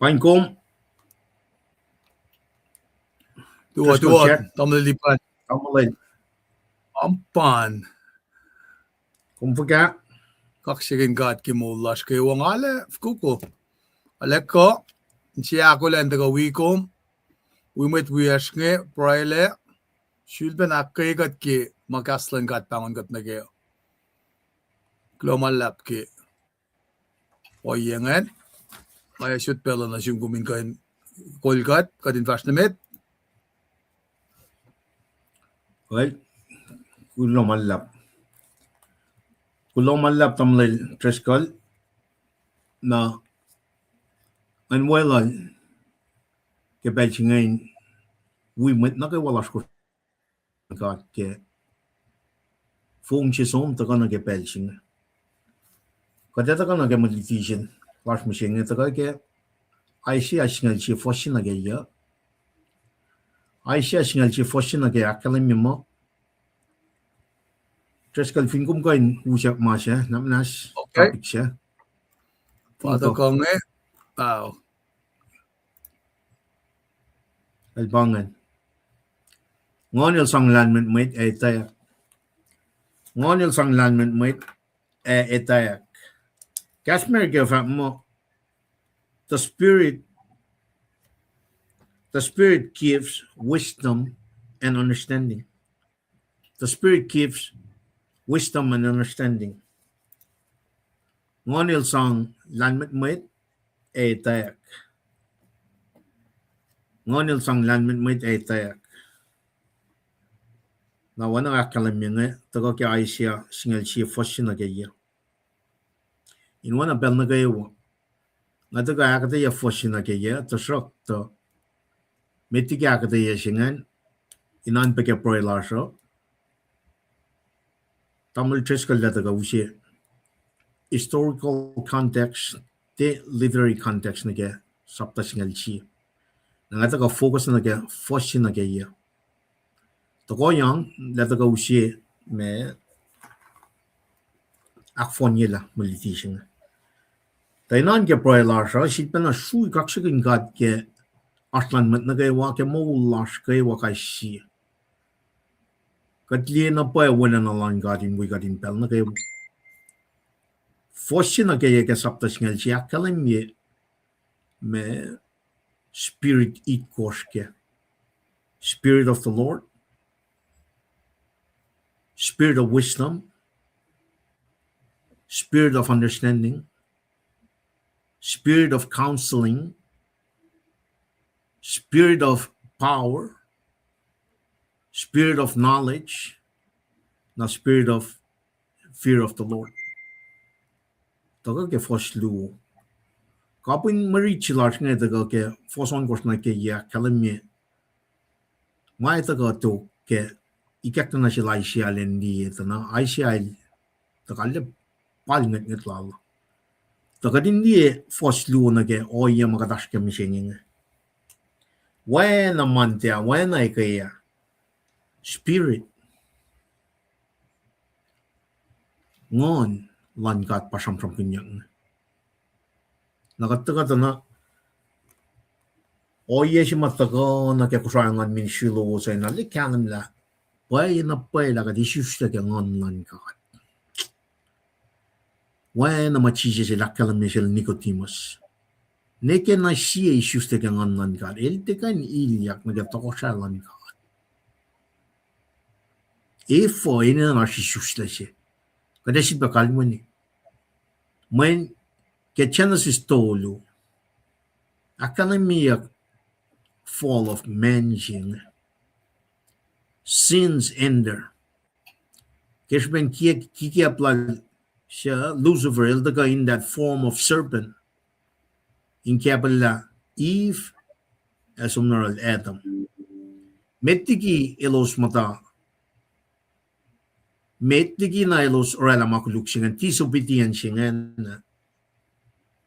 Pancom. Tuwa, tamlilipan. Tamlay. Ampan. Kumbaga. Kaksikin kaat kimullas kiwang ale kuko. Aleko. Siya ako lang taga wikom. Wimet wiyasnge praile. Shulben akkay kat ki makaslan kat pangon kat nageo. Klomalap ki. Oyengen. Kaya shoot pala na siyang kumingkain kolkat kadin fast na met. Well, kulomalap tamlay treskal na anwalan kebal ngayon wimet na kay walas ko kat ke fung chisom taka na kebal singa. Kada taka na kay meditation wash machine taka ke Aisha singal chi fosin na kaya. Aisha singal chi fosin na kaya akalim mo. Treskal fingkum kain usap masya namnas topik siya. Father Konge. Wow. Albangan. Ngonil sang landment mate tayak. Ngonil sang landment mate tayak. Kashmir ke fa mo. The Spirit gives wisdom and understanding. The Spirit gives wisdom and understanding. Ngonil sang landment mate tayak. Ngonil sang landment mate tayak. Na wana akalam nga taga kya Aisha singal chi fosin na kaya. In wana bel na kaya nga taga akata ya fosin na kaya to shok to meti kya akata ya singan inan pa kya proilar so tamil treskal la taga usi historical context te literary context na kaya sapta singal chi nga taga focus na kaya fosin na kaya. Toko yang lata ka usi me akfonye la meditation. Tainan ke proilar sa sitpana sui kaksakin kat ke aslan mat na kay wa ke maulas kay wa kay si. Katliye na pa wala na lang gatin wi gatin pel na kay fosin na kay ke sapta singal siya kalim ye me spirit it koshke. Spirit of the Lord. Spirit of wisdom, spirit of understanding, spirit of counseling, spirit of power, spirit of knowledge, na spirit of fear of the Lord. Taga ke foslu. Kapin mari chilar nga taga ke foson kos na ke ya kalamye. Mai taga to ke ikakta na sila Aisha lendi ito na Aisha takalip palingat ngat lalo. Takadindi foslu na ke oya makatash ka misingin. When naman tiya, when ay kaya spirit ngon lankat pasam-sam pinyang. Nakatakat na oya si matako na ke kusayangan min shilo sa inalikanam la. Why na pay la ka disyusta ka ngon ka. Why na machije sila kalam sila Nicodemus. Neke na siya isyusta ka ngon ka. Elte ka ni ilyak na gatoko siya lan ka. Efo ina na isyusta siya. Kada siya bakal mo ni. When ketchana si stolo. Akademiya fall of mansion. Sins ender. Kishben kiki apply siya Lucifer ildaga in that form of serpent. In kapala Eve as umnaral Adam. Metiki elos mata. Metiki na elos orala makuluk singan tisobitian singan.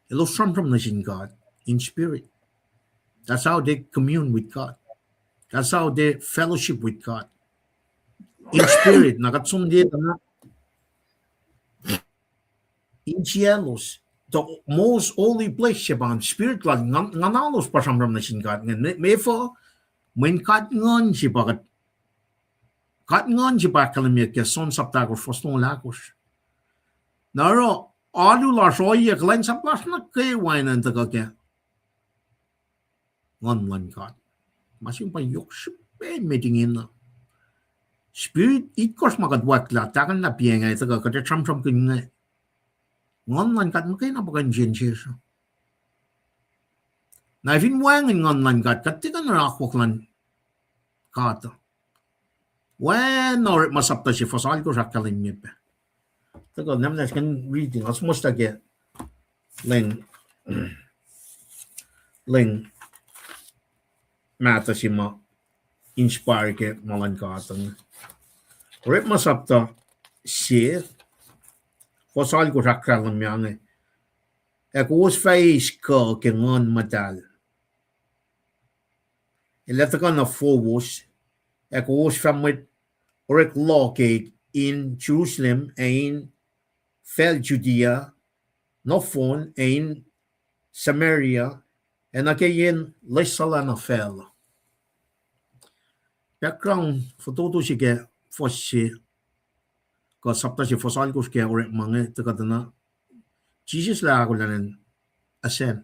Elos from na sin God in spirit. That's how they commune with God. That's how they fellowship with God. In spirit, nakatsundi na in cielos, the most holy place siya bang spirit lang nganalos pa samram na singkat ngan mefo men kat ngon si bagat kat ngon si ba kalamia ke son sapta ko foston lakos naro alu la soye klan saplas na ke wainan ta ka ke ngon lan kat masing pa yok pe meeting in na spirit ikos magat wak la takan na pienga ta ka ka tram tram kin ngai ngon lan kat mo kay na bagan jen siya na fin wang ngon lan kat kat tikan na akwak lan kat when or masapta si fosal ko sa kalimye pe tako namnas kan reading as musta ke leng mata si ma inspire ke malan katang rep masapta si fosal ko sa kalimye ne ek os face ko ke ngon matal eleta na fowos ek os famit orek located in Jerusalem en fel Judea Nophon en Samaria en akayen lesala na fel background foto si ke fosse ko sapta si fosal ko ke orek mange takadana Jesus la ko lanen asen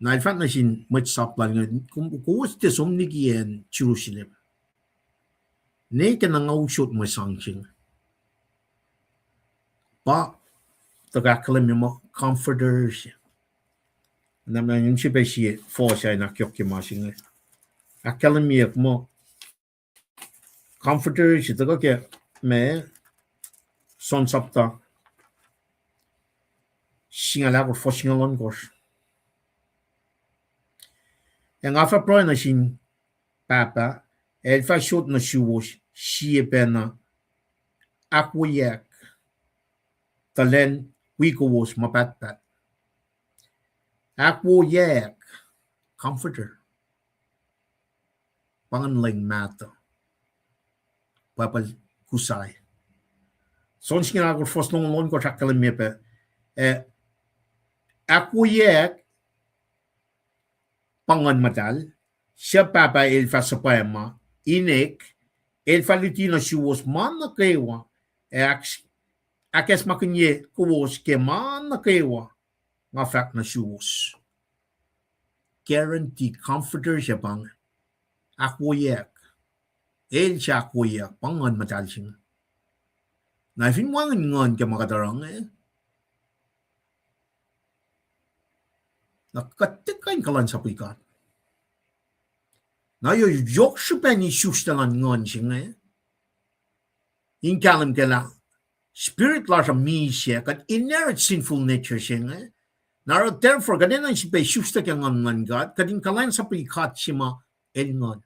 na ifat na sin much saplan kung kuwas te somnigien Jerusalem ne ka nangausot mo sangching pa tagakalam mo comforters naman yung siya siya force ay nakyok masing akalam mo comforters ito ka kaya me son sapta singala ko for singalon kos ang afa pro na sin papa el fa shot na shuwos siya pena akwayak talen wiko was mapatpat akwayak comforter panganling mata papal kusay son singa ko first nung lon ko takal mepe akwayak pangan matal siya papa el fa sapayama inek el fa lutino shuwos man na kaywa akes makinye kuwos ke man na kaywa nga fact na shoes guarantee comforter siya bang akwayak el siya akwayak pangan matal siya na fin wangan ngon ke makatarang nakatikan kalan sa pikat na yo yok siya ni shoes talan ngon siya in kalam ke la spirit la sa mi siya kat inherent sinful nature siya naro therefore kadena si pe shusta ke ngon God kadin kalan sa pikat siya ma ngon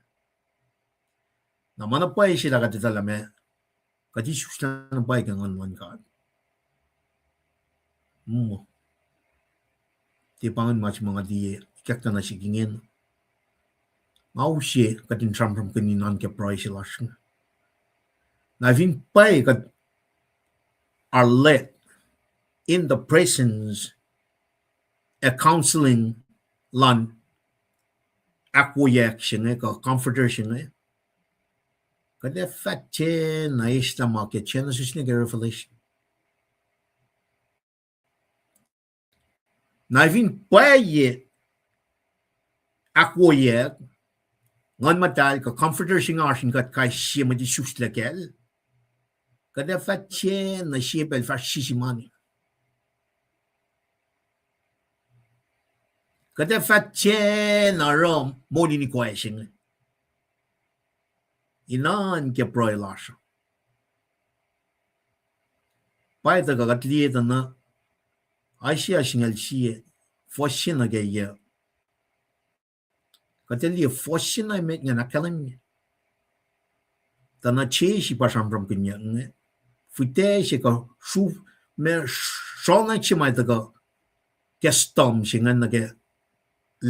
na mana pa siya kaditala me kadi shusta na pa ke ngon God ti pangan mas mga di kakta na sigingin mau siya kadin tram kaninan ke price lash na vin pa kad are led in the presence a counseling lan akwayak siya ka comforter siya kada fatche na istama ke chena susne ke revelation na vin paye akwayak ngon matal ka comforter siya asin kat kai siya madi suslekel kada fatche na siya bel fashisimani kada fatche na rom modi ni question inan ke proilasha pai da ga tlie da na asia singal sie foshina ge ye kada li foshina me na kalam da na che si pa sham rom kinya fute si ka shu me shona chi mai da ga ke stom singan na ge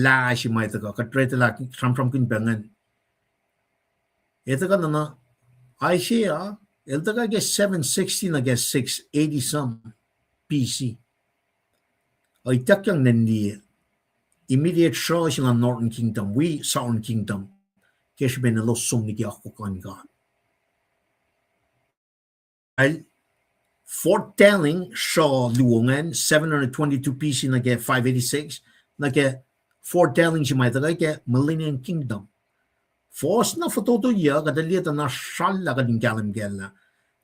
la si mai da ka trete la from kin bangan eta ka na I see el ta ga 760 na ga 680 some PC. Ay takyang nandi immediate show sila Northern Kingdom, we Southern Kingdom, kesh ben lo sumni ki ako kan God. Ay foretelling show luongan 722 PC na ke 586 na ke foretelling si mai taga ke Millennium Kingdom. Force na foto ya kada lihat na shalla kading galam gela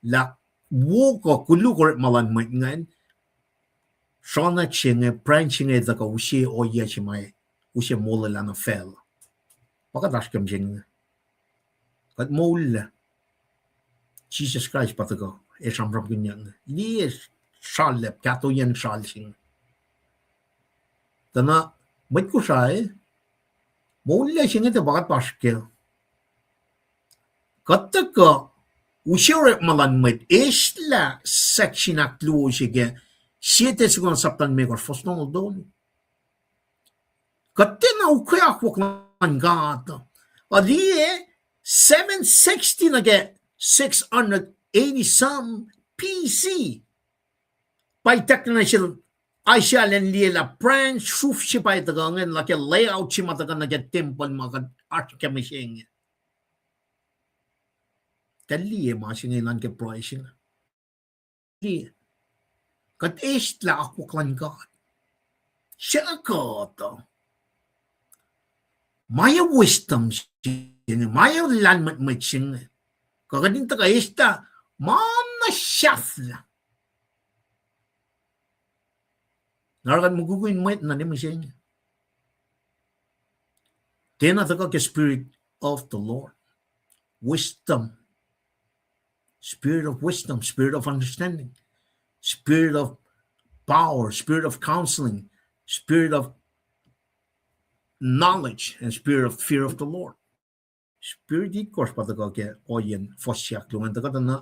la wo ko kulu ko malan mai ngan shona chinge branching e daga ushi o ya chi mai ushi mola la na fel baka dash kam jing kad mola Jesus Christ patago e shamram ginyan li shalle kato yen shalsing dana mit ko sai mola shinge te bagat pashke Kattaka ushire malan mit isla section aklu shige siete segon saptan megor fosnon don. Kattena ukya kwaklan gata. Adie 760 nage 680 some PC. By technical Aisha len liela branch shuf shipay tagangan like a layout chimatagan nage temple mga archimishing. Kali masing ilan ke pricing. Di kat est la ako klan God. Siya ko to. Maya wisdom sing, maya lanmat mit sing. Kakadin ta ka esta mana shafla. Narakan muguguin mit na ni sing. Tena ta ka ke spirit of the Lord. Wisdom. Spirit of wisdom, spirit of understanding, spirit of power, spirit of counseling, spirit of knowledge, and spirit of fear of the Lord. Spirit di course patago ke oyen fosyak lungan taga na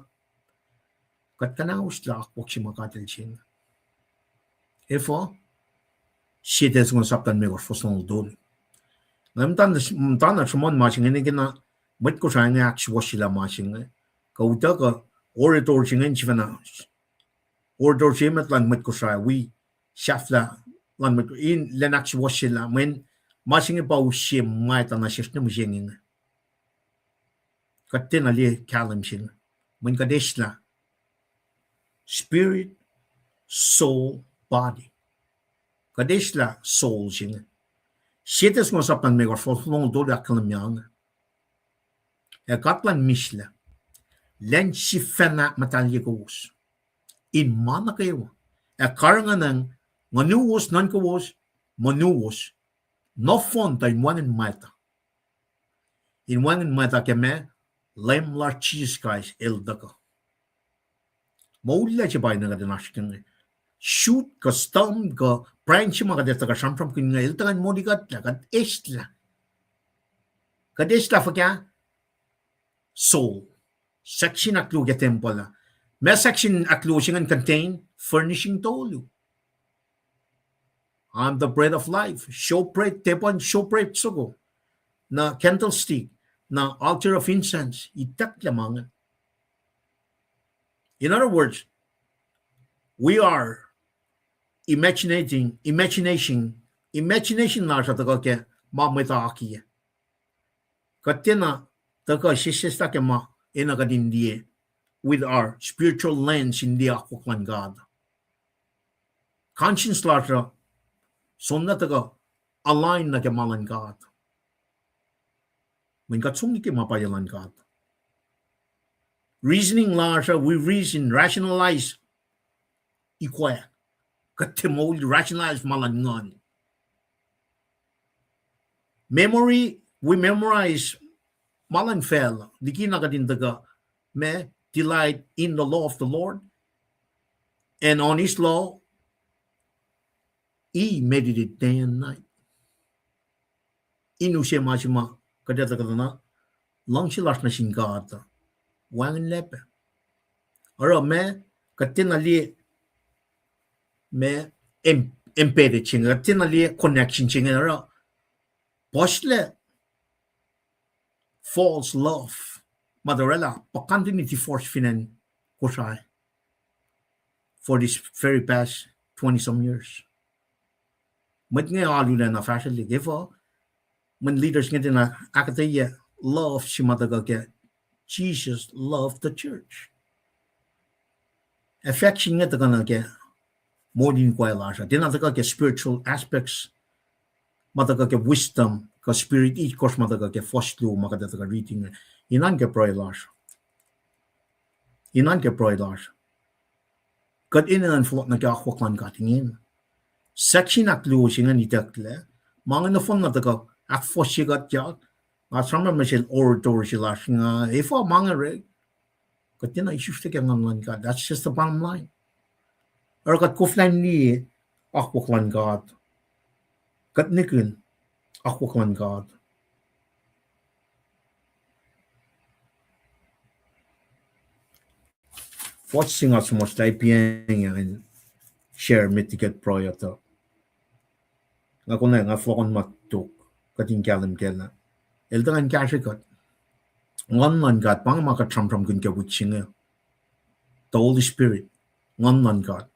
kat kana usla wak si makatel ching. Efo siete ngon saptan me fosong dol. Namtan shumon maching ne gina mit ko sa nga aksi wasila maching kauta ka orator chingen chivana orator chimet lan mit ko sa we shafla lan mit in lenax wasila men maching pa ushi mai ta na shishne mujengin katten ali kalam shin men kadeshla spirit soul body kadeshla soul shin siete ngon saptan me fosong dol akalam yang e katlan mishla len sifena matalikos in mana kayo a karangan ng manuos nan kawos manuos no font ay wanen mata in wanen mata keme lem la Jesus Christ el daka maula ci bay na gadanash shoot ka stam ka branch mga kadeta ka shampram kin el tangan modigat lagat estla kadesla fakya soul section aklu get temple may section aklu singan contain furnishing tolu. I'm the bread of life. Show bread tepon show bread sugo na candlestick na altar of incense itak lamang. In other words, we are imagination na sa taga ke mamita aki. Katina taga sisista ke ma inagadindie with our spiritual lens in the akuklan God. Conscience latra sonna taga align na ke malan God. Minkatsumni ke mapayalan God. Reasoning latra we reason rationalize ikwa katimol rationalize malan ngon. Memory we memorize malan fel diki nagadindaga me delight in the law of the Lord and on his law meditate day and night. Inu siya machima kadeta kadana long silas na singata wangin lepe. Aro me katina li me embedded chinga katina li connection chinga aro posle false love madarela pakantinity force finan kusai for this very past 20 some years. Mất nghe alu na fashion li gefo when leaders get in a akataya love shimataga Jesus loved the church. Affection get gonna get more than quite large. Then I get spiritual aspects, mataga get wisdom, because spirit each course mataga get first lu makadaga reading. Inan get proy large. Inan get proy large. Got in and float na ga waklan cutting in. Section at losing and itakle. Mang in the phone mataga at first she got job. I remember Michelle oratory she lashing if I mang a rig. But then I should take on God. That's just the bottom line. Or got kuflan ni akwaklan God. Got nikun akwaklan God. Watching us much like being and share mitigate prior to. Ako na nga flokon matuk kating kalam kela. Eldangan kasi kat. Ngon God pang makatram kun ka witching. The Holy Spirit. Ngon God.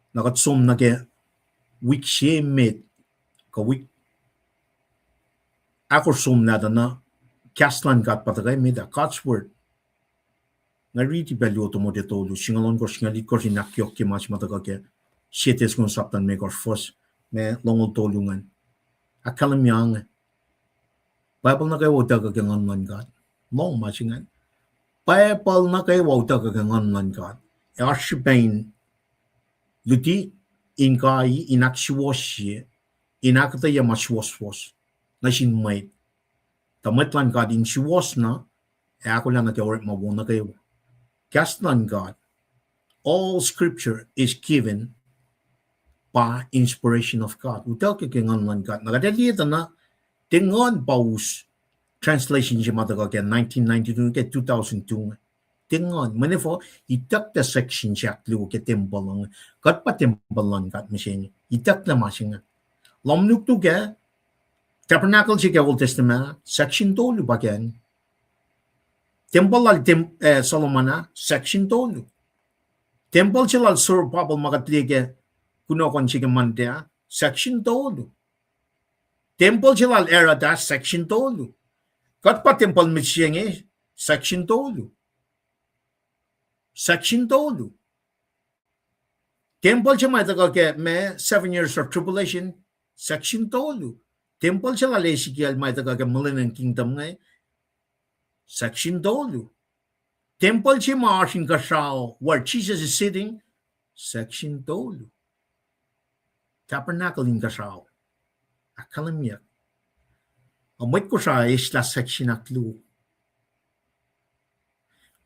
Nakatsum na ke weak shame made ka weak ako sum na na kaslan God patagay made God's word nga riti belyo to mo dito lu singalon ko singali ko sinakyok ki mas mataga ke siete kon saptan me ko fos me longol tolungan akalam yang Bible na kay wota ka ngon God long machingan Bible na kay wota ka ngon God Arshibain Luti inkai inakshuoshi inakata ya mashwos na sinmay tamatlan God in shuos na ako lang nagawrit mabuna kayo Kaslan God all scripture is given by inspiration of God utak kengan lan God nagadalita na tingon paus translation siya mataga 1992 ke 2002 Tingon, manifo, itak the section siya lu ke tembalang, kat pa tembalang kat masin, itak na masin. Lomnuk tu ke, tabernacle siya ke Old Testament, section tolu bagian. Temple al Solomona, section tolu. Temple siya al sur papal makatli ke, kuno kon siya mantea, section tolu. Temple siya al erada, section tolu. Kat pa temple misiyang section tolu. Section tolu. Temple siya may tagal ke may 7 years of tribulation. Section tolu. Temple siya lalay Ezekiel may tagal ke Millennium Kingdom ngay. Section tolu. Temple siya maasing kasao where Jesus is sitting. Section tolu. Tabernacle in kasao. Akalamyak. Amoy ko siya isla section aklu.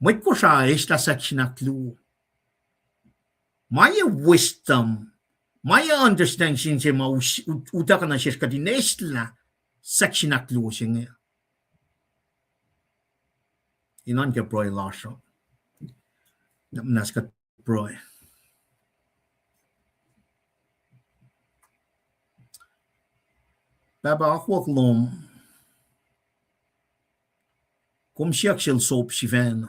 May ko siya isla section aklu. Maya wisdom, maya understanding siya utak na siya kadi na isla section aklu siya nga. Inan ka broy laso. Namnas ka broy. Baba akwak lom. Kum siyak sil soap si Van.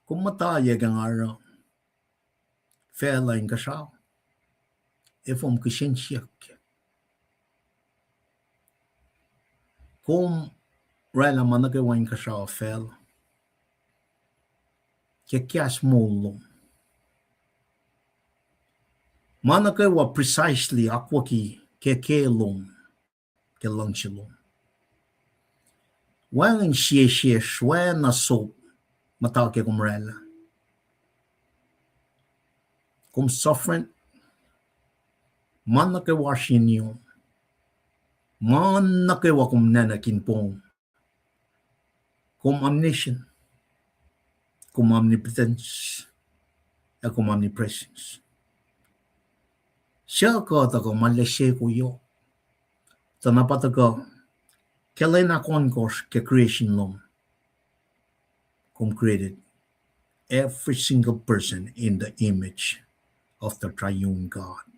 Kung mataya kang araw, felain ka siya. Ifom kishin siyak. Kung rela managawain ka siya, fel. Kikias mulong. Managawa precisely akwaki kekelong. Kelang silong. Wang siya na soap. Matake kumrela. Kum suffering, man na kay washin niyo. Man na kay wakum nanakin pong. Kum omniscient. Kum omnipotence. Kum omnipresence. Siya ka tako malasya ko yo. Tanapat ako, kailan akong kos ke creation long. Created every single person in the image of the triune God.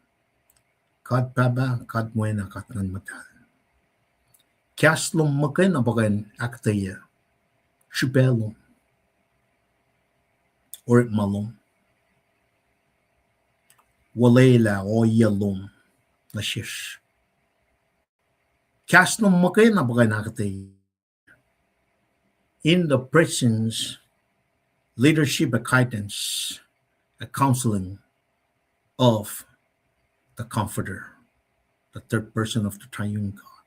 God Baba, God Buena, God Nanmatal. Kaslom makin abagan aktaya. Shupelom. orit malum. Walela o yalum na shish. Cast no makay na bagay nakatay. In the presence, leadership and guidance, and counseling of the Comforter, the third person of the Triune God.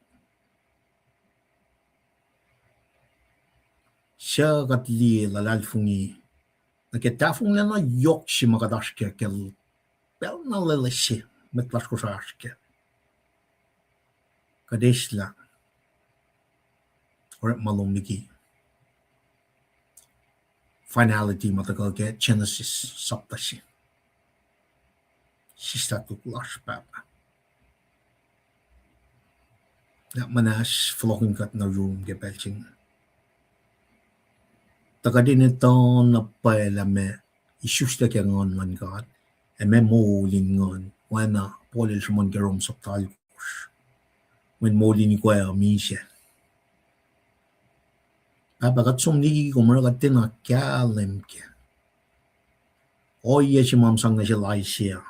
Siya katli lalalfungi, nakitafung na yok si makadashke kel pel na lelesi metlas ko sa aske. Kadesla, or malumigi. Finality matagal ke Genesis saptasi. Sista tuklash papa. Na manas flocking kat na room ke belching. Takadin ito na pala me isus ta kya ngon man God. E me molin ngon. Wana polil shumon kerom saptal kush. When molin ko ay amisya. Papa kat sumligi kumara kat tina kya lem kya. Oye si mamsang na siya laisya.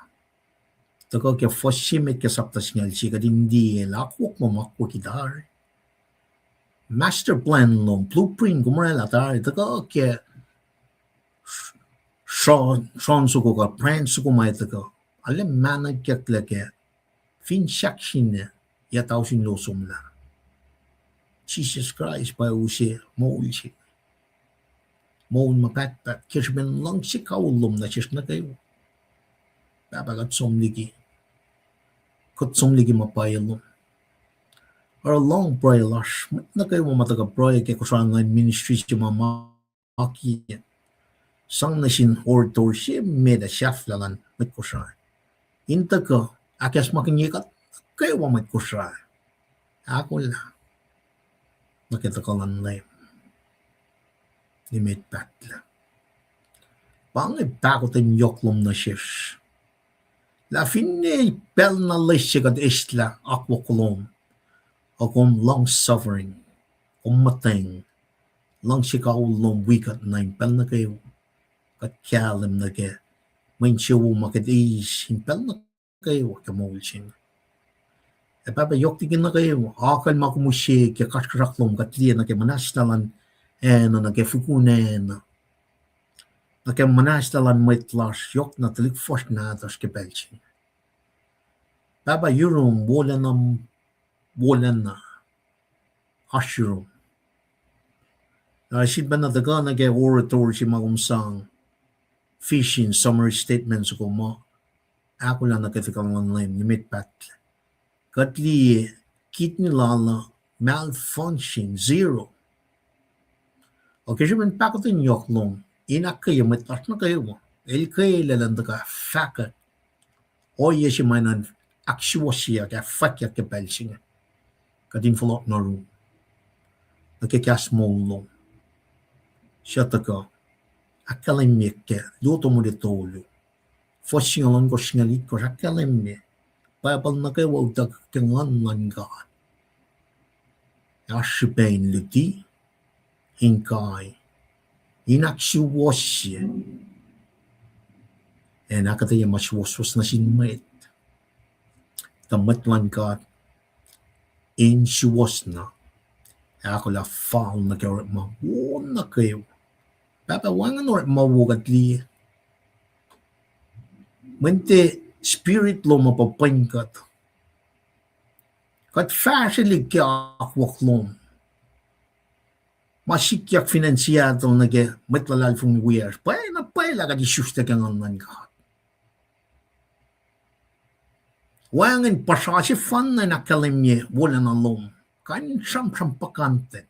Taka kya fosimit kya saptas ngel si kat hindi lakwak mamakwa kitari. Master plan long blueprint kumara latari. Taka kya Sean suko ka pran suko mai taka. Alam mana kya klake. Fin shakshin ne. Yataw sin losum la. Jesus Christ by usi moul si. Moul mapatpat. Kishben lang si kaulum na sis na kayo. Babagat somligi. Kat somligi mapayalum. Or a long prayer lash. Na kayo mamataga prayer kaya kusangan ministry si mamaki. Sang na sin orator siya meda chef lalan met kusan. Inta ka akas makinyikat kayo met kusan. Ako la. Nakita ko lang na ni met patla. Pangit takotin yoklom na shish. La finne pel na lesyagat isla akwakulom. Akom long suffering. Mateng. Lang sikawulom wikat na impel na kayo. Kat kyalim na kaya. Main siya makit is. Impel na kayo. Kamulsin. E papa yok tigin na kayo. Akal makumushi. Kaya kakraklom katliya na kaya manastalan. Na kaya fukunen. Na kaya manastalan maitlas. Yok na talik fos na atas kaya belsin. Papa yurum. Bolan na. Ashurum. Sid ba na daga na kaya orator si magumsang fishing summary statements ko mo. Ako lang nakatikang online ni Mitpat. Katli kit nila na malfunction zero. Okay, siya man pakotin yoklong. Inak kayo matlas na kayo mo. El kayo lalanda ka fakat. O yesi manan aksywasya kaya fakya kapelsinga. Kading follow na room. Nakikas mo long. Siya taka. Akalimik ke. Luto mo ditolo. Fosingalan ko singalit ko. Akalimik. Babal na kayo wag kengan ka. Ashipain luti. Hinkay. Inaksywasya. E nakataya maswaswas na sinmait. Tamat lang ka. Inswas na. Ako la faal na kayo mawon na kayo. Papa wangan or mawugat li. Mente spirit lo mapapangkat. Kat fashili kya akwaklom. Masikyak finansiyado na kaya matlalal fung wears. Pay na pay laga di syusta kang online ka. Wangan pasasi fan na nakalimye wala na lom. Kanin sam pakante.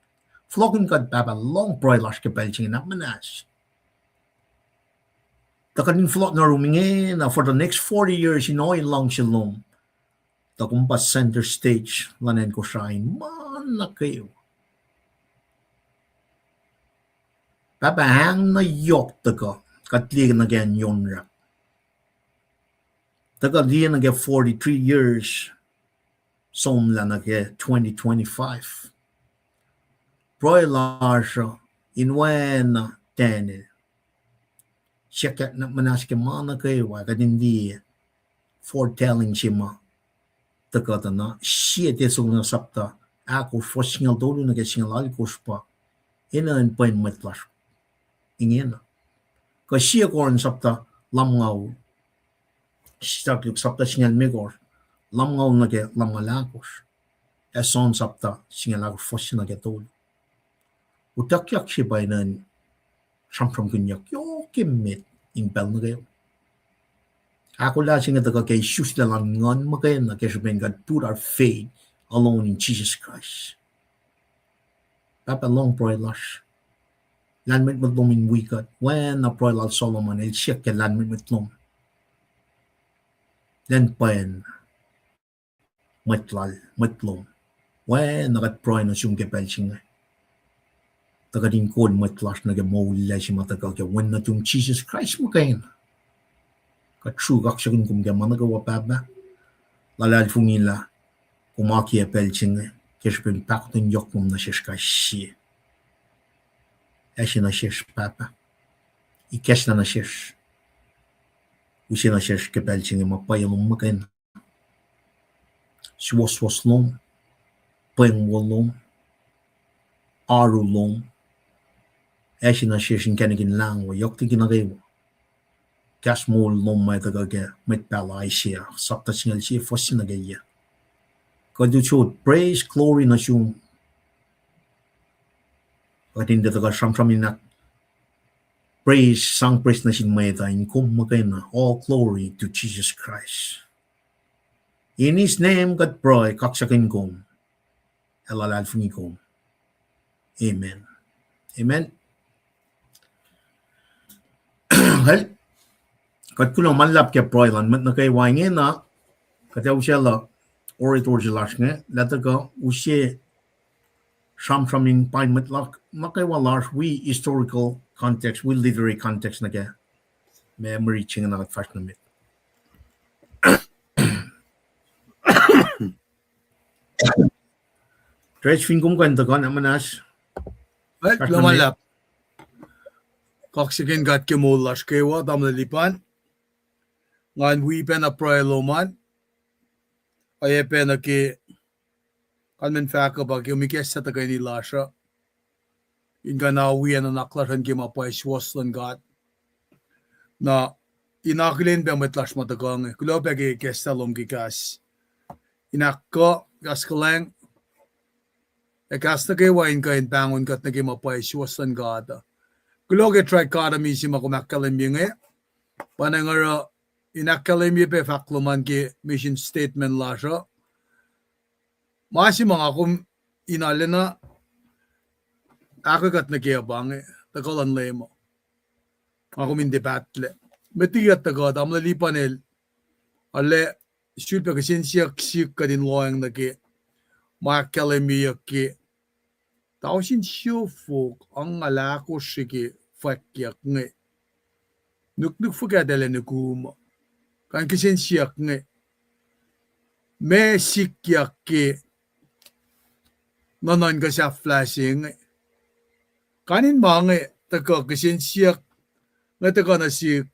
Flogging kat baba long broilers kapelching na manas. Takanin flog na rumingin na for the next 40 years inoy long shalom. Takumpas center stage lanen ko shine man na kayo. Baba hang na yok taka katlig na gen yonra. Taka liyan na get 43 years. Som la na get 2025. Broilers in when Daniel. siya na manas ke mana ke wa ka din di foretelling sima taka na siya te sung na sapta ako for singal dolu na ke singal ali ko spa ina en pain matlas ingena ka siya ko en sapta lam ngau stak sapta singal megor lam ngau na ke lam ngalakos eson sapta singal ako for singal ke dolu utak yak siya bay nan samsam kunyak yo kimit in pel na kayo ako la singa taka kay shoes na lang ngon makaya na kaya sabihin God put our faith alone in Jesus Christ Papa long proilas lanmit matlom in wikat when na proilal Solomon el siya ke lanmit matlom then paen matlal matlom when nakat proy na siyong kepel singa taka din kod matlas na gamawala si matagal kaya when na yung Jesus Christ makaya na ka true kak siya kung kaya managawa pa ba lalal fungila kumaki apel singa kaya sabihin pakutun yok mong na siya siya Eshi na siya papa ikes na siya usi na siya kapel singa mapayalong makain siwas long pengwalong arulong Eshi na siya kanigin lang wa yok tigin na kayo Gas mo long may tagaga met pala siya sapta singal siya fosin na gaya kadu chod praise glory na siyong katin dito samsam na praise sang praise na siyang may tayo kung magay na all glory to Jesus Christ in His name God pray kaksakin kong elalal fungi kong Amen Amen Well kat kulang manlap kaya pray lan mat na kay wangin na kataw siya la orator jilash nga lataga usye samsam in pain matlak makaiwalar we historical context we literary context na kaya memory ching na kat fast na mit Dredge fin kum kan takan amanas Well, lumalap. Kaksikin gat ke molash kewa dam lipan. Ngan we pen a pray loman. Ay pen a ke kanmen faka ba ke mikes sa tagay ni lasha. Inga na we an naklaran ke mapay swaslan gat. Na inakilin ba matlash matagang kulo pa ke kestalom ki kas. Inakko gaskalang Ekas na kayo wain kain bangon kat na kayo mapay siwasan gata. Kulo ke try kada misi makumakalim yung panangara inakalim yung pe fakluman ke mission statement la siya. Masi mga akong inalina ako kat na kayo bang takalan lemo. Ako min debatle. Metigat na gata amlalipanil ale sulpa kasin siya ksik ka din loang na ke makalim yung ke Tausin siya folk ang alako sige fakyak nga. Nuk fakadala na kuma. Kan kisin siya nga. May sikyak ke nanan ka sa flashing. Kanin mga taga kisin siya nga taga na siya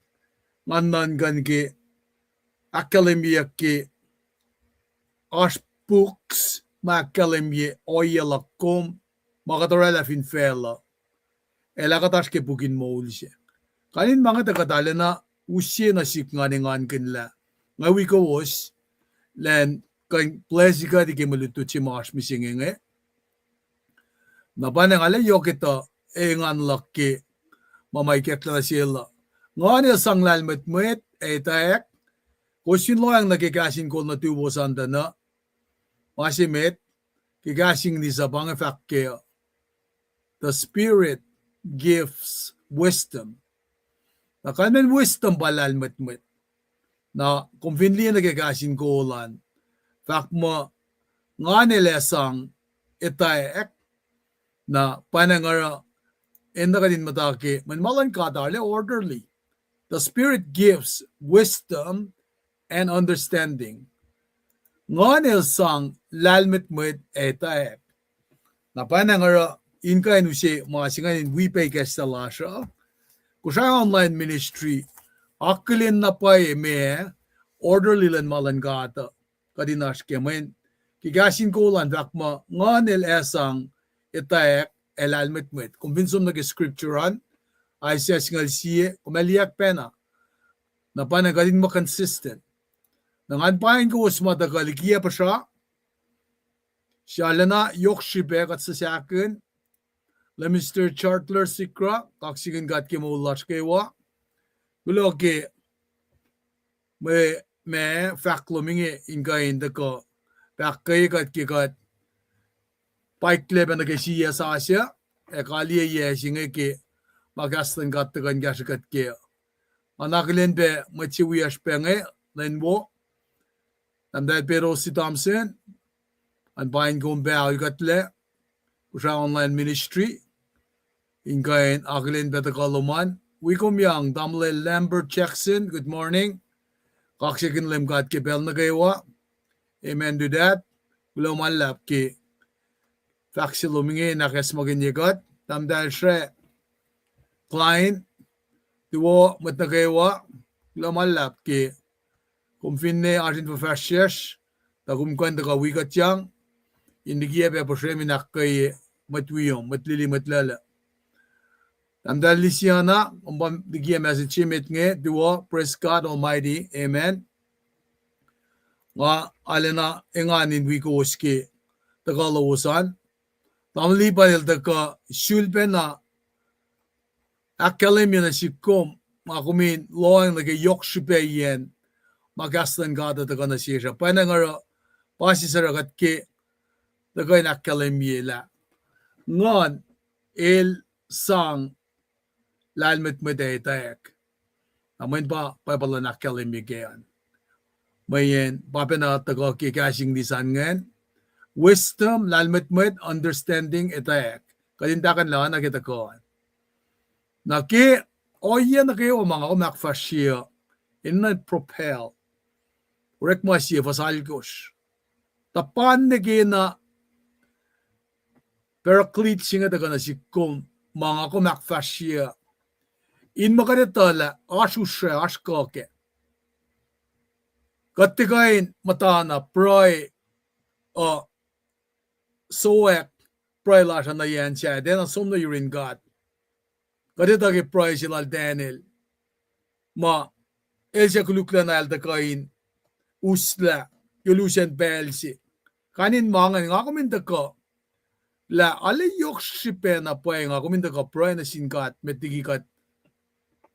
nanan kan ke akademiya ke ashbooks makademiya oyalakom Makatorala fin fella. Ela katas ke pukin mo siya. Kanin mga tagatala na usye na sik nga ngan kinla. Nga wiko was, len kan plesi ka di ke maluto si mas misingin Napanang ala yo kita ngan laki mamayket na sila. Nga niya sang lalmet tayak. Kusin lo ang nakikasin ko na tubusan na. Masimit, kikasing ni sa pangefak kaya. The Spirit gives wisdom. Na kanan wisdom balal matmat. Na kung finli na kakasin ko ulan, fak mo nga nilesang itayak na panangara enda ka din matake manmalan kadale orderly. The Spirit gives wisdom and understanding. Nga nilesang lalmatmat itayak. Na panangara Inka nusi mga singanin wipay kesta lasha. kusha online ministry akilin na pay me orderly lan malan gata kadinas kemen kigasin ko lan dakma nganel esang itaek elalmet met convinsum nag scripturean ay siya singal siye kumeliak pena na panagalin mo consistent nangan pain ko usmata kalikia pa siya lana yok shibek at sa sakin la Mr. Chartler sikra kaksigan gat ke maulas kewa gulo ke me faklominge ingain da ko bakkay gat ke gat paikle ben ke siya sa asya e kaliye ye singe ke magastan gat gan gas gat ke anaklen be machiwi aspenge lenbo amda pero si Thompson and buying gom ba gatle usha online ministry ingain aglen be kaloman we kom yang damle Lambert Jackson good morning kaksigan lem gat ke bel na gaywa amen to that ulo malap ke faksiluminge nakasmagin yegat tamdal shre client tuwo matnagaywa ulo malap ke kumfinne asin professors tagumkan daga wigat yang indigia be posremi nakkay matwiyong matlili matlala tamdal lisiana umbam digia message chimit nge tuwo praise God Almighty amen nga alena enganin wikoski tagalawasan tamli panel daga shulpen na academy na sikom makumin loang nage yokshipe yen magastan gada daga na siya panangara pasisaragat ke daga na academy la ngon el sang lalmet medaytayak amen ba pabala na academy gayan mayen papena taga ke kasing disan ngen wisdom lalmet understanding itayak kalintakan la na kita ko naki oya na kayo mga umakfasya in propel rek masya fasalgos tapan na gina perclit singa daga na sikum mga umakfasya in makaritala asusya askake katikain matana proy o soek proy lasha na yan siya then ang sum na yurin God kadita ke proy silal Daniel ma elsya kulukla na aldakain usla yulusen belsi kanin mangan nga kuminta ko la alayok shipe na poy nga kuminta ko proy na sinkat metigikat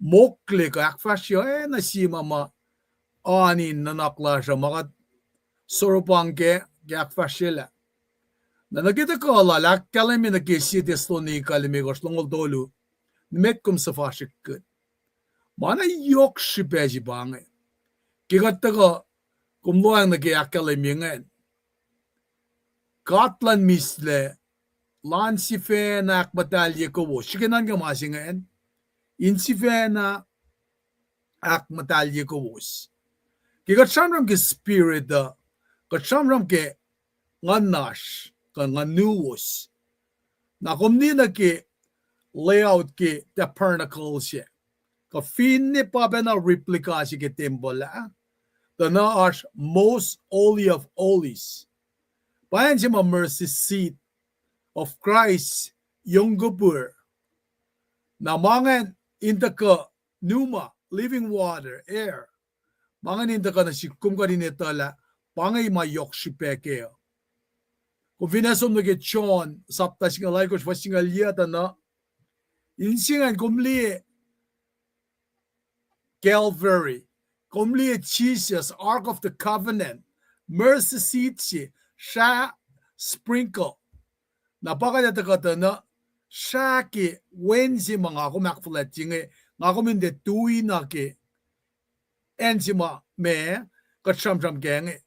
mokle ka akfasyo na si mama anin na nakla siya makat soropangke akfasyela na nakita ko lalak kalami na kisi testoni kalami goslongol dolu metkum sa fashikut mana yok shipeji bange kigatta ko kumloang na kalami ngayon katlan misle lan sife na akmatalye ko wo shikinan ka masi ngayon insife na akmatalye ko wos kigat samram ke spirit da kat samram ke nganash ka nganuos na kumni na ke layout ke tabernacle siya ka finne pa ba na replica siya ke temple la the naash most holy of holies payan siya ma mercy seat of Christ yung gubur na mangan inta ka numa living water air mangan inta ka na sikum ka rin itala pangay mayok si peke kung vinasom na getchon sapta singalay ko sa singalyata na insingan kumli Calvary kumli Jesus Ark of the Covenant mercy seat siya sprinkle napakadata ka na siya ki wensi mga kumakfulat singa nga kuminde tuwi na ki ensima me katsamsam genge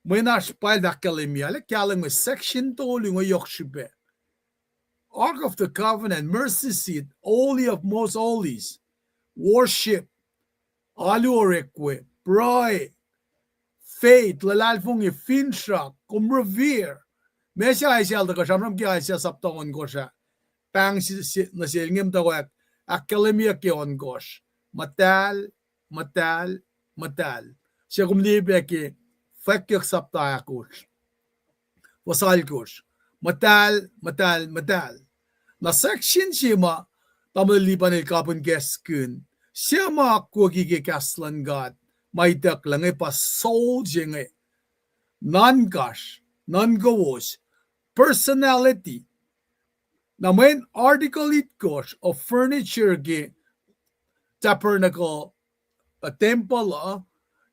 may naspal na kalimya le kalang may section toli ng yokshibe Ark of the Covenant mercy seat holy of most holies worship aluorekwe pray faith lalalfong finsha kum revere mesya ay siya alda ka samram ki ay siya saptangon ko siya pang na silngim tawak academia ke on gosh matal siya kumlibe ke fakir sapta akush wasal kush matal na section siya tamaliban el kapun geskun siya kugi ke kaslan god may dak lang pa soul jenge non gosh non gawos personality na main article it gosh of furniture ge tabernacle a temple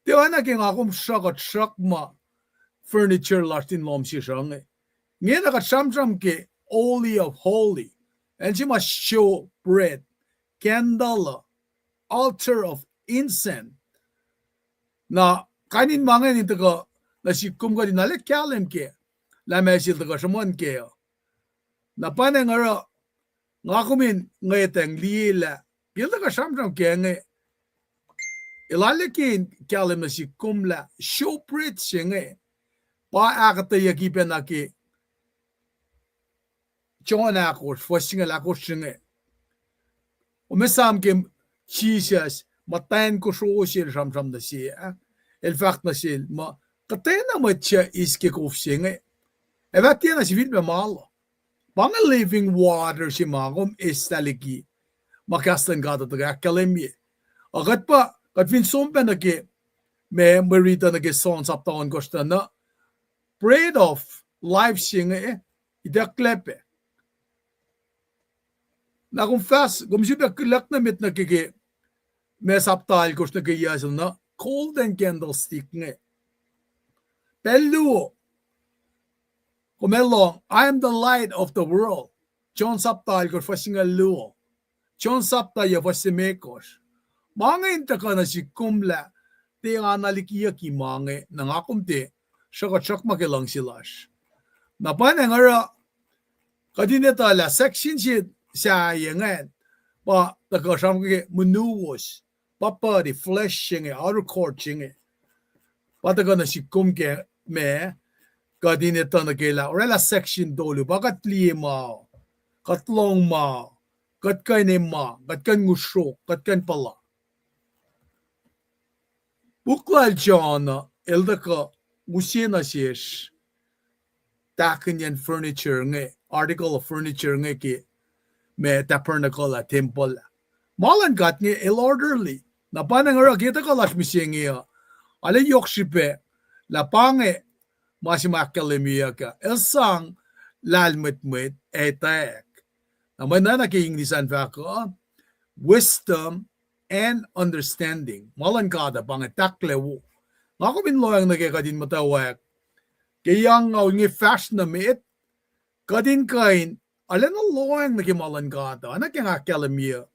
di ana ke akum shak ma furniture lastin lom si shang nge na ka sham ke holy of holy and she must show bread candle altar of incense na kanin mangen ito ko na si kum ko dinale kalem ke la mesil to ko shmon ke na panengara ngakumin ngayeteng lila gilda ka sham ke nge ilalekin kalem na si kumla show bread singe pa akata yakipen aki John akos fosinga lakos singe umesam ke Jesus matayan ko shosir sham da siya el fakt na sil ma katena ma tja iske kof singe evatena si vil be malo bang living water si magom estaliki makastan gata taga akademie agat pa katvin sompen na ke me marita na ke son saptaon kosta na bread of life singe idaklepe na kung fast kung siya kilak na mit na kiki me saptal kos na kiyasal na golden candlestick nge pelu kumelo I am the light of the world John saptal kos fasinga luo John sapta ya fasimekos mga inta na si kumla te analikiya ki mange nangakumte siya makilang silas na panengara kadineta la section sheet sa yengan pa taga sham ke menuos papa di flesh singe outer court singe pa taga na si kum ke me kadineta na kela orela section dolu bagat lima katlong ma katkan ma katkan ngusro katkan pala buklal jana eldaka usina shesh takinyan furniture nge article of furniture nge ke me tabernacle a temple malan gat nge elorderly na panangara kita kalas misingia ale yokshipe la pange masimakkalemia ka elsang lalmet etek na manana ke inglisan fako wisdom and understanding malan kada pange taklewo ngako binloyang nagekadin matawak kayang nge fashion na mit kadin kain alen no loang na kimalan gata anak yang akalamia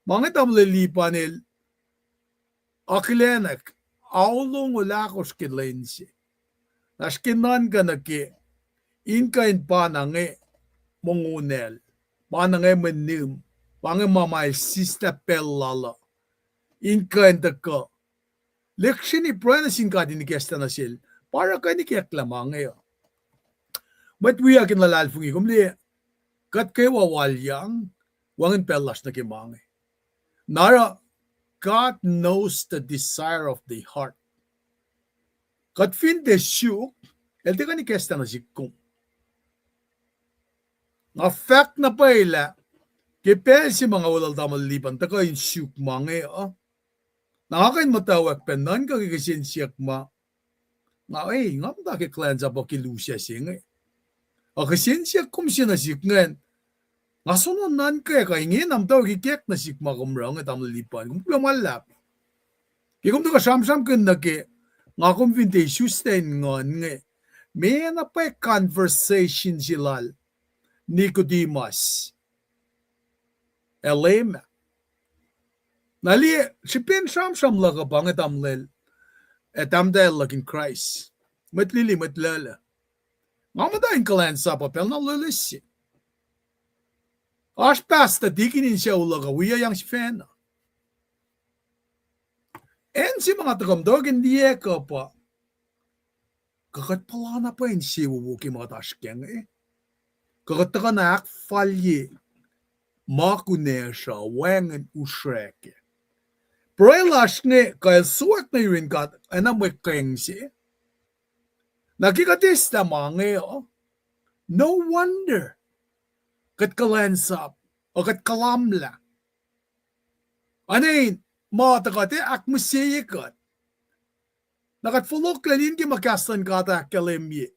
mga tamlilipanil akilenak aulong ulakos kilensi naskinan ka na ki inkain pa nange mongunel pa nange menim pange mamay sista pellala inkain ta ka leksyon ipranasin ka din ikesta na sil para ka ni kiaklamange but we akin lalalfungi kumli kat kay wawalyang wangin pelas na kimangi. Nara, God knows the desire of the heart. Kat fin de syuk, el de ka ni kesta na sikum. Nga fact na pa ila, kipel si mga walal tamal lipan, taka yung syuk mange, nakakain matawag penan ka kikasin siyak ma, nga mta ki cleanse up o kilusya singa. Akasin siyak kum siya na sikngan, nga sunan kaya kaingin am tao kikek na sikma kumrang at amalipan kung pumalap kikum to ka sam kun na ke nga kum vinte sustain ngon nge may na pa conversation silal Nicodemus elema nali sipin sam laga banget amlel et amdel in Christ matlili matlala nga madain kalan sa papel na lulisi Aş pasta dikinin siya ulaga, uya yang si fena. En si mga tagamdogin diye ka pa. Kakat pala na pa en si wuwuki mga taskeng Kakat taka na ak falye. makunesha wangen ushreke. Proelashne kael suak na yun kat ana mo kengsi. Nakikatis na mga no wonder kat kalensap o kat kalamla. Anayin, mga takate ak musikat. Nakat fulok lanin ki makastan kata kalemye.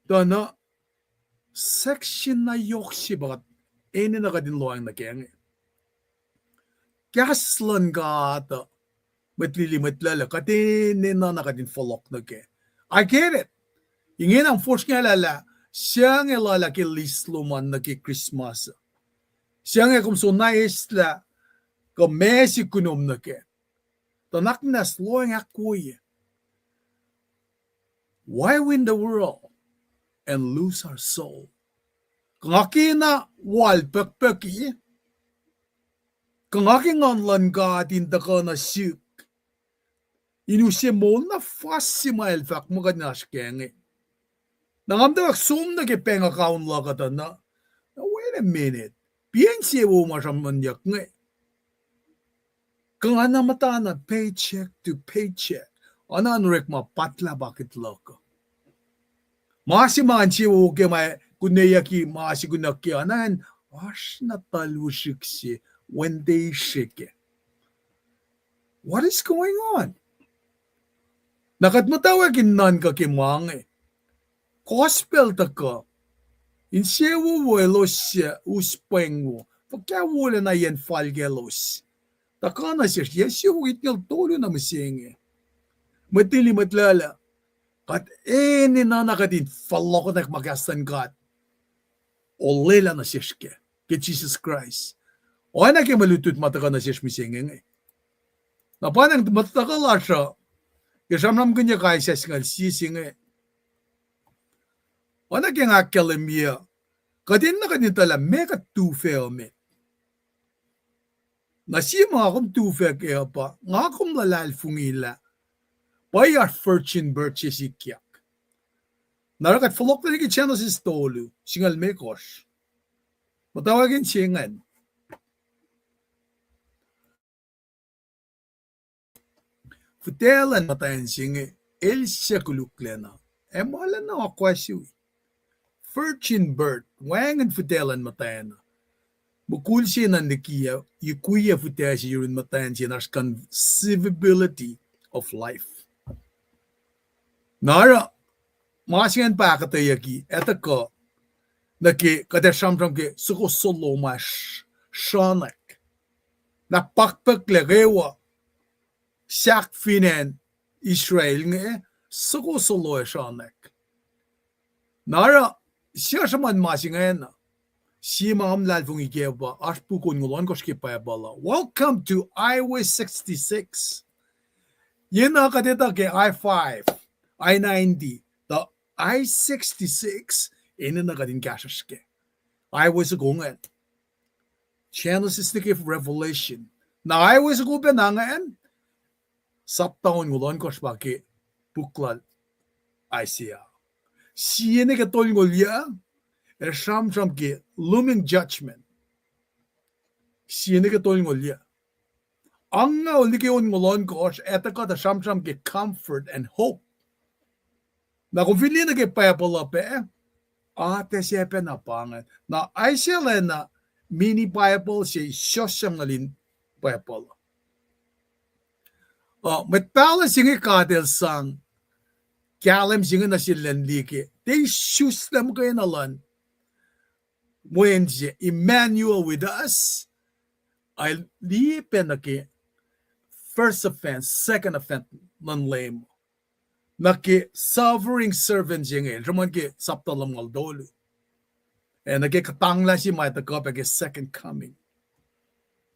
Dana, section na yoksi bakat ene nakadin loang na kenge. Kaslan kata matlilimatlala katene na nakadin fulok na ke. I get it. Ingin ang force nga lala, siya nga lala ki lisluman na ki Christmas. Siya nga kumso na isla, ka mesi kunom na ke. Tanak na slow nga kuya. Why win the world and lose our soul? Kung aki na wal pekpeki, kung aki nga langga tinda ka na syuk, inusimol na fast si maelfak mo ka naskenge. Nangamdawak sum na ki penga kaun lakata na, wait a minute, piensi wo masamanyak nga. Kung ana mata na paycheck to paycheck, ana anurek mapatla bakit loko. Masi manchi wo ke may kuneyaki masi kunaki anan ash na talushiksi when they shake. What is going on? Nakatmatawagin nan ka kimangi. Gospel ta ka. Insewo welos siya uspengwo. Pagka wala na yan falgelos. Taka na siya, yesyo itngal tolo na masingi. Matili matlala, kat eni na nakatin, fallo ko na magastan kat. O lela na siya ke Jesus Christ. O na ke malutut mataka na siya masingi nga. Napanang matakala siya, kasamnam kanya kaya siya singal sisi nga. O na ke nga kalamia, katin na katin tala, meka tufe o me. Nasi mga kong tufe kaya pa, nga kong lalal fungila, payar fortune birche si kyak. Narakat falok na naging si stolu, singal mekos. Matawagin singan. Futelan matayan singe, el siya kuluklena. Mahala na akwasyo. Fortune birth, wangan futelan matayan na. Bukul siya nandikiya, yukuya futaya siya yun matayan siya nas conceivability of life. Nara, masingan pa katayaki, eto ko, naki kadashamram ke suko solo mas shanak. Napakpak legewa, siyak finen Israel nga, suko solo shanak. Nara, siya saman masingan na. Welcome to Highway 66. Yun na kadita kay I-5, I-90, the I-66, ina na kadin kasas ke. Highway sa kungan. Genesis na kay Revelation. Na highway sa kupan nangaan, saptaon ngulon ko siya kay buklal Isaiah. Siya na katol ngulya, Sham ke looming judgment. Sino ka tol ngolya? Ang nga uli kayon ngolon ko, eto ka ta sham ke comfort and hope. Na kung fili na kay payapalape, ate siya penapangan. Na ay sila na mini payapal siya siyang nalin payapala. Matpala singi katil sang kalam singi na silang liki. They shoes them kayo nalan. When Emmanuel with us, I lipen na ki first offense, second offense, non-lame. Na ki suffering servant siya ngayon, ki saptalam ng dolo. And nagkikatangla si Maita Kapag second coming.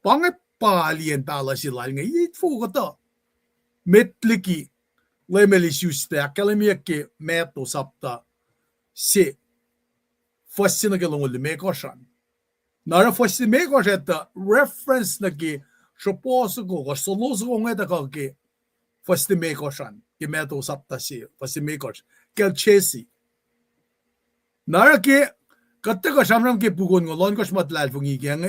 Pangipalian tala sila ngayon, itfo ko to. Metliki, lemeli syuste, kalamia ki meto sapta si first na galong ulimekosyan. Nara first na mekosyan ito, reference na ki, suppose ko, kasuluso ko nga ito ki, first na mekosyan, ki meto sapta si, first na mekosyan, kel chesi. Nara ki, Katte ka samram ke pugon ngolon ko smat lal fungi kyang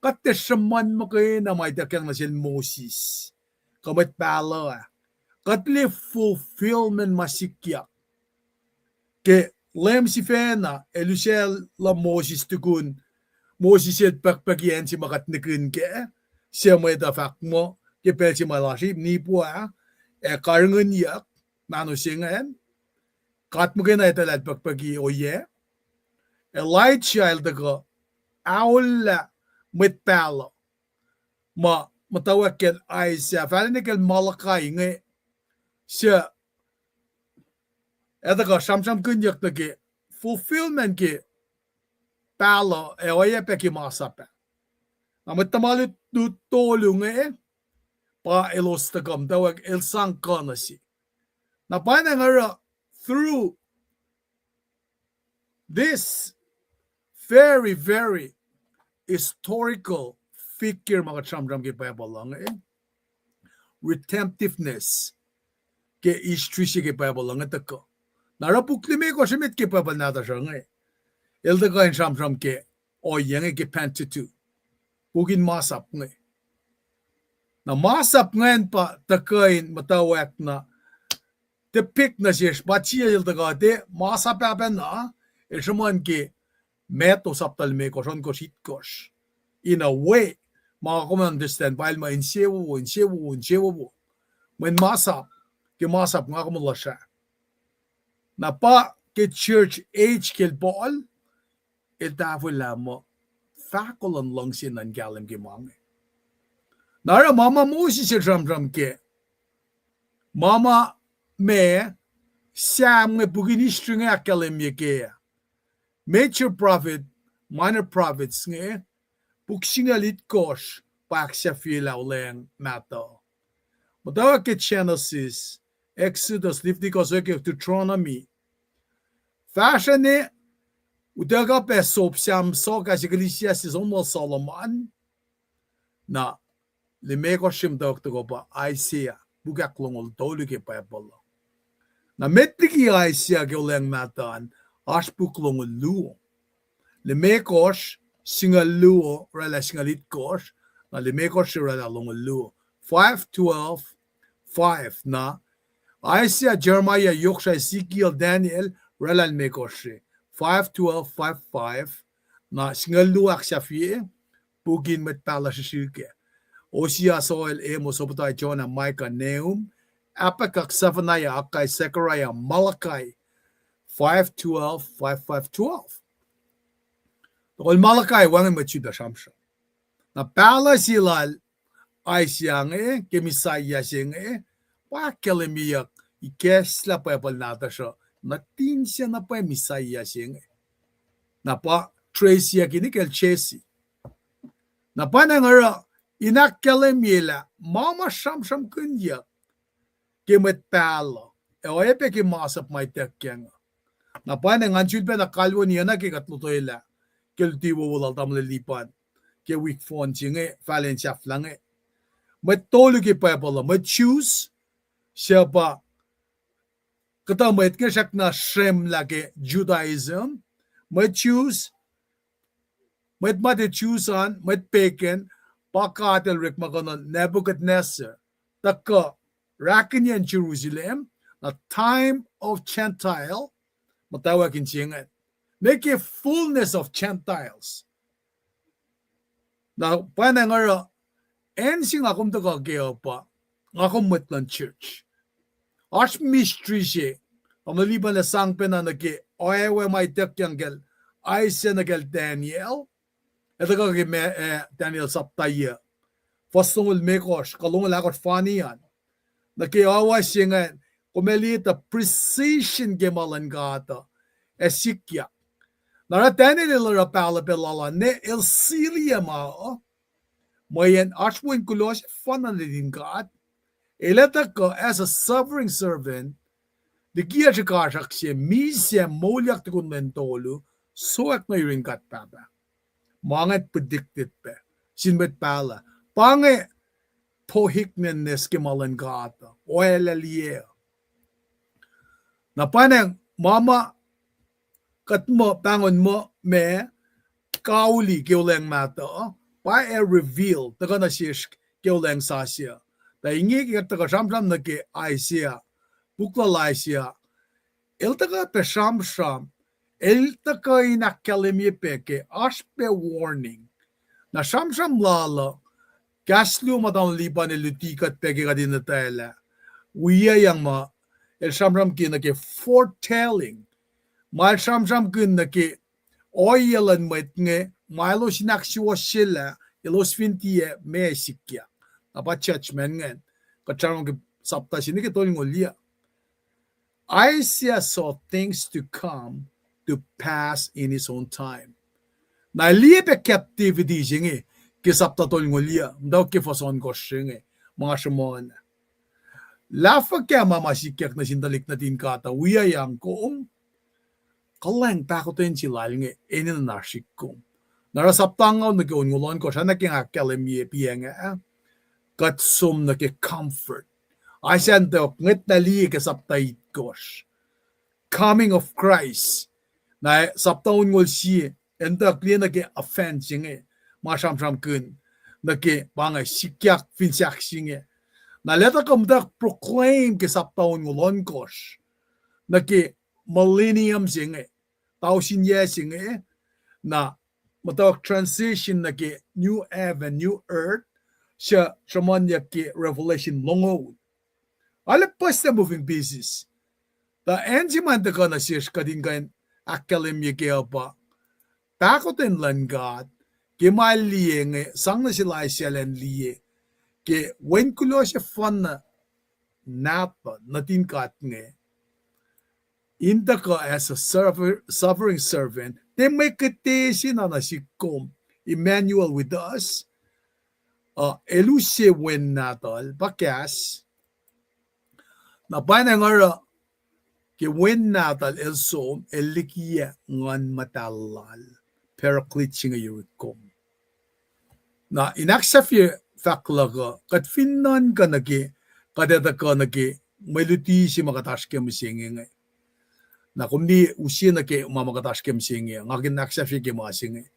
katte shaman mo kay na may dakang masil Moses. Kamat pala katle fulfillment masikya ke lem si fena elusel la Moses tukun Moses et pakpakien si makat nikun ke siya may da fak mo ke pel si malashi ni po karangan yak nano singan kat mo kena italat pakpaki oye Elijah daga awla mit pala matawakil ay siya falinikil malakai nge siya daga samsam kunyak dagi fulfillment ki pala oye peki masapa namat tamalit tutolo nge pa ilostakam tawag ilsang kanasi na panangara through this very, very historical figure mga chamram ke payabalang retentiveness ke istri ke payabalang tako. Narapuklime ko simit ke payabal nata siya ilda ka in chamram ke o yang ke pantitu. Bugin masap na masap ngayon pa takain matawak na depict na siya bachiya ilda ka de masap aben na ishaman ke meto saptal me koson ko sitkos. In a way, understand while ma insewo. When masap, ke masap nga kumula siya. Na pa ke church age ke ball, itafo mo, fakulan lang sinan galim ke mange. Nara mama mo si drum ke. Mama me, sam nga buginistri nga kalim ye ke. Major prophet, minor prophets nga buksingalit kosh paksya filaw lang mato. Matawa ke Genesis, Exodus, Leviticus, Deuteronomy. Fashion ne udaga pe sop siam so kasi Ecclesiastes almost Solomon na limeko shim dog to go pa Isaiah bugak longol tolu ke pa polo. Na metiki Isaiah ke lang matan Ashbuk long luo. Lemekos singal luo rela singalit kos na lemekos rela long luo. 5:12 5 na Isaiah, Jeremiah, Yoksha, Ezekiel, Daniel rela lemekos 5:12 5:5 na singal luo aksafie bugin met pala shike. Osea, Soel, Amos, Obadiah, Jonah, Micah, Nahum, Apakak, Zephaniah, Akai, Zechariah, Malachi 5:12 5:12. Tol Malakai wangan machuda shamsha. Na pala silal ay siyang ke misaya siyang pa kelemiyak ikesla pa nata siya. Na tin siya na pa misaya siyang na pa Tracy kini kel Chesi. Na pa nangara inak kelemila mama shamsham kunya kemet pala. Ewaye ke masap may tekyang. Na pa nang anjul pa na kalwo niya na kikatlutoyla. Keltiwo wala tamlilipan. Ke weak phone singe Valencia flange. Matolo ke pa pala choose siya pa katamet ke siya na Shem lake Judaism. Choose choose on peken pakatel rek makonon Nebuchadnezzar. Taka Rakinian Jerusalem a time of Gentile matawag kinsingan. Make a fullness of Gentiles. Now, panangara, ensing akum to kageo pa, akum matlan church. Arch mystery siya, amaliban na sangpe na nagi, oewe may tekyangel, Isaiah nagel Daniel, ito kagi Daniel Saptaya, fastungul mekos, kalungul akot fanian, nakiawa siya nga, kumelita precision gemalan gata, esikya, Naratene nila pala pelala ne ilsilia mao. Mayan ashwin kulos fanalin God. Eleta ko as a suffering servant. The kia chikasak siya misya molyak tikun mentolo. Suak na yung kat papa. Mangat predicted pa. Sinmet pala. Pange pohiknen neskemalan gata. Oelaliye. Na panang mama kat mo pangon mo me kauli kioleng mato pa reveal taga na shish kioleng sasia ta ingi ki taga sham na ke aisia bukla laisia el taga pe sham el taga ina kalemi peke aspe warning na sham lala gaslu madam liban lutikat peke kadin tela wiya yang ma el sham ki na ke foretelling mal sham kin na ke oilan met nge Milo sinaksiwa sila ilos fintie me sikya apa judgment ngen kacang ke sapta sini ke tolong ngolia Isaiah saw things to come to pass in his own time na liebe captivity singe ke sapta tolong ngolia ndaw ke fason ko singe mga shimon lafa kya mama sikyak na sindalik na tin kata wiya yang ko kaleng takotin sila nge enin na sikkom Nara saptangaw na kiungulon ko siya na kingakalemiye piyanga kat sum na ki comfort. Ay siyan to ngit na liye ka saptayit kosh. Coming of Christ na saptaon ngol siye enta kliya na ki offend singe masam kun na ki bangay sikyak finsyak singe na leta kamdak proclaim ki saptaon ngulon kosh na ki millennium singe tao sinye singe na matawag transition na ki new heaven, new earth, siya man ya ki revelation longo. Alapas na moving pieces. Ta enzi man ta ka na siya kadin kain akalim ya ki apa. Takotin lan God, ki maliye nge, sang na sila siya lan liye, ki wen kulo siya fan na napa, natin kat nge, inta ka as a suffering servant, they make it na nasikom Emmanuel with us. Elusye wen natol pakas na panangara ki wen natal elsom elikia ngan matalal paraclete singa yurikom. Na inaksafye faklaga kat finnan ka nagi kadeta ka nagi meluti si makatashke musingi na kumdi usia na ke mamakatas kem singe ngagin naksafi ke masinge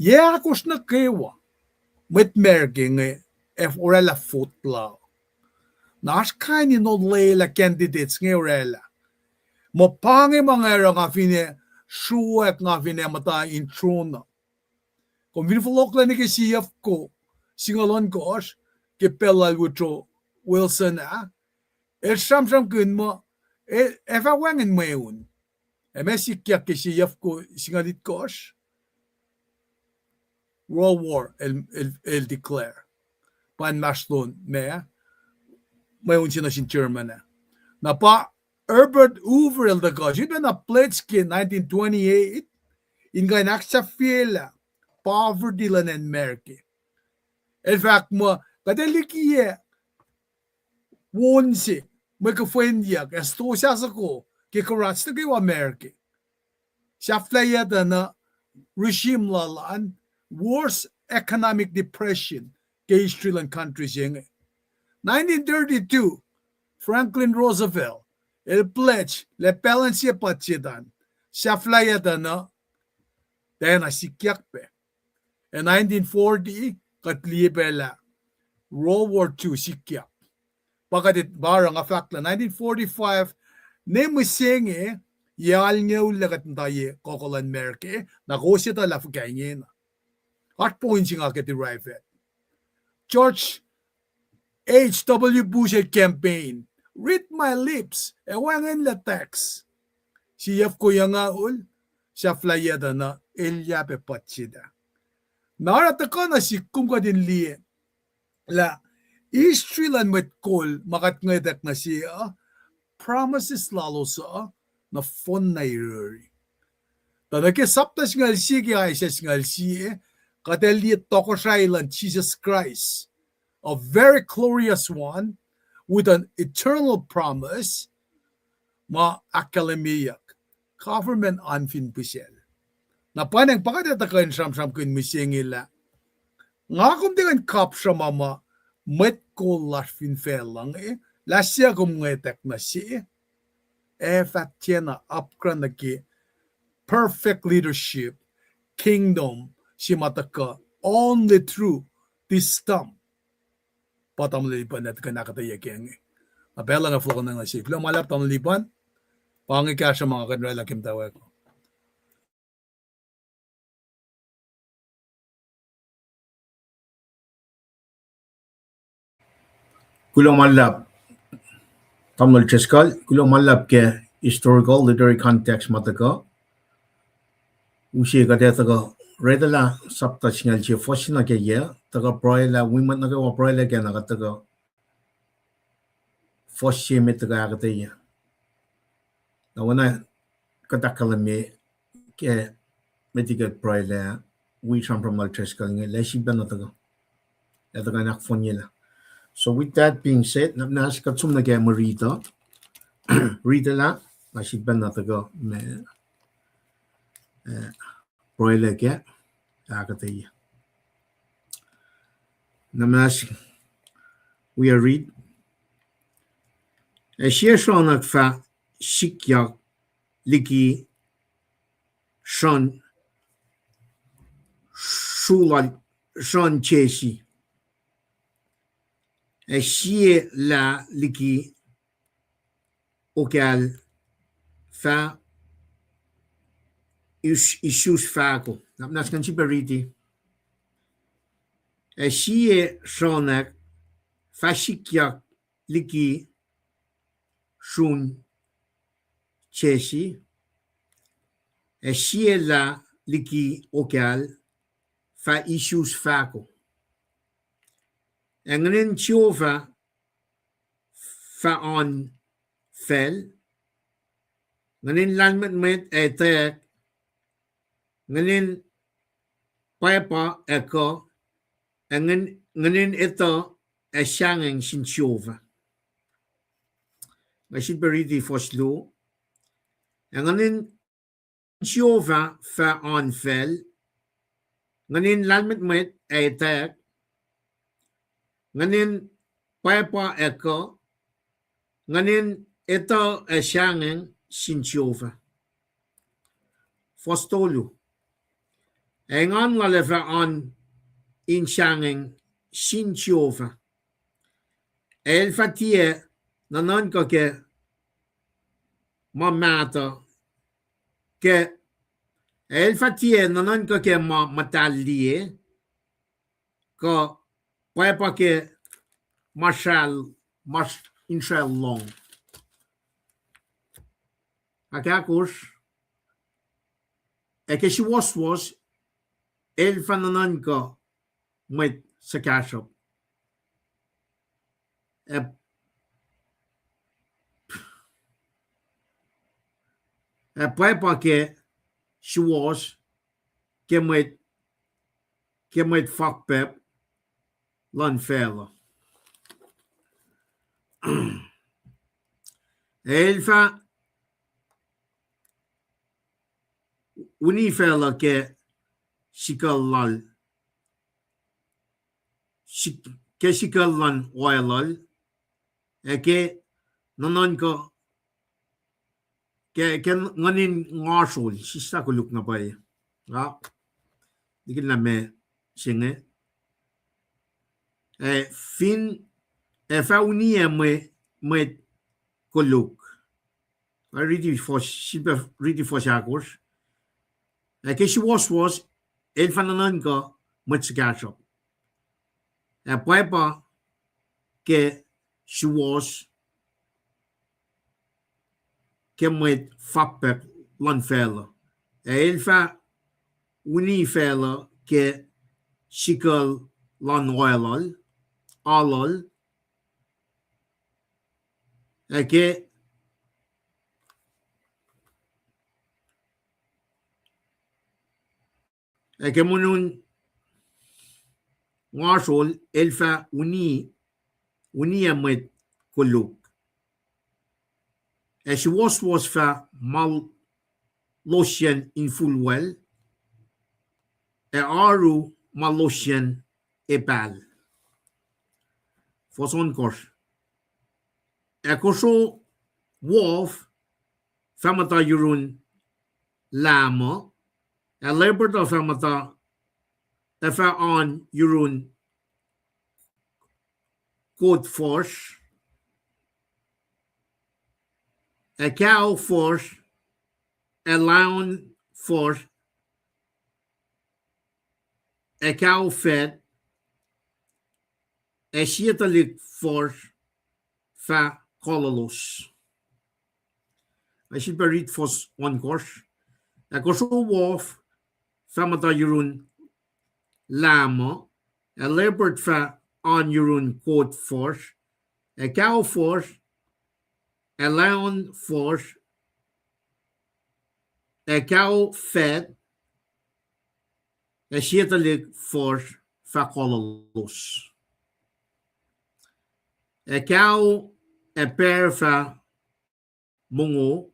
ya kus na kewa met merking f orela fotla nas kaini no lela candidates nge orela mo pange mangera nga fine shuek nga fine mata introna kom vin folokla ne ke siaf ko singalon kosh ke pelal wutro Wilson el sham kun mo Eva wangen meun. Messi kya kisi yafko singalit kosh. World War el declare. Pan maslon me. Meun sina sin German. Na pa Herbert Hoover el da kosh. Ito na Pletsky 1928. Inga naksa fiela. Poverty lan en merke. In fact mo kadalikiye. Wonsi. May ka-friendyak, esto siya sa ko, kikarats na kayo Amerika. Siya flayada na regime lalaan, worst economic depression kay Sri Lankan countries yung 1932, Franklin Roosevelt, el pledge, le palansya patsidan, siya flayada na, dahil na sikyak pe. In 1940, katlibela, World War II sikyak. Pagkadit barang nga fakta 1945 ne musenge yal ngeu lagat taye kokolan merke na kosi ta la fukaingen at points nga ke derive it George H.W. Bush campaign read my lips ewangen la text siyaf ko nga ul siya flayada na elya pe patsida narata ka na si kumka din liye la History lan met kol makat ngadak na siya promises lalo sa na fon na iruri. Tanake saptas ngal siya ay siya ngal siya kateli toko siya lan Jesus Christ, a very glorious one with an eternal promise ma akademiyak government anfin pisel. Na panang pakadatakan sam kun misingila. Nga kung dengan kap sa mama met ko larfin felang lasya kum ngetek na si fattiena upgrandaki perfect leadership kingdom shimataka only through this stump patam lipan at kanakata yakengi apela nga flow nga si klo malap tam lipan pangi ka sa mga kanrela kim tawag ko Kulo malap tamnal cheskal kulo malap ke historical literary context mataka ushi ka taga redala sapta chingal che fosina ke ye taga proila women naga wa proila ke naga taga foshi me taga agate ye na wana katakala me ke metigat proila we from cheskal nge leshi bana taga taga nak fonyela. So with that being said, nas katsum na ke marita rita la leshi bana taga me proila ke agate ye. Namnas we are read a share shonak fa shikya liki Sean Shula Sean Chesi a shie la liki okal fa issues fako nas kan chiperiti a shie shonak fa shikya liki Shun Chesi a shie la liki okal fa issues fako Engren chiova fa on fel nganin lanmet met etek nganin papa eko nganin ito esyangeng sin chiova ngasit beriti foslo nganin chiova fa on fel nganin lanmet met etek nganin papa eko nganin ito esyangeng sin chiova fostolu engan ngalefa on insyangeng sin chiova el fatie nanan ko ke mamata ke el fatie nanan ko ke ma matalie ko papa ke marshal mas inshallah akakos e ke si was el fananan ko met sakashop papa ke si was ke met fuck pep lan fela el fa uni fela ke sikalal ke sikalan oilal ke nanan ko ke nganin ngasol sista ko luk na pa ga dikin na me singe fin fa uni me ko luk I really for sipa really for shakos ke si was el fananan ko matsikashop papa ke si was ke met fappep lan fela el fa uni fela ke sikal lan oilal alal ke munun ngasol el fa uni met kuluk si was fa mal lotion in full well aru mal lotion ebal for son kors koso wolf famata yurun lamo, a liberta famata efa on yurun code force, a cow force, a lion force, a cow fed, a shiatalik force, fa kololos. I should read for one course. A koso wolf, famata yurun lamo, a leopard fa on yurun code force, a cow force, a lion force, a cow fed, a shiatalik force, fa kololos. A cow, a pair fa mungo,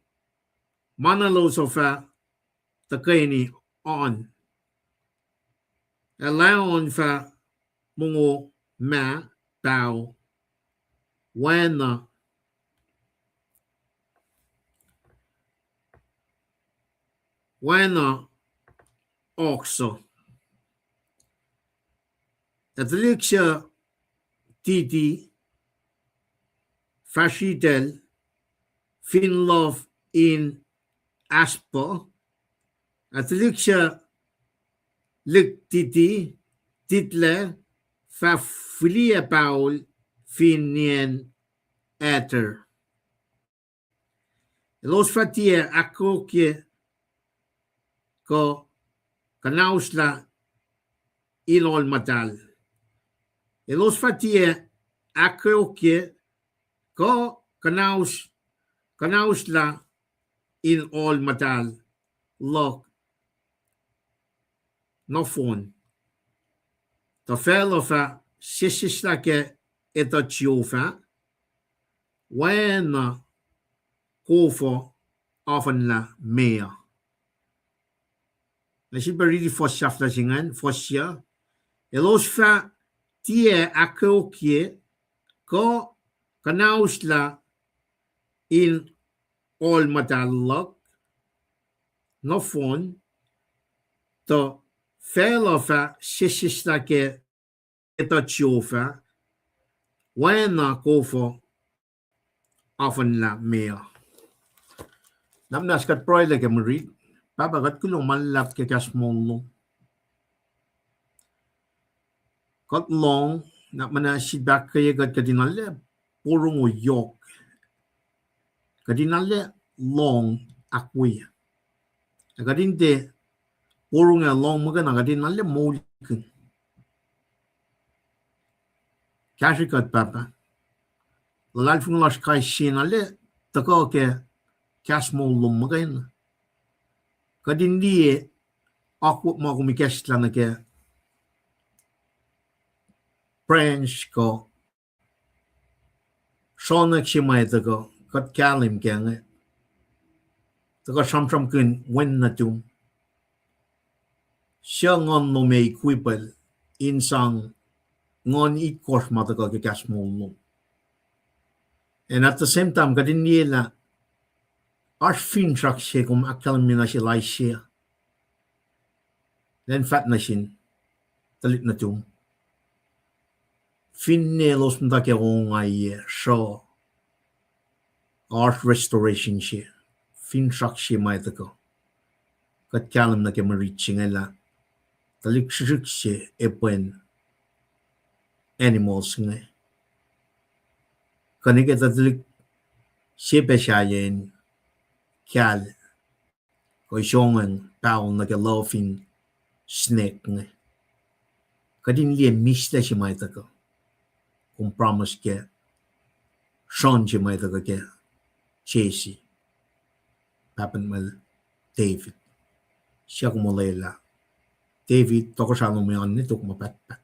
manalos of fa takani on. A lion fa mungo ma tao when också atliksha titi fashitel finlov in aspo atliksha lik titi title fa filia paul finien eter los fatie akokye ko kanausla inol matal los fatie akokye ko kanausla in all matal lok no phone to felofa sisislake eta tjofa when kofo often la mea na si beridi for shafla singan for sia elos fa tie akokye ko kanausla in all matal lok no phone to felofa sisislake eta tjofa when kofo often la mea namnas kat proy like marid babagat kulong malap ke kasmolo kat long na mana sibak kaya gat kadinale purong o yok kadinale long akwi kadinte purong a long magana kadinale molikin kashikat papa lalfung las kai sinale tako ke kasmolo magana kadindi aku mo kumikesla na ke French ko sonak simay tako kat kalim ke nga tako samsam kun wen na tum siya ngon no may kwipal insang ngon ikos matako ke kasmolo and at the same time kadindi la as finrak siya kung akalam na siya lai siya then fat na sin talit na tum finnelos mta ke ngay so art restoration siya finrak siya may tako kat kalam na ke mariching la talik siya epwen animals nga kanike talik siya pesyayen kal ko isyongan tao na ke laughing snake nga kadin liya misla siya may tako kung promise ke Sean siya may tako ke Chasey papan mal David siya kumulayla David toko siya lumayan nito kumapatpat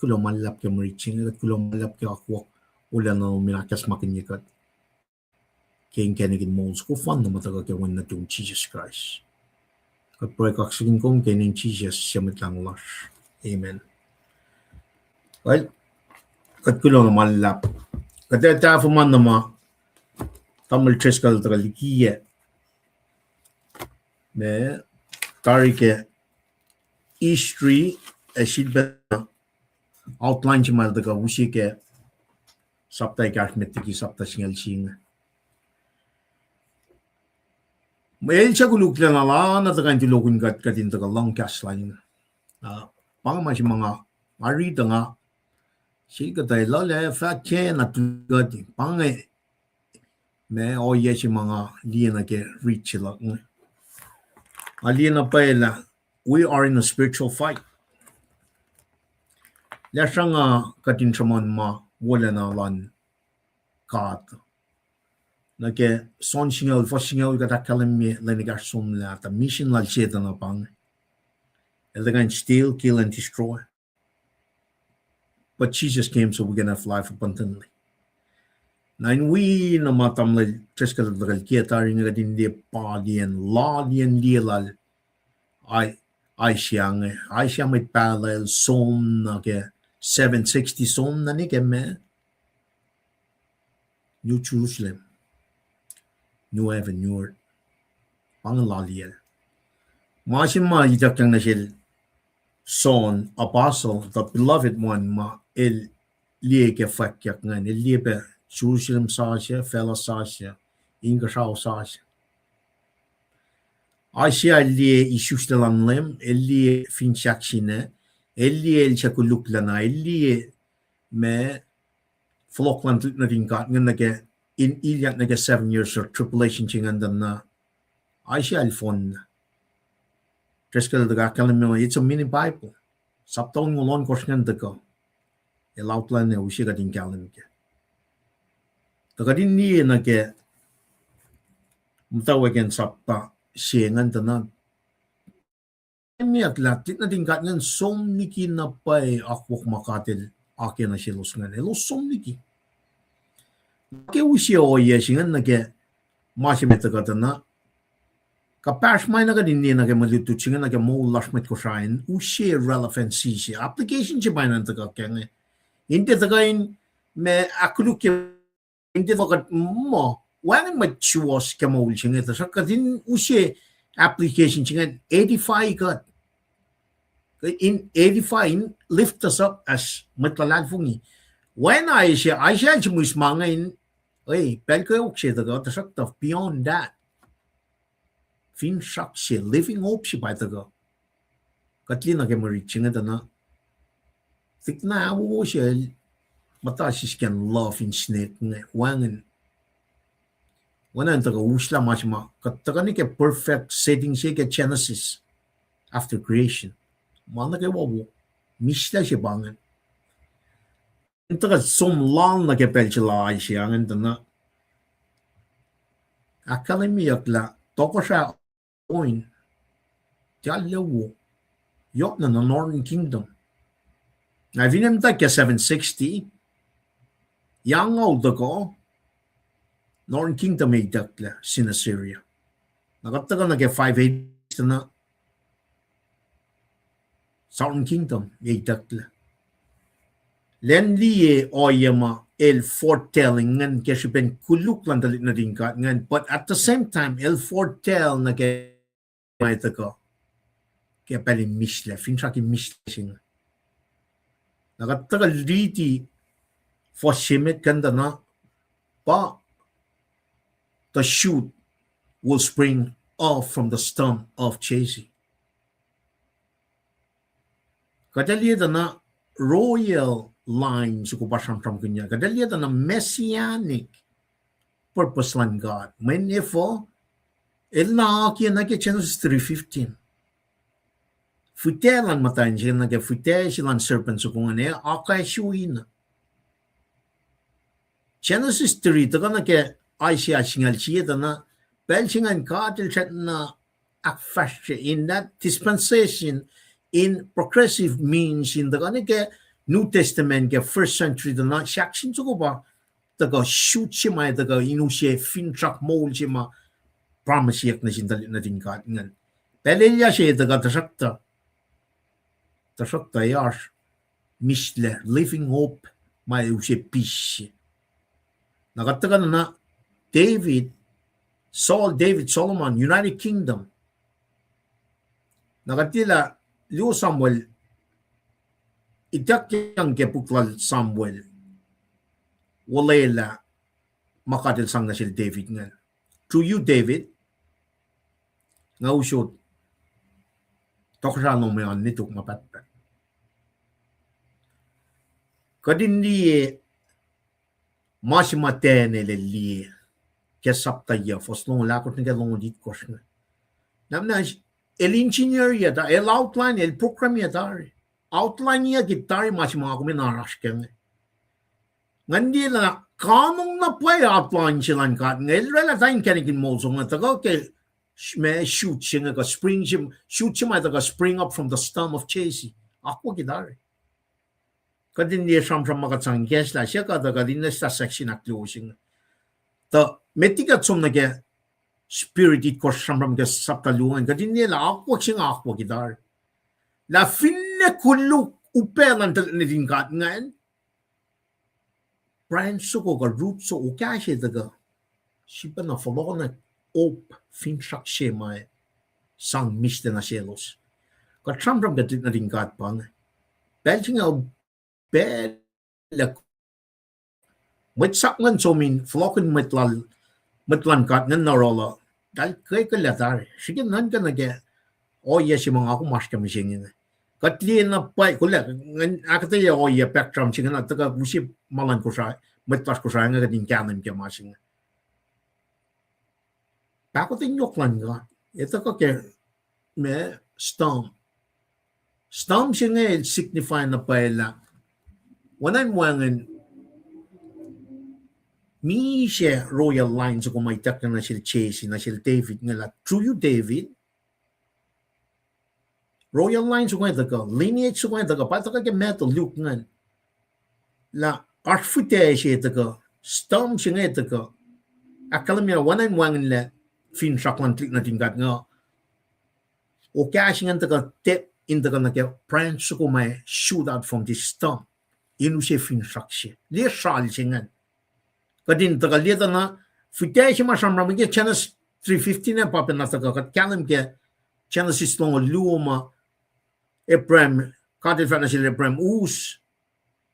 kulo malap ke mariching at kulo malap ke akwak ulan na minakas makinyikat kaya kenigin mons ko fan na mataga ke wan na itong Jesus Christ kat proy kaksigin kong kening Jesus siya mitlang lash amen well kat kulo na malap kat tafa man na tamil teskal tagal kiye me tarike history shilbe outline chimal taga usike saptai arithmetic sapta singal sing Mail siya kulukla na lang na taga intilogun kat katin taga long cash line. Pang masih mga mari tanga si katay lale fat chen na tugat pang me oye si mga liya na ke reach la. Aliya na pa ila we are in a spiritual fight. Lasya nga katin saman ma wala na lan kat. Nake son singaw fa singaw kata kalami lanigar sumla ta mission lal siya na pang. They steal, kill, and destroy. But Jesus came so we can have life abundantly. Nine we na matam la teskal dagal kita ring ga din de padian ladian dilal I siang mit parallel som na ke 760 som na ni ke me New Jerusalem New Heaven New Earth pang laliel masim ma itak yang na sil son apostle the beloved one ma el lie ke fakyak ngan el lie be Jerusalem sasha fella sasha inga shao sasha Asia lie isustelan lem el lie finchakshine el lie el chakuluklana el lie me flokland na ringat ngan nage in ilyak nage 7 years of tribulation chingan dan na Asia el fon it's a mini Bible. Saptong ngolon korsngan deko. El outline ne usiga din kalim ke. Takadin ni na ke mutawagen sapta siengan tanan. Miak latit na din katngan som niki na pay akwok makatil ake na silos ngan. Elo som niki. Ke usia o yesingan na ke masimeta katana Kapash may nagadindi na maluto chinga na mo lashmet ko shain ushi relevancy si application si bay nanta ka kenge hindi tagain me akuluke hindi tagat mo wang machuos ka mo chinga ta sa kadin ushi application chinga 85 kat in 85 lift us up as matlalad fungi when I shall chimusmangain ay pelko ukshi taga ta sakta beyond that fin shak si living hope si by the go. Katli na kemari chinga na. Think na wo siya mata si can love in snake ne wangan. Wana taga usla masma. Kataga ni ke perfect setting siya ke Genesis after creation. Mana ke wawo misla siya bangan. Taga som lang na ke pelchila siya ngan na. Akala miyak la toko siya point Jalewo yok na Northern Kingdom. Na vinem ta ke 760 yang old ko Northern Kingdom ay dakla sin Assyria. Nakataga na ke 580 na Southern Kingdom ay dakla. Lendi oyama el foretelling ngan ke sipen kuluk lang dalit na ringkat ngan but at the same time el foretell na ke may ko kaya pala misle finsa ki misle sing nakatagal riti for shimet kanda na pa the shoot will spring off from the stump of Jesse kadaliya na royal line suko pasang from kanya kadaliya na messianic purpose lang God when ifo el na kia na ke Genesis 3:15. Futelan matayin siya na ke fute silang serpent sukungan niya akay shuina. Genesis 3 taka na ke ay siya singal siya na bel singan katil siya na akfash in that dispensation in progressive means in the ke New Testament ke first century na siya sin suko ba taka shoot siya may taka inu siya finchak mold siya ma promise yak na sindali na tingkat ngan. Pelelya siya taga tasakta yash misle living hope may usye peace. Nakataga na David, Saul, David, Solomon, United Kingdom. Nakatila Liu Samuel itak yang kepuklal Samuel walela makatil sang na si David nga. To you, David, nga usod tokrano mo yan nitok mapatpat. Kadindi masimatene le liye kesaptaya foslong lakot nga long dit kos nga. Namna el engineer ya da el outline el program ya da outline ya gitar masima ako minarash ka nga. Ngandi na kanong na play outline silang kat nga el relatain kanikin mo so nga tago ke may shoot siya nga spring siya shoot siya may taga spring up from the stem of Chasey. Ako gitar. Kadindi sam makatsang gesla siya kada kadindi sa section na closing. Ta metikat som na ke spirit it ko sam ke saptaluan kadindi la ako siya ako gitar. La finne kullu upelan na din kat ngayon. Brian suko ka root so ukashe daga siya na follow na op finshak siya may sang miste na selos. Ka sam ka din kat pang. Belching out bad mit sakman so min flocken mitlan kat nan narola dal kay kalatar sige nan ka nage o yes yung mga ako mas kami singin katli na pa kula akata ya o ya spectrum sige na taga usip malan ko sa mitlas ko sa nga din kanan ke masing bako tin yoklan ga ito ko ke me storm siya signify na paela wanan wangan mi siya royal line so kung may tak na sila Chasey na sila David nga la true you David royal line so kung ito ka lineage so kung ito ka pata ka metal Luke nga la arfute siya ito ka storm siya nga ito ka akalam niya wanan wangan la fin shaklan tlik na tingkat nga o kaya siya nga ito ka tip into ka na kaya branch so kung may shoot out from this storm inu siya finshak siya. Liya shal siya nga. Kadin taga liya na futay siya masamram kaya Genesis 3:15 na papin na taga kat kalam kaya Genesis long luma Ephraim kadil fa na sila Ephraim us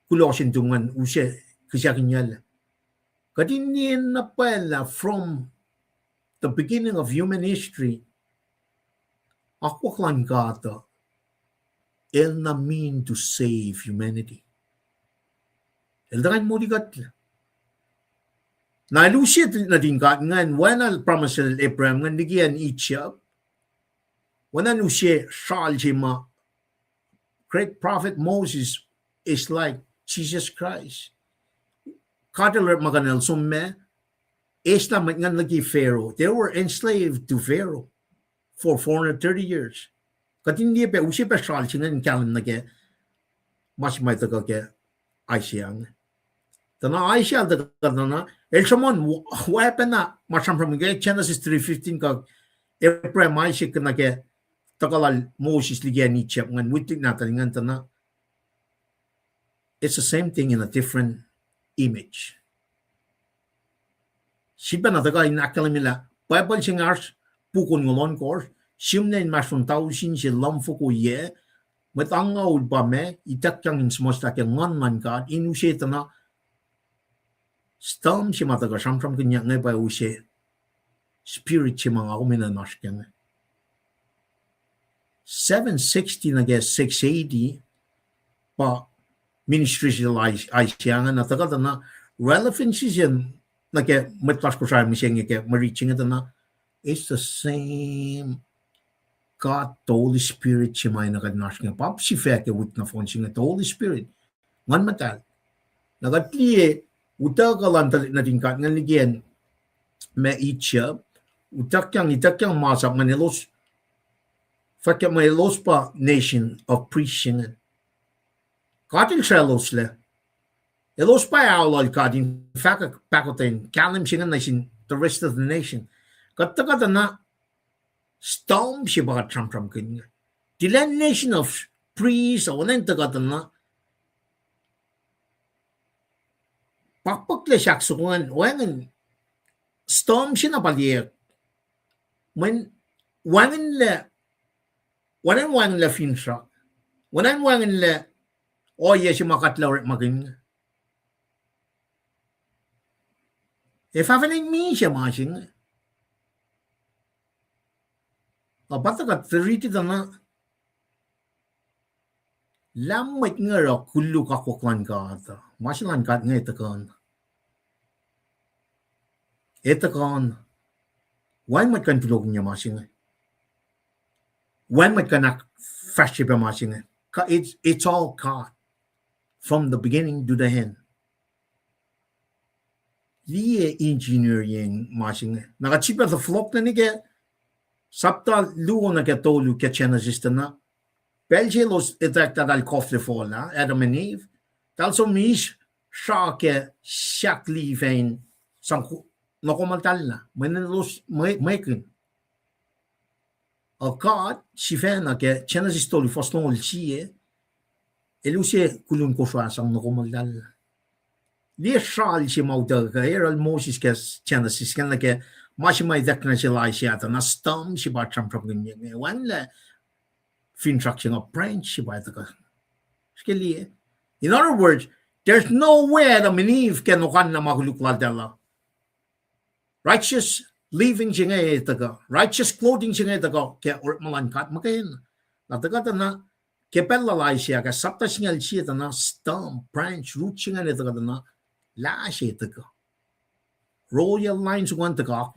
kulosin tungan usya kisya kinyala. Kadin niya na pala from the beginning of human history ako klang kata el na mean to save humanity. Eldakan mo dikat. Na lusit na din kat ngan wana promise Abraham ngan digian itcha. Wana lusit shal jima great prophet Moses is like Jesus Christ. Kadaler maganel summe isla ngan lagi Pharaoh. They were enslaved to Pharaoh for 430 years. Katindi pa usi pa shal ngan kalam nage mas may taga ke Aisha. Tana Aisha da na el chamon weapon na masam from Genesis 3:15 ka Abraham Isaac na ke tagalal Moses ligian ni chap ngan witik na talingan tana it's the same thing in a different image. Siba na taga in akalamila Bible singars pukon ngolon course simnen masun tau sin si lamfo ko ye matangaw ba me itak yang smosta ke ngan man ka inushe tana storm si mataga samsam kanya ngay pa ushe spirit si mga ako minanas kanya 760 na guess 680 pa ministry sila ay siya nga natagal na relevancy siya na ke matlas ko sa misya nga ke ma-reaching ito na it's the same God the Holy Spirit siya may nakadnas nga pap si feke wit na phone siya the Holy Spirit ngan matal nagatliye utak kalan na tingkat nga ligyan may itcha utak yang masak manilos fakya may los pa nation of preaching kating selos le elos pa awlal kating fakak pakotin kalim singan nation the rest of the nation katakata na storm siya baka tram kanya dilan nation of priests o nan takata na pakpakle siyak sukungan wangan storm sinapaliek when wangen le finsa wangen le oye si makatlaw maging if happening me siya masing bata ka triti na lamit nga ra kullu ka koklan ka ata masilan ka nga itakan why mat kan tulog niya masing when mat kanak fashion pa masing it's all God from the beginning to the end liye engineering masing nakachipa the flop na nige sapta luo na ke tolu ke Genesis na Belgelos etakta dal kofle fola Adam and Eve also mis shake shakli vein sang nokomaltal na menelos mekin a God sifena ke Genesis tolu fosno chie elusie kulun ko sang nokomaltal Li shal si mauta ka era Moses ke Genesis kan ke Mashimai dekna si Laisha na stam si ba tram ganyan wan la fintraction of branch si ba ka skeli in other words there's no way that Eve can ukan na makulukla dela righteous living singa ita righteous clothing singa ita ke malan kat makain na taga na ke pella Laisha ka sapta singal si na stam branch root singa ita na la si ita royal lines want to go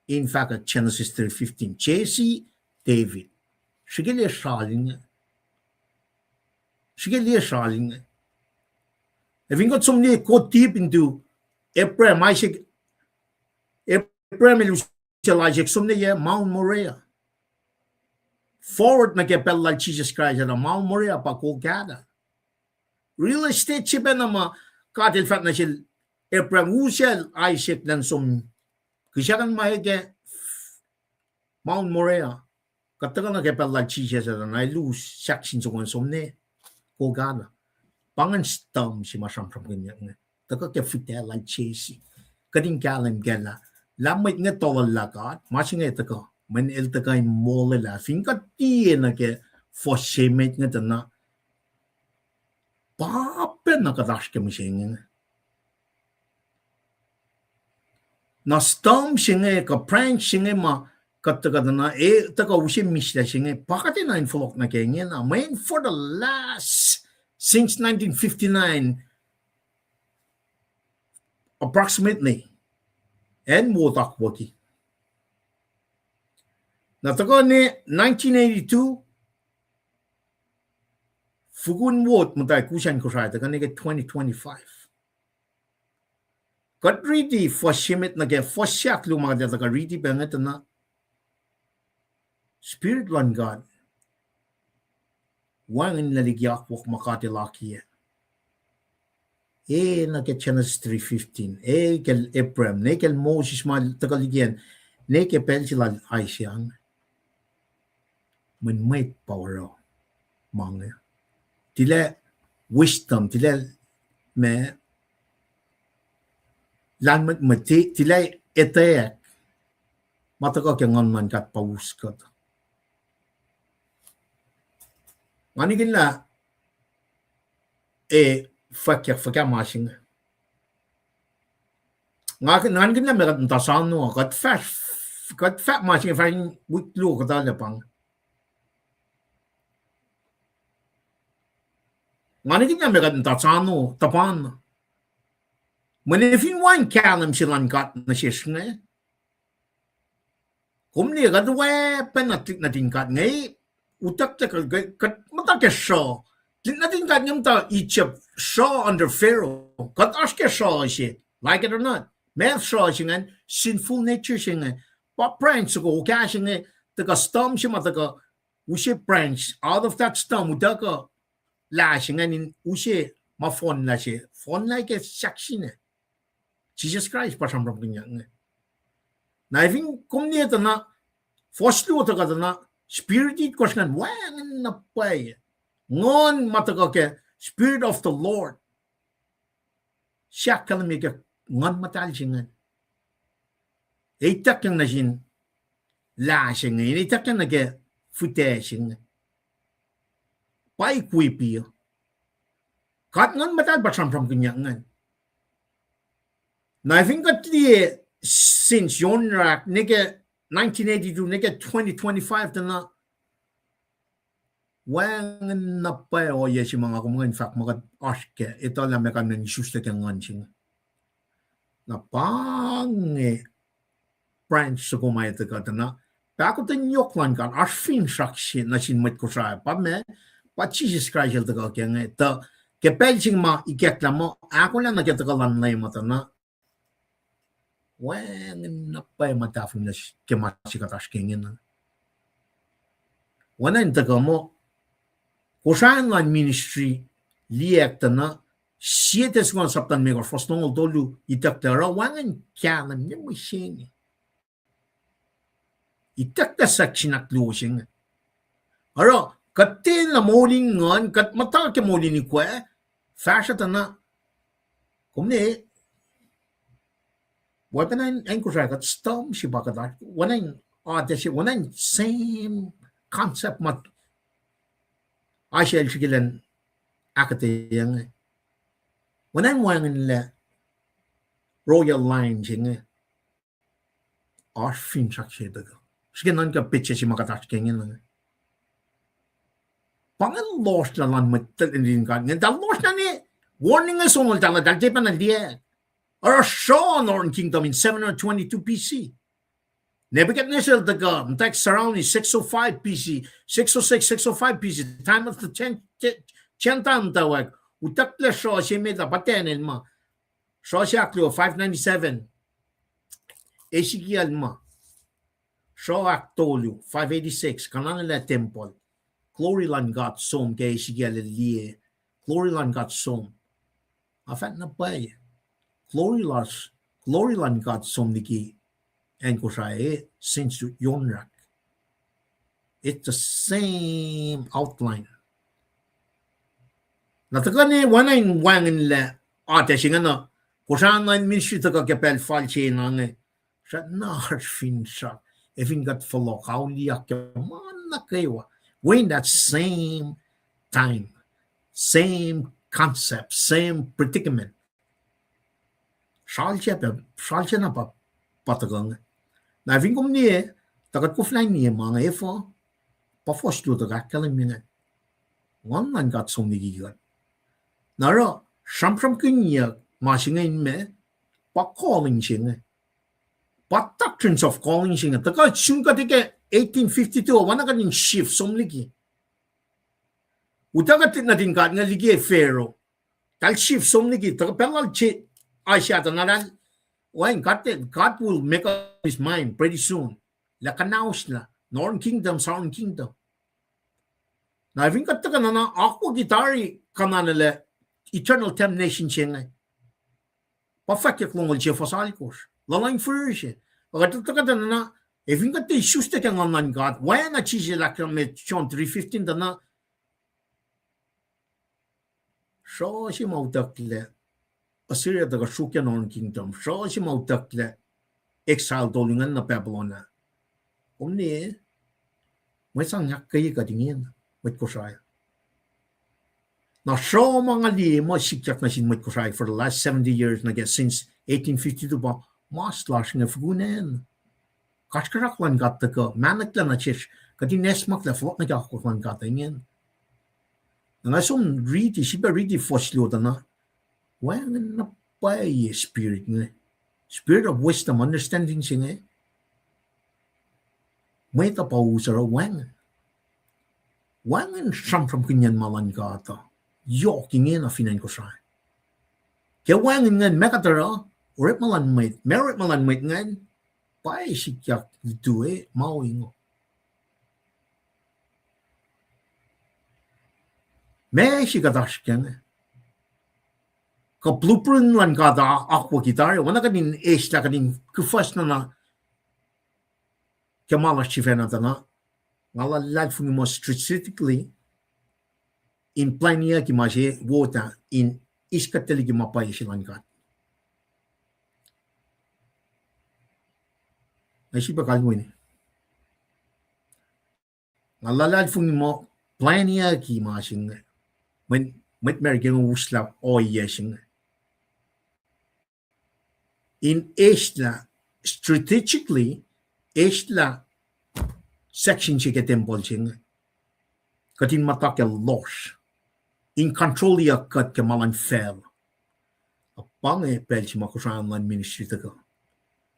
in fact Genesis 3:15 Jesse David shigele shaling if you got somebody go deep into Abraham Isaac Abraham Elijah somebody Mount Moriah forward na kepel Jesus Christ na Mount Moriah pa ko gada real estate chipen na ma katil fat na sil Abraham usel Isaac dan som kisyakan maike Mount Moriah katakan na kepel Jesus na lose section som ne ko gada pangan stam si masam ganyan taka ke fitel like chesi kading kalam gala lamit nga tolal lakat masinga taka man el taka mole la finka tie na ke for shemet nga na papen na kadash ke mising na stam singe ka prank singe ma kataga na taka usi misla singe pakati na inflok na kenya na main for the last since 1959 approximately and wotak woti na taka ni 1982 fugun wot mutai kushan kusai taka ni 2025 kat ridi for shimit na ke for syak lu mga taka ridi benget na spirit one God wangin laligyak wak makati lakiya na ke Genesis 3:15 kel Abraham ne kel Moses mal tagaligyan ne ke pensilal Aisyan man may power mga tila wisdom tila me lan mati tila ete mataka ke ngon man kat paus kat manigin la fakya masing ngagin na merat tasano kat fat masing fa witlo ka dala pang manigin na merat tasano tapan manifin wan kalam silan kat na sisnga kumni ka dwe penatik na tingkat ngai utak ta kat mata ke show natin kat ngam ta Egypt show under Pharaoh kat aske show shi like it or not math show singan sinful nature singan pa pranks ko ka singan ta ka storm shi mata ka ushe pranks out of that storm udaka la singan in ushe ma phone la shi phone like a section Jesus Christ pa sam ganyan na even kumni ta na foslu ta ka na spirit ko singan wan na pay ngon mataka ke spirit of the Lord siya kalamig ngon matal singan itak yang nasin lasing itak yang nage futesing pai kuipi kat ngan mata basam from kinyangan na think that the since yonrak nige 1982 nige 2025 na wang na pa o yesi mga kumain fak mga aske ito lang mekan ng suste kang ngansing na pange branch sa kumay ito ka na bakit ang yoklan kan asfin saksi na sinmit ko sa pa me pa Jesus Christ ito ka kaya nga ito kapel sing ma ikek lang mo ako lang nakita ka lang na yung mata na wang na pa yung matafing na kemasi katas kingin na wana ito ka mo Kosan lan ministry liek na siete segon saptan mega frostong dolu itak tara wangan kyanan ni machine itak ta section at losing aro katin na morning ngon kat mata ke morning ni kwa fashion na kumne wapanan en kusa kat storm si bakadat wanan desi wanan same concept mat Asyel sigilan akate yang wanan wangan la royal line jing arfin sakshe daga siginan ka pitche si makatas kengin na pangan lost la lan metel indin kan ngan lost na ni warning is on dal dal jepan na dia or show Northern Kingdom in 722 BC Nebuchadnezzar the god, text surrounding 605 BC, 606, 605 BC, time of the 10 tawag. Utakla siya siya may dapatenin mo. Siya 597. Ezekiel mo. Siya Actolio, 586. Kanang la temple. Glory land God som kay Ezekiel liye. Glory land God som. Afat na pa eh. Glory land God som niki. En kusai since yonrak. It's the same outline. Natakani wanain wangin la ate singana kusan na ministry taka kapel falche nange. Sa nar fin sa even got follow kauliya ke man kaywa. When that same time, same concept, same predicament. Salche na pa patagang. Na vin kom nie takat ko fly nie mga efo pa fosto takat kalim minga wan man gat som nigigan naro sham kinya masingin me pa calling singa pa doctrines of calling singa takat sunga tike 1852 wana kanin shift som ligi utagat na din kat nga ligi pharaoh tal shift som ligi takat pengal chi Asia tanaran when God will make up his mind pretty soon. La kanaos la. Northern Kingdom, Southern Kingdom. Na I think ka na ako gitari kananale eternal damnation siya nga. Pafakyak long ulje fasalikos. Lalang furushe. Pagkat ka na I think ka isuste ka nganan God. Why na chisi la kame John 3:15 na so si mautak le. Assyria daga shukya Northern Kingdom. So si mautak le exile dolingan na Babylon na. Omni may sang nyak kayo ka tingin. May kusaya. Na so mga lima sikyak na sin may kusaya for the last 70 years na since 1852 ba mas lash nga fugunen. Kashkaraklan gata ka. Manaklan na chish. Kati nesmak la flot na kakaklan gata ingin. Na som riti, siya riti foslo na. Wang na pa spirit nga. Spirit of wisdom, understanding siya nga. May tapausara wang. Wang siyam from kanyan malan gata. Yoking na finan ko siya. Kaya wang nga mekatara, urit malan mait, merit malan mait nga, pa sikyak dito mawing mo. May sikatash ka nga. Ka blueprint lang kada aqua gitar, wana kanin esla kanin kufas na kamala chifena na ngala lad fungi mo strategically in plania ki maje wota in iskateli ki mapay silang kat. Nasi ba kalmo ni. Ngalala fung mo plan ya ki ma sing. When met mergen usla o yesing. In Estla strategically Estla section chike temple sing. Katin matak ya loss. In control ya kat ke malan fell. Apang e pel si makusan lan ministry taka.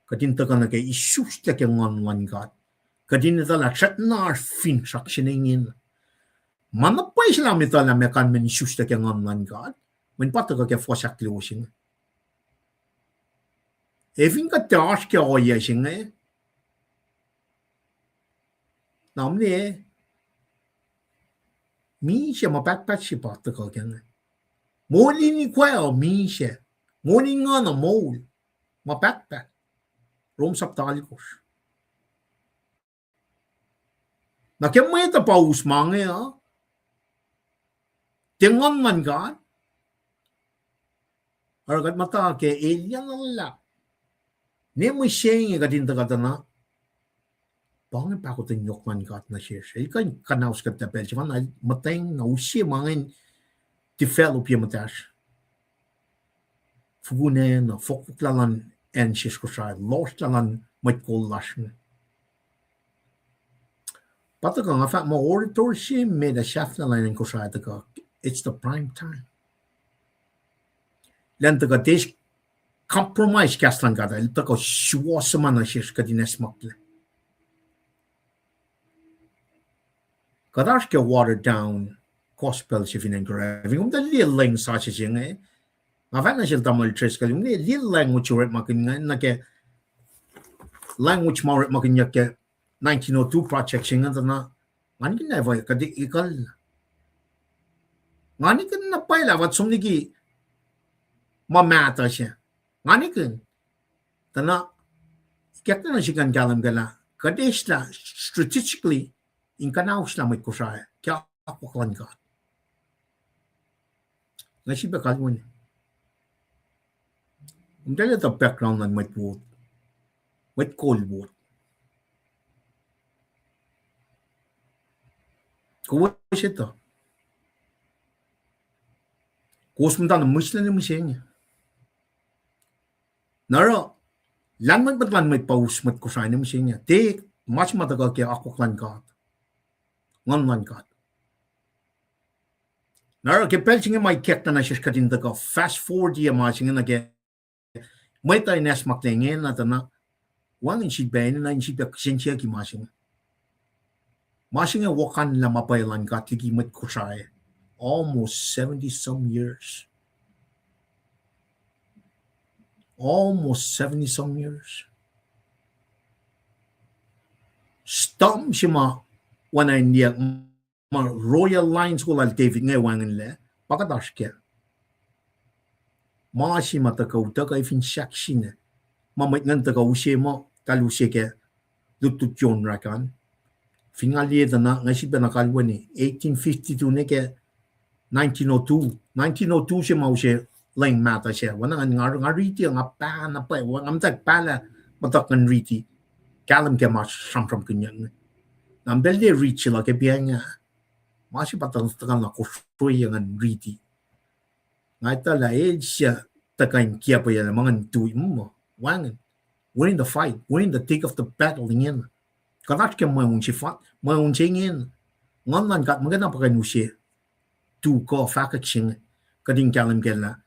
Katin taka na kay isus ta ke ngon lan gat. Katin ita la chat na fin saksiningin. Manapay sila ita la mekan men isus ta ke ngon lan gat. Men pataka ke fosak liwasing. Evin ka taas ke oya sing eh. Namni eh. Mi siya mapatpat si pataka kena. Moli ni kwao mi siya. Moli nga na mol. Mapatpat. Rom saptalikos. Nakemay ta pa usmange ha. Tingon man God. Aragat mata ke alien la. Ne mo siyeng gadin ta katana. Bangin pa ko tinyok man God na siya. Ikan kanaus kat tapel. Siya man mateng na usi mangin develop yung matas. Fugunen na fokuklalan en siya ko siya. Lost langan matkulas na. Pataka nga fa mo orator siya med a chef na lang ko siya taka. It's the prime time. Lan taka des compromise kastan kada. Taka suwasa man na siya kadines makle. Kadash ke watered down gospel siya finangkaravi. Kung dali lang sa siya nga eh. Nga fa na siya tamal tres ka. Yung li language ulit makin nga. Na ke language mo ulit makin niya ke 1902 project siya nga na. Ngani ka na ba? Kadik ikal. Ngani ka na pala. Wat sumnigi mamata siya. Ngani ka. Tana. Kaya na siya kan galam gala. Kadesh la strategically in kanaus na may kusaya. Kaya ako kalan ka. Nga siya ba kalmo niya. Kung dahil ito background ng may wood. May cold wood. Kuwa siya ito. Kuwas mo tayo, Muslim na siya niya. Naro, lang magbatlan may paus mat kusay na siya niya. Di, mas matagal kaya ako klan ka. Ngon man ka. Naro, kaya pel siya may kek na siya katinda ka. Fast forward niya mga siya na kaya may tayo nes maklingin na na wangin siya ba na siya siya ki mga siya. Masing wakan la mapailan ka tigi mat kusay. Almost 70 some years. Almost 70 some years. Stom siya wana niya royal lines ko lal David ngay wangin le. Pakatash kya. Maasi matakaw taka ifin shaksi na. Mamait ngan takaw siya mo kalu siya kya lutut John rakan. Fingalia na ngasi ba nakalwa ni 1852 ne ke 1902 siya mau siya lang mata siya wana nga riti nga pa na pa ngam tak pala matak ngan riti kalam ke mas from kanyang nam belde riti la ke bianga masi patang takan la ko soy ngan riti ngaita la siya takan kia pa yan mga tuwi mo wangan winning the fight winning the thick of the battle ngin Kanak ke mo yung sifat, mo yung singin. Ngon man kat maganda pa kayo siya. Tu ko fakat sing kading kalam gela.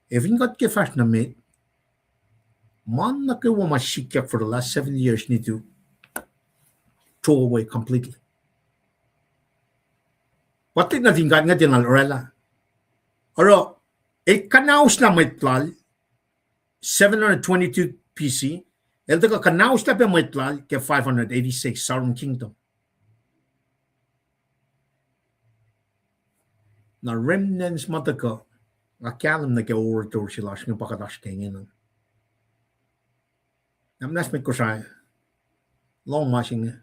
Even got ke fast na mit. Man na ke wo masikyak for the last 7 years need to throw away completely. Pati na tingkat nga tinal orela. Oro, kanaus na may tlal 722 PC. El taka kanaus na pa may tlal ke 586 Southern Kingdom. Na remnants mataka akalam na ke orator sila nga pakatash kengin. Namnas may kusay. Long mashing.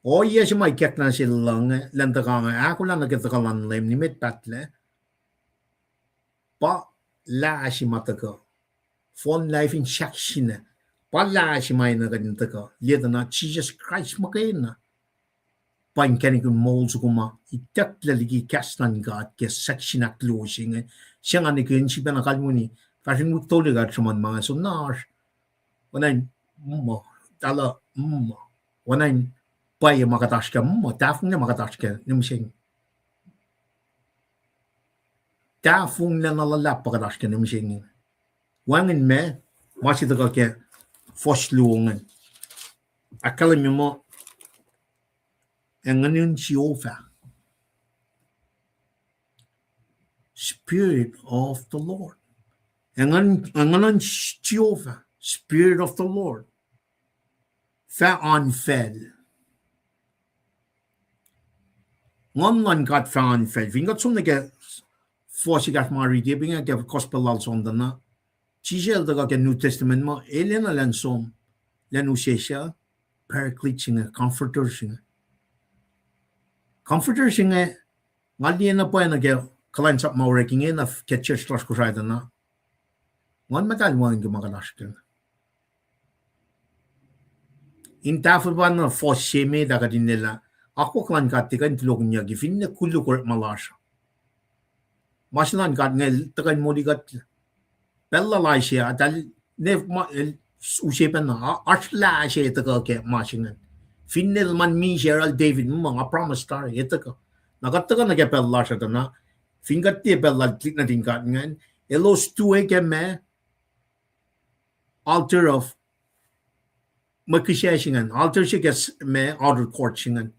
O yes may kek na sila lang taka nga ako lang nakita lang lem ni met patle. Pa la si mataka. Phone life in shakshin pala si may na ganito ka lieta na Jesus Christ makain na pain kani kun molds kuma itak laligi kastan God ke section at closing siya nga ni kun si panakalmuni kasi mo toliga saman mga sunar wanain mo tala mo wanain pay makatash ka mo tafung na makatash ka nimsing tafung na nalalap pakatash ka nimsing wangin me masih ka ke forsluungen akalam mo Enganin Jehovah, Spirit of the Lord. Enganin Jehovah, Spirit of the Lord. Fa on fed. Ngon got fa on fed. Vingat som nage forsigat mari de binga ge gospel al som dana. Chisel daga ke New Testament mo elena len som len usesha paraclete singa comforter singa. Comforter singa ngali na po na ge kalain sap mau reking na ke church class ko rida na ngon matal mo ngi magalash ke in tafur ban na fo sheme daga dinela ako klan ka tikan tilog niya gi finne kullu ko malash maslan gat ngel takan modi gat bella laisha atal ne usepen na ashla she taka ke mashinan finnel man mi Gerald David mga promise star etaka nagataga na ke bella sha na fingat te bella klik na tingkat ngan elos tuwe ke me altar of makishingan altar she gets me outer court shingan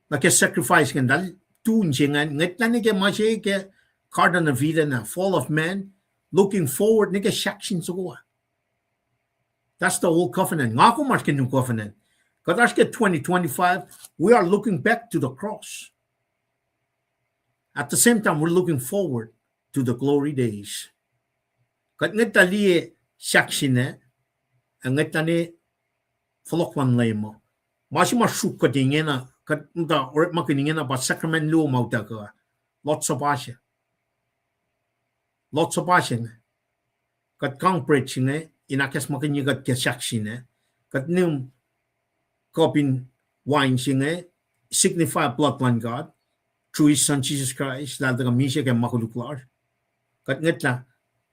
na ke sacrifice ngan dal tun shingan nget na ke mashe ke garden of Eden na fall of man looking forward ni ke shakshin so that's the old covenant ngako mas ke new covenant kadash ke 2025 we are looking back to the cross. At the same time, we're looking forward to the glory days. Kat ngetali shaksine, ang ngetani folokwan lemo. Masi masuk ka dingena, kat nta oret makiningena ba sacrament lu mauta ka. Lots of asya. Lots of asya. Kat kang preaching inakas makinyigat ke shaksine. Kat nim kopin wine singe signify bloodline God. Through His Son Jesus Christ, lalo ka misya kay makuluklar. Kat ngetla,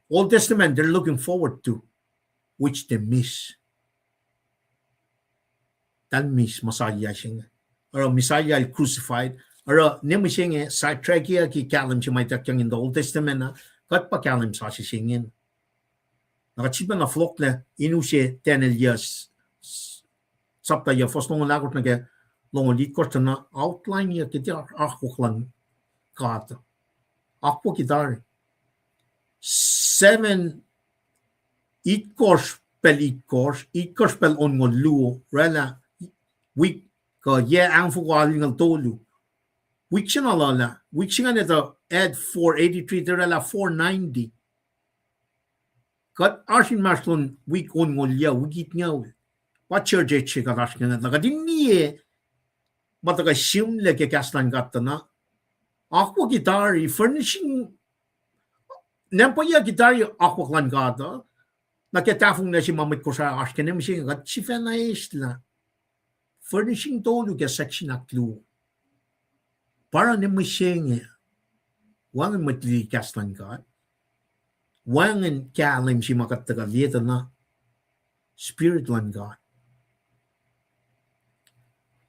Old Testament they're looking forward to, which they miss. Tal miss Messiah siya. Or Messiah crucified. Or nemo siya nga, sa trakia ki kalam siya may takyang in the Old Testament na, kat pa kalam sa siya singin. Nakatsipa na flok na, inu siya 10 years. Sapta ya, first nung lagot na kaya, long dit kosta na outline ya kita ako klan kata ako kita 7 it course pel on ngolu rela week ka ya ang fuwali ng tolu week siya nalala week siya nito add 483 rela 490 kat arsin maslon week on ngolya wigit ngaw what church siya katash nga nakadiniye mataga simle ke kastan gatana aqua guitar furnishing nempaya guitar aqua klan gata naketafung na si mamit ko sa askenem si gat si fena isla furnishing tolu ke section at clue para ne mishenge wangan matli kastan gat wangan kalim si makataga lieta na spirit lan God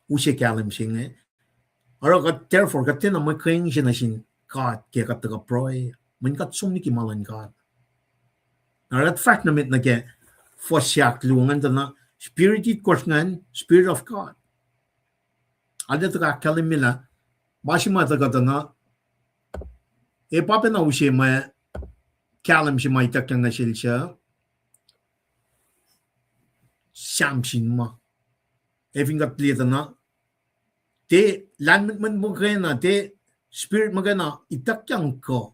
usi kalim singe aro kat therefore kat na may kring siya na sin kat kaya kat taga proy man kat sum ni kimalan kat arat fact na mit na ke fosyak luangan na spirit it course ngan spirit of God ada taga kalim mila masima taga na e papa na usi may kalim si may takyang na siya samsin ma eving kat lieta na te landment man mo na te spirit magana itakyang ko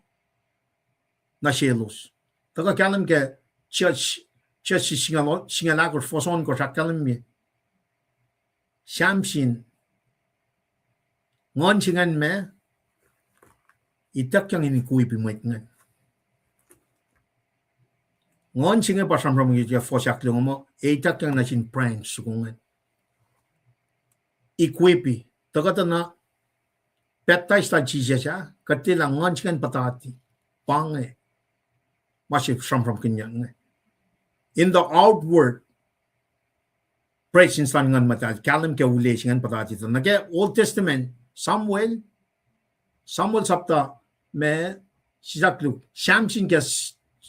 na shelos taga kalam ke church singalagor foson ko sa kalam mi samsin ngon singan me itakyang ini kui pimait ngan ngon singe pa sam ram ge fo sak lo mo e ta kyang na chin prank su ngan equipi ta ka ta na petta sta Jesus ya ka ti la ngon chin patati pang e ma shi sam ram kin yang in the outward presence ngan mata kalam ke ule chin patati ta na ke Old Testament Samuel sabta me 시작로 샴신게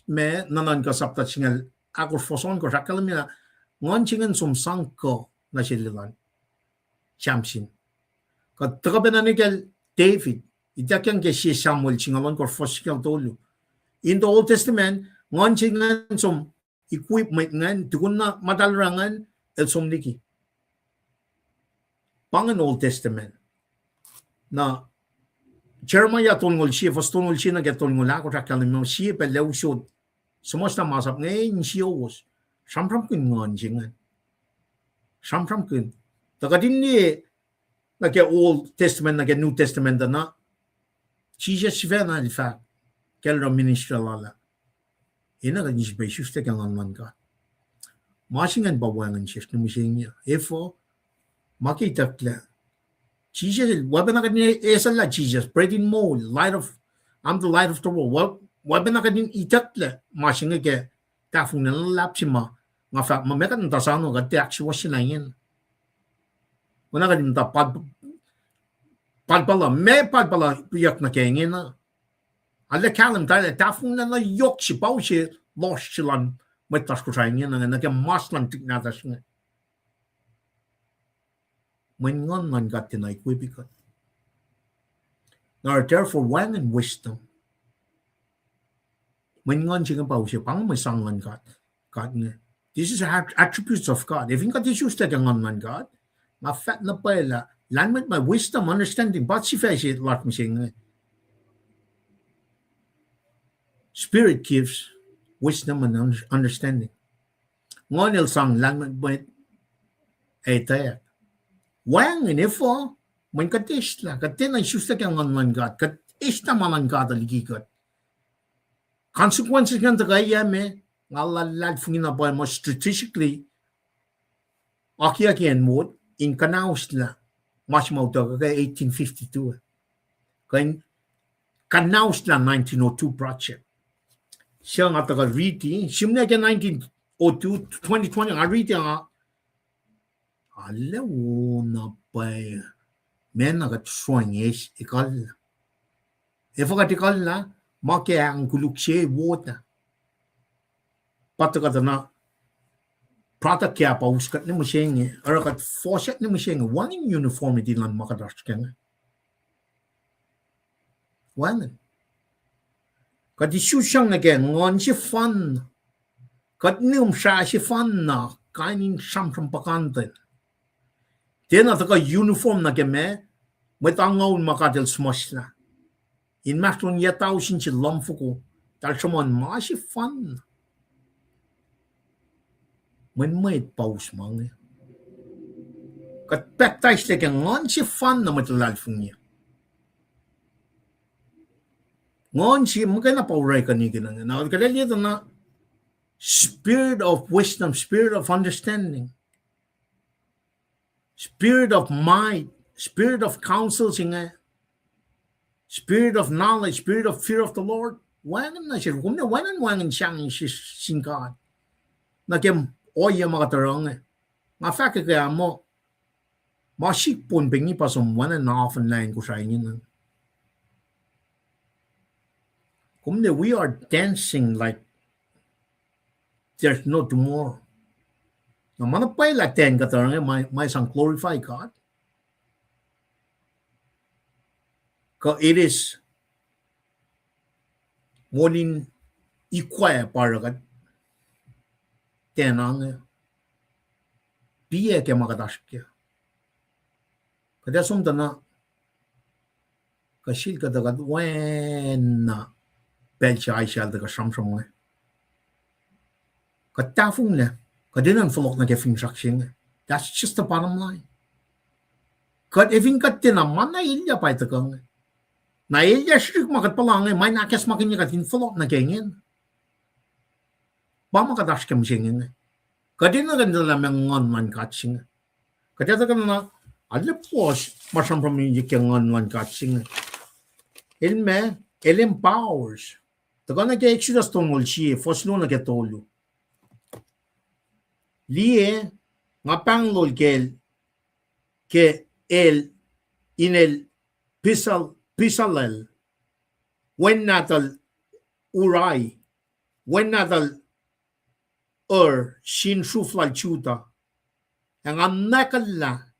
me nanan ka sapta chingal ako foson ko rakalamina ngon chingan sum sangko na sililan shamsin ka tagabenanikel David itakyan ke si Samuel chingalon ko fosikal tolu in the Old Testament ngon chingan sum equipment ngan tukun na madalrangan el sum niki pangan Old Testament na Jeremiah tolngol siya fastolngol siya na getolngol ako rakalamina siya pe lewsod Semesta masap ngayon siyos. Sampram kun ngon jingan. Sampram kun. Takadin ni nage Old Testament nage New Testament na. Jesus sivena in fact. Kelra ministra lala. Ina ka nis ba shuste kang ngon ka. Masingan bawangan siya numising niya. Efo makita kla. Jesus wabe na kadin esala Jesus bread in mold light of I'm the light of the world. Wabe na kadin itakle masinga ke tafung na lapsima nga fa mameka ng tasano ka tiak si wasilayin wana kadin ta padpala me padpala piyak na kengin na alle kalam ta tafung na yok si pau si los silan may tas ko sa ingin na ke maslan tiknatas nga mangon man gatinay kuipikat now therefore when in wisdom mình ngon chỉ có bảo sự bằng mình sang ngon God nghe. This is attributes of God. If you got issues that ngon God, mà phát nó bay là lãng mất my wisdom, understanding, but si phải gì lọt mình saying Spirit gives wisdom and understanding. Ngon il sang lãng mất bay ai tay. Wang in ifo mình có test là cái tên này issues that ngon God, cái ista malan God lagi God. Consequences kan tagaya me ngalalad fungina pa mo strategically aki again mo in kanaus la mas mo to ka 1852 kan kanaus la 1902 project siya nga taga riti simna ka 1902 2020 nga riti nga alaw na pa men nga tsoyes ikal efo ka tikal na Maka ang kulukse wota. Patakata na prata kya pa uskat ni masyenge arakat faucet ni masyenge waning uniformity lang makadash kanga. Waning. Kati susang na kaya ngon si fan. Kat nium siya si fan na kainin samsam pakantin. Tena taka uniform na kaya may tangaw makadil smash na. In matlon yataw sin si lomfuko tal samon masi fan men may paus mange kat pektai steke ngon si fan na matlal funya ngon si magana pauray kanigin na kadali ito na spirit of wisdom, spirit of understanding, spirit of might, spirit of counsel singa spirit of knowledge, spirit of fear of the Lord. Wangan na siya. Kung na wangan siyang singkat. Nakim oya makatarang eh. Nga kaya mo, masikpon pingi pa som wanan na often line ko sa inyo. Kung na we are dancing like there's no tomorrow. Na manapay laten katarang eh, may isang glorify God. It is morning equal paragat tenang biye ke magadash ke kada sum dana kashil kada gad when belcha aishal daga shamsham ne katafung ne kadinan folok na ke fin shakshin. That's just the bottom line. Kad evin katina mana ilya pa itakang na ilya shrik makat palang may nakes makinya katin folok na kengin. Bama ka dash kem singing. Kadina ganda lamang ngon man katsing. Kadita ka na alip was masam from yung ngon man katsing. Ilme, elim powers. Taka na kaya Exodus tungol siya, foslo na kaya tolo. Liye, nga panglol ke el inel pisalel, when natal uray, when natal shin shuflal chuta, ang nakala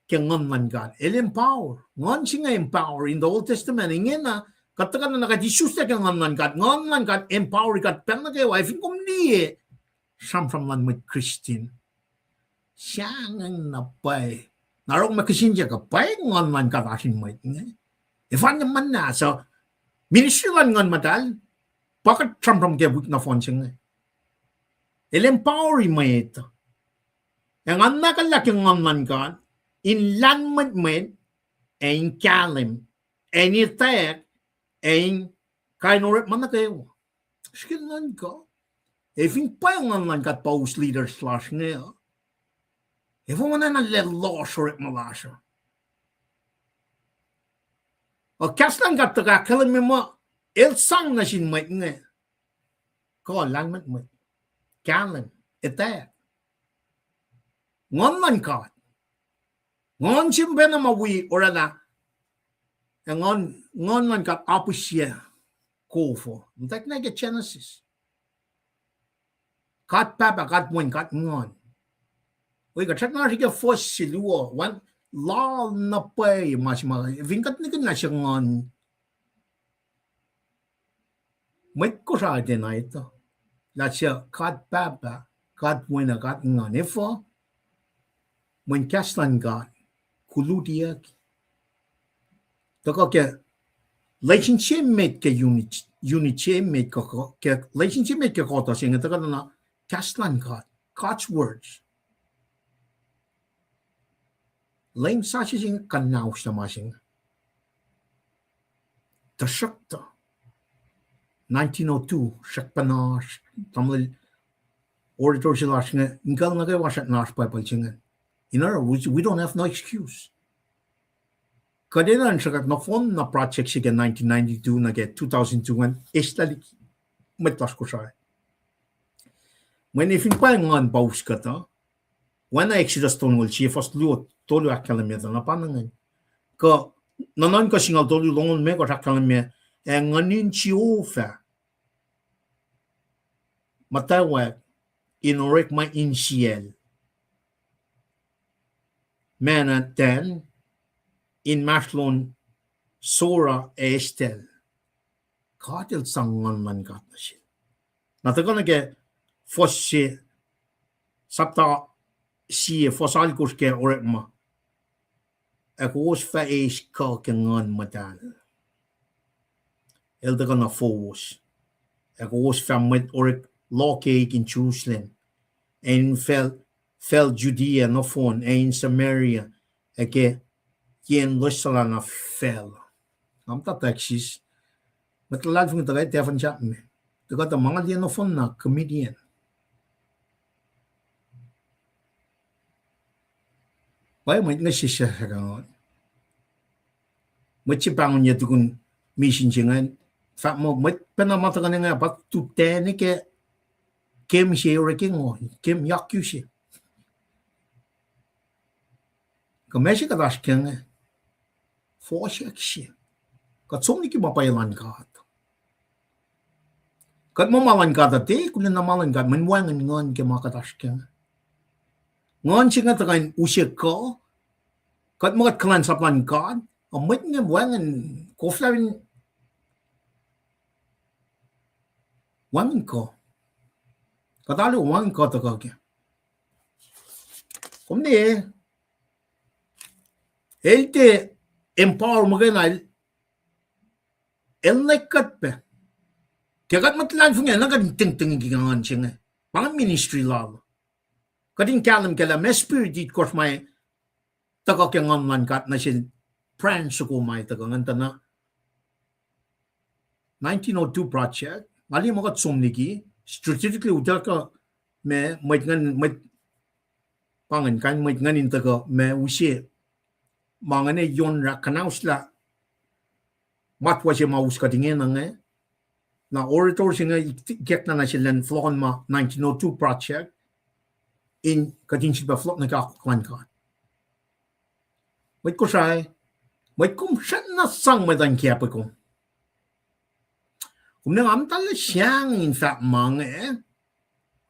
kaya ngon man God. El empower. Ngon siya nga empower in the Old Testament. Ingin na, katakan na nakadisus na kaya ngon man God. Ngon man God, empower God. Pero na kayo, I think kung liye, samsam man may Christian. Siya nga napay. Narong makasinja ka, pay ngon man God asin may. If ano man na, so, ministry lang ngon madal, bakit samsam kaya buk na phone siya nga. El empower may ito. Ang anak alak yung ngon man God, in landment med en kalim en itek en kainoret man kayo. Skilan ko. If in payangan man kat post leader slash ngayon. If mo na loss or it malasha. O kaslan kat taga kalim mo el sang na sin met nga. Ko landment med kalim itek. Ngon man kat. Ngon simbe na mawi orala. Ngon man kat apusya kofo. Mtak na get Genesis. Kat papa kat mwen kat ngon. Uy kat na siya fos siluo. Wan la na pay mas mga. Vinkat na siya ngon. May ko sa atin na ito. La siya kat papa kat mwen na kat ngon. Ifo mwen kaslan kat kuludiak. Tako ke relationship mate ke unity mate ke relationship mate ke kota singa tako na kaslan God's words. Lain sa siya kanaw sa masing. Tasakta 1902 sakpana tamil auditor sila singa ingkal na kayo wasat nas pa singa. In other words, we don't have no excuse. Kadena siya na phone na project siya 1992 na get 2002 and istalik metlas ko siya. When if in pa ngon paus ka ta, when I Exodus tungol siya first luot tolo akalamya na panangan. Ka nanan ka singal tolo longon me ko akalamya ang nganin chiufa. Matawag inorek ma insiel. Mana 10 in Maslon Sora Estel. Katil sangon man kat na siya. Natagal na ke fos siya sapta siya fosal kus ke orek ma. Ako was fa eis ka kengan matan. Elda ka na fos. Ako was fa met orek lokake in Jerusalem. And fell Judea no phone in Samaria eke yen losala na fell. Am ta taxis. Matlad fung tagay telefon chat me. Taga ta mga diyan no phone na comedian. Bay mo nga siya sa kangon. Mutsi pangon niya tukun mission singan. Fa mo penamata ka nga pat tutene ke kem siya reking mo. Kem yakyu siya. Kamesi ka dash kenge. Forsyak siya. Kat somni ki mapayalan ka. Kat mo malan ka dati, kunin na malan ka, manwangan ngon ke mga kadash kenge. Ngon siya nga tagayin usyak ka, kat mo kat kalan sa plan ka, amit nga wangan, koflawin, wangan ko. Katalo wangan ko tagay. Kumdi elte empower maganal elnekat pe. Kagat matlan fung yan nagan ting gigangan siya. Pang ministry law. Kading kalam mes spirit it course may taga kyangan man kat na siya pran ko may tagangan na 1902 project. Mali mo kat sumniki strategically utaka me pangan kan ngan intaka me usie mangane yon ra kanausla matwa siya maus ka tingin na orator siya get na siya flon ma 1902 project in kadin siya flot na kakuklan ka. May ko siya, may kum siya na sang madan kaya pa ko. Kung nang amtala siyang in fact mga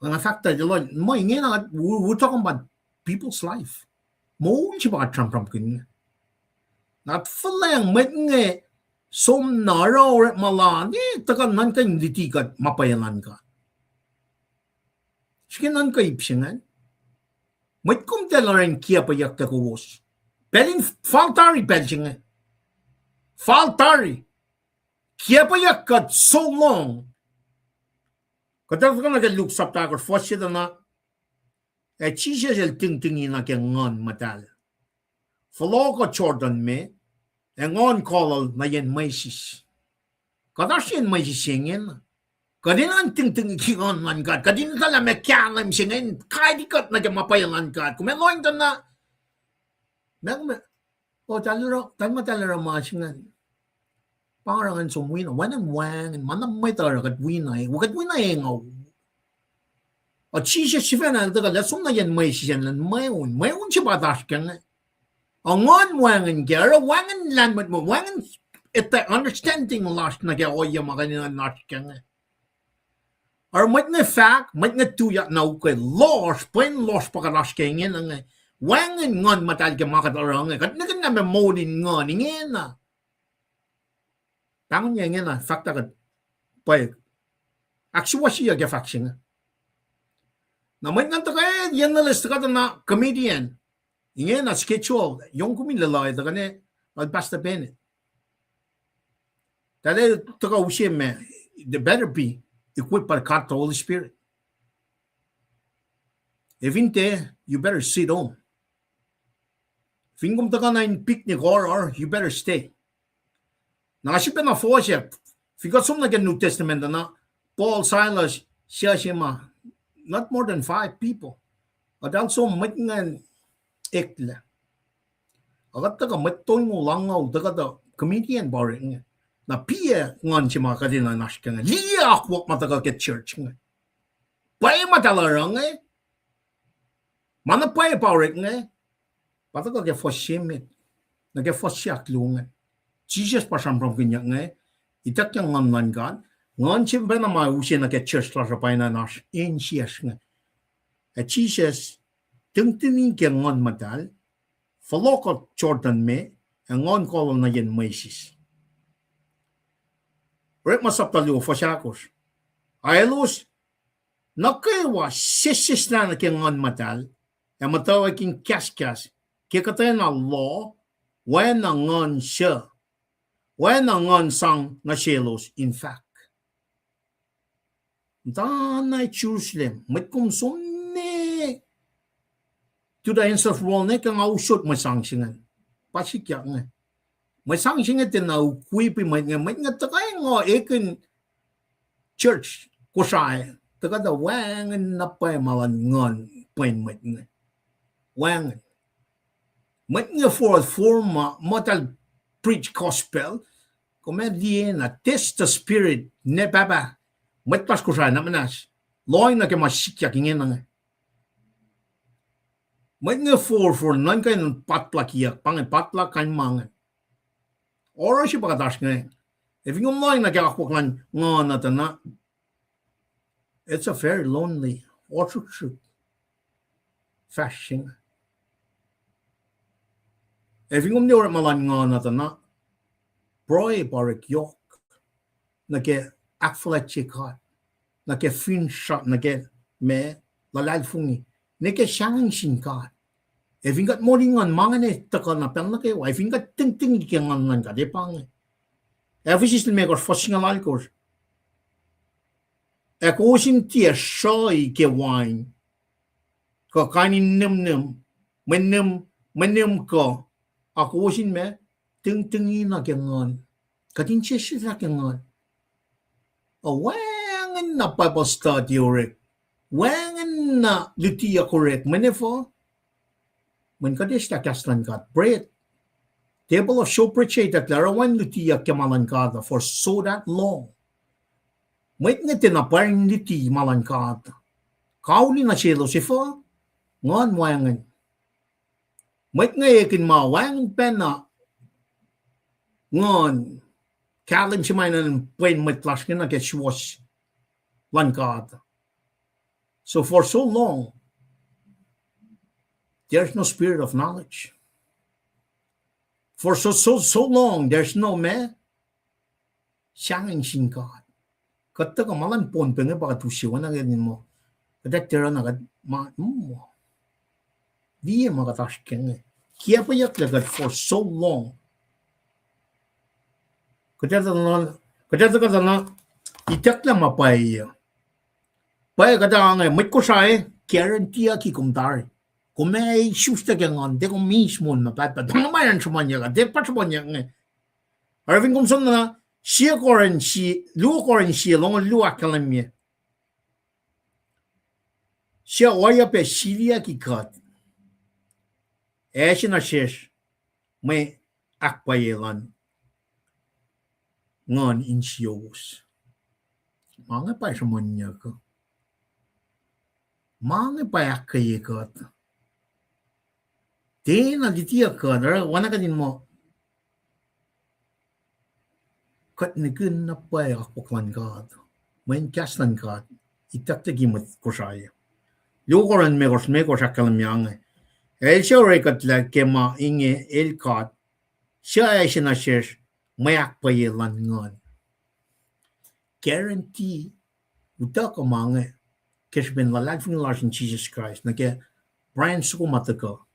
ang fact that we're talking about people's life. Mo siya ba Trump kin. Not falang met nga som naro at malan takan nan ka hindi tikat mapayalan ka. Sige nan ka ipsingan. May kum talaran kia pa yak takubos. Pelin faltari pelsingan. Faltari. Kia pa yak kat so long. Katak ka nagaluk sa takor fosya na chisya sel ting-tingi na kaya ngon matal. Follow ko Jordan me ngon kolol na yan maisis. Kadas yan maisis singin. Kadin ang ting-tingi kingon man kat. Kadin tala me kyalam singin. Kaya di kat na kaya mapayalan kat. Kumeloin ta na. O talera masingan. Parangan sumwina. Wanang wang. Manang may tara kat winay. Wakat winay ngaw. O chisya siya na taga lasong na yan maisis yan. Mayon siya batas ka nga. Angon wangan gera wangan lanmat mo wangan ita understanding lost na kaya oya makanina lost ka nga. Or mat nga fact mat nga tuya na ukay lost plain lost pa ka lost ka nga nga wangan ngon matal ka makatarang nga kat nagan na memodin ngon nga na. Tangon niya nga na fact agad pa actually siya ka fact siya nga. Na mat nga takay yan na list ka na comedian. Ingin na schedule, yung kumilalay, taga ne, Pastor Bennett. Tala, taga usya me, they better be equipped by the Holy Spirit. If inte, you better sit home. If ingum taga na in picnic or you better stay. Nakasipin na po siya, figat sum na New Testament na, Paul, Silas, siya not more than 5 people. At also, matingan, ekla. Agat taga matoy mo langaw taga da comedian boring na pia ngan si mga kadina naska nga liya akwak mataga ke church nga. Pay matalarang mana pay pawrek nga pataga ke foshimit na ke fosyak lunga. Jesus pasam from kanya nga itak yang ngan ngan si ba na mausin na ke church la sa pay na nas in siyas nga. At Jesus tungtungin kaya ngon matal, follow ko Jordan me, ang ngon kolon na yan maisis. Rek masaptaliw fa siyakos. Ayalus, nakaiwa sisis na kaya ngon matal, ang matawag king kaskas, kaya katay na law, when na ngon siya, when na ngon sang na sielos, in fact. Danay Jerusalem, may kumsum to the ends of the world, kang ausot masangsingan. Pasikyak nga. Masangsingan din na ukwipi may nga takay nga ekin church kusay. Taka da wangan na pa'y malangan pa'y may nga. Wangan. May nga for matal preach gospel, kumediyan na test the spirit ne baba. May pas kusay na manas. Loy na kaya masikyak nga nga. May nga for nan kayo ng patlak iyak, pangin patlak kayo mangan. Ora siya pagkatas nga. If yung mga nagkakakwak lang nga natin na, it's a very lonely, orchard fashion. If yung mga malang nga natin na, broy parik yok, nagka-akfalat chikat, nagka-finshot, nagka-me, lalalfungi, nagka-siyang singkat. If you got more than mga ne taka na pang na kayo, if you got ting kang ka de pang. Every system maker fosing alcohol. Ako sin tia shoy ke wine. Ka kanin nem menem ko. Ako sin me ting na kangon. Katin siya kangon. Awang wangan na Bible study orek, wangan na litiya korek, manefo, man kadis ta kaslan kat, bread. Table of show preche that larawan litiya kemalan kada for so that long. Wait nga tinaparing liti malan kada. Kauli na silo sifo, ngon wangan. Wait nga yakin ma wangan pena, ngon, kalim si mainan plain matlash na get shwash lan kada. So for so long, there's no spirit of knowledge. For so long, there's no me siyang sin God. Kata ka malan pon pengen baka tusiwan na ganin mo. Kata tira na gad mo. Di makatash kenge. Kaya pa yak lagat for so long. Kata ka na itak lang mapay. Paya kata nga may ko siya guarantee ki kumtari. Kung may susta ka nga, di ko mismo na patpat. Pangamayan sa manya ka, di pa sa manya nga. Arvin kung saan na, siya ko rin siya, luwa ko rin siya, longa luwa ka lang niya. Siya oya pa siya ki kat. Siya na siya, may akpayelan. Ngon in siyos. Mga pa sa manya ka. Mga pa akay kat. Di na ditiya ka, wana ka din mo. Kat nigun na pa akpaklan ka. Main kaslan ka. Itakta gimat ko siya. Lukoran mekos sa kalamyang. Siya rin katla kema inge kat. Siya ay sinashes may akpayelan ngon. Guarantee. Uta ka mga. Kasbin lalagfing larsin Jesus Christ. Nagaya Brian sukumata ka.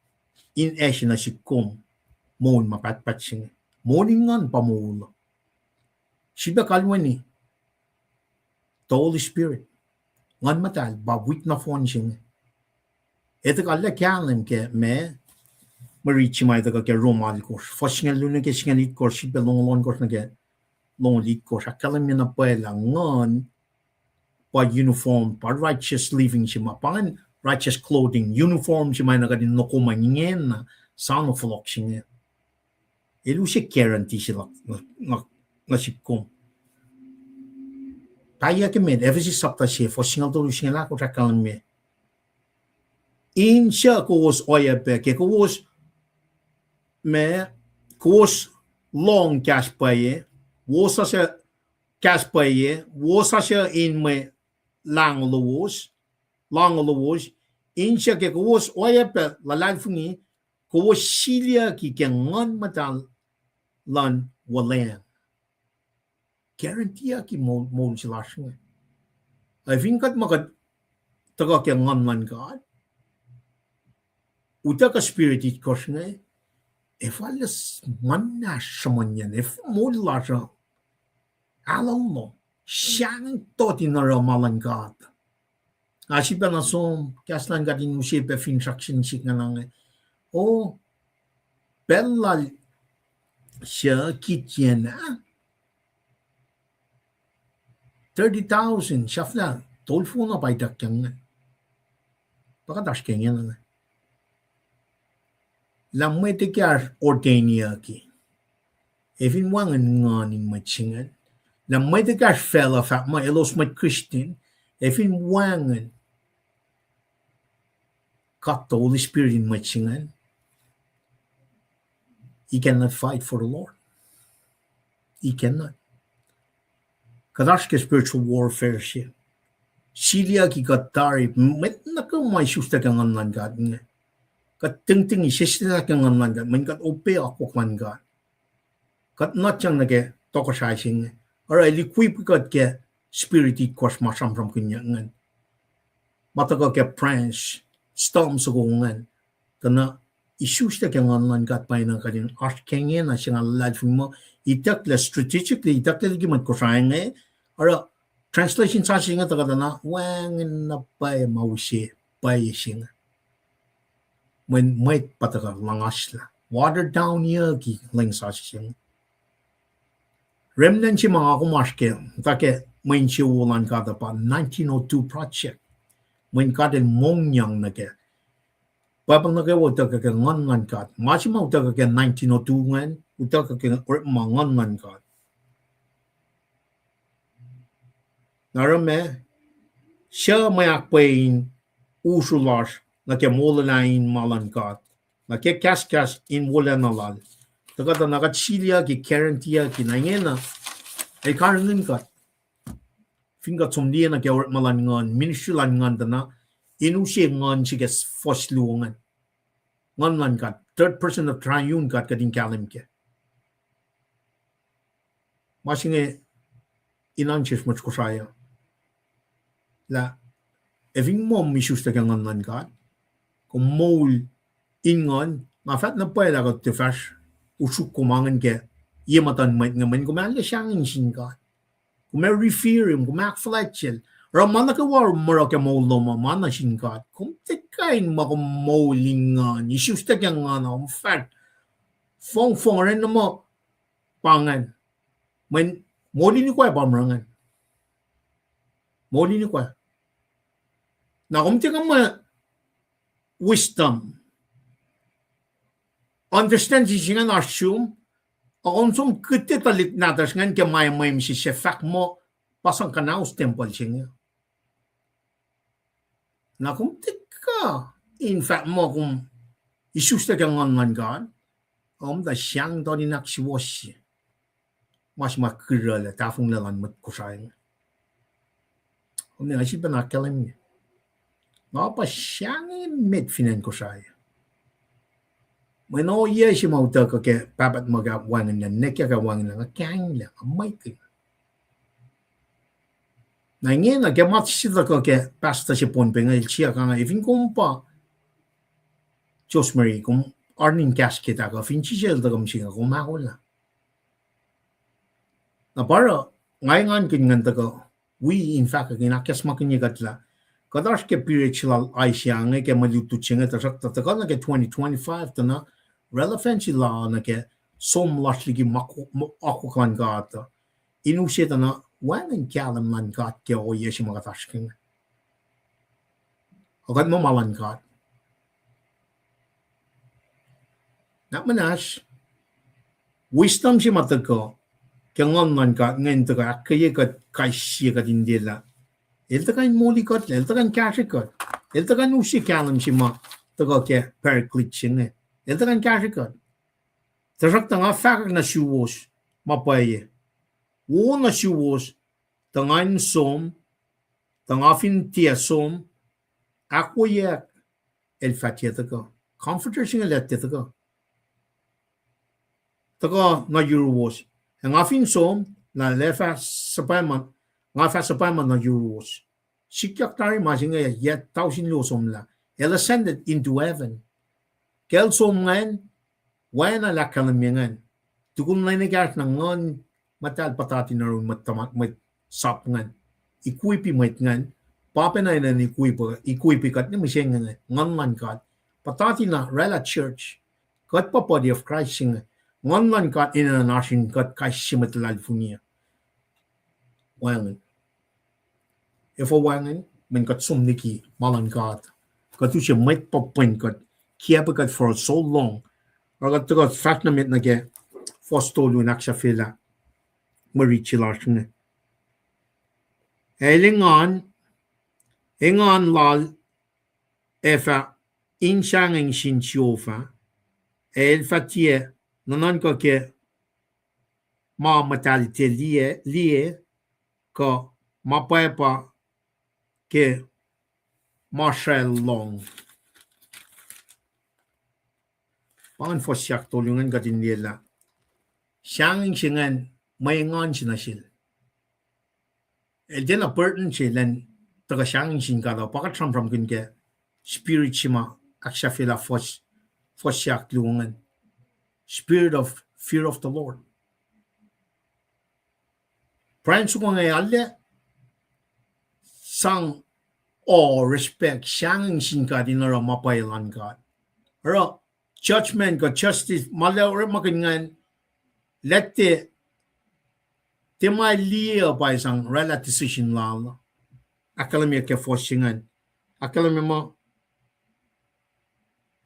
In na si kum mon mapatpat sing moningan pamulo siba kalwani the Holy Spirit ngan matal bawit na fon sing ito kala kyalim ke me marichi mai daga ke romal course foshingal luna ke singalit course siba long course na ke long lead course akalam na pala ngan pa uniform pa righteous living sima pangan righteous clothing, uniform si may nagadin no kumangin na sound of lock siya. Elu siya guarantee sila na sikum. Kaya kami, Ephesus sapta siya, for singal tuloy siya lang ko rakalan me. In siya kuwas oya pe, kaya kuwas long cash paye, wasa siya cash paye, wasa siya in may lang luwas, in siya ke kuwas oya pe lalag fungi kuwas silya ki kengan matal lan walan guarantee ki mo sila siya I think kat makat taga kengan man God uta ka spirit it koshne if alas man na shamanyan if mo la siya alam mo siyang totin na ramalan God Asipa na som, kaslan ka din mo siya pa fintraction siya nga lang. Oh, bella siya kitchen na. 30,000, siya na. Tolfo na pa itak yang nga. Baka das kanya na. Lamay te kya ordainia ki. Even wangan nga ning matchingan. Lamay te kya fella fa ma elos mat Christian. Even wangan got the Holy Spirit in matchingan, he cannot fight for the Lord. He cannot. Kadashke spiritual warfare siya. Silia ki katari, met nakamay susta kang anlan God nga. Kat ting-ting isisita kang anlan God, man kat ope ako kman God. Kat not siyang nage tokasaysin nga. Or equip kat ke spiriti kwas masam-sam kunyangan. Mataga ke prince, storm sa kungan. Kana isusta kang anlan kat pa yun ang kanyan. Ashkengen na siyang alalad mo. Itakla strategically, itakla lagi man kusayan nga. Or translation sa siya nga taga na, wangin na pa yung mawisi, pa yung siya nga. When may pataga langas la. Watered down yagi lang sa siya nga. Remnant si mga kumaske, take mình chiu lan ka da pa 1902 project mình ka den mong yang na ke pa bang na ke wo ta ke ngon ngan ka ma chi ma ta ke 1902 ngan u ta ke ma ngon ngan ka na ra me sha ma yak pain u shu las na ke mo la in malan ka na ke kas in wola na lal ta ka na ka chilia ki guarantee ki na ngena e ka ngin ka finga chom dia na ke malan ngon ministry lan ngon ta na inu she ngon chi ke first luongan ngon lan ka third person of triune ka din kalim ke ma singe inan chis much ko saya la eving mom mi shusta ke ngon lan ka ko mol ingon ma fat na pa la ko te fash usuk ko mangen ke yematan mai ngamen ko man le shangin shin ka ko me refer him ko mak fletchel ramana ka war moro ke mol no ma mana shin ka kom te kain ma ko molingan ni shusta ke ngana on fat phong ren no mo pangan men moli ni kwa ba mrangan moli ni kwa na kom te ka ma wisdom understand si singan assume akong sum kete talit natas ngan ke may si sefak mo pasang kanaus temple singa na kum tika in fact mo kum isus ta ngan ngan gan da siang do ni nak siwosi mas makira la ta fung la lan mat kusay om ni si bana kalam ni na pa siang met finan kusay When all years you mau ta ke papat mo ga wangan na nek ka wangan na kang la mai ke na nge na ke mat si ta ke pasta si pon penga il chia ka ifin kompa Josmary kum arnin casket ka fin chi sel ta kum singa ko ma ko la na para ngai ngan kin ngan ta ko we in fact ke na kes ma kin ni gatla kadash ke spiritual ai siang ke ma lu tu chinga ta sak ta ka na ke 2025 ta na relevancy la na ke som lashli ki aku kan gata inu sheta na wangan kalam man gat ke o yeshi mga tashking agad mo malan gat na manas wisdom si matako ke ngon man gat ngayon to ka kaya ka kaisya ka dindila ilta kan moli gat ilta kan kashi gat ilta kan usi kalam si ma to ka ke perclit singe Ito kan kasi ka. Tasak tanga fakak na siwos mapaye. Wo na siwos tangan som tanga fin tia som ako yak el fatiyata ka. Comforter singa letita ka. Taka na yuruwos. Nga fin som na lefa sapayman nga fa sapayman na yuruwos. Sikyak tari masinga yet 1,000 lo som la. El ascended into heaven. Kel som ngan wana la kalamiangan tukun na nagat ng ngon matal patati na ron matamat met sap ngan ikuipi met ngan papenay na ikuipi kat ni miseng ngan man kat patati na rela church kat pa body of Christ sing ngan man kat international kat kai simatlal funia wangan if a wangan men kat sum niki malan kat kat siya met papen kat Kiabagat for so long. Ragat to got fact na mit na ge fostolu nak siya fila. Marichi larsin. Elingon lal efa inshanging shinchofa. El fatie nanan ko ke ma matalite lie ko mapepa ke Marshall Long. Pangan for siyak tulungan ka din nila. Siyang singan may ngon sinasil. El din a burden silan taga siyang sin ka daw. Pakatram kin ke spirit sima aksya fila for siyak tulungan. Spirit of fear of the Lord. Pransu ko ngay alle sang respect siyang sin ka din na mapailan ka. Pero judgment ko justice malaw makingan let te mai lia by sang rela decision la akalamia ke forcingan akalamia mo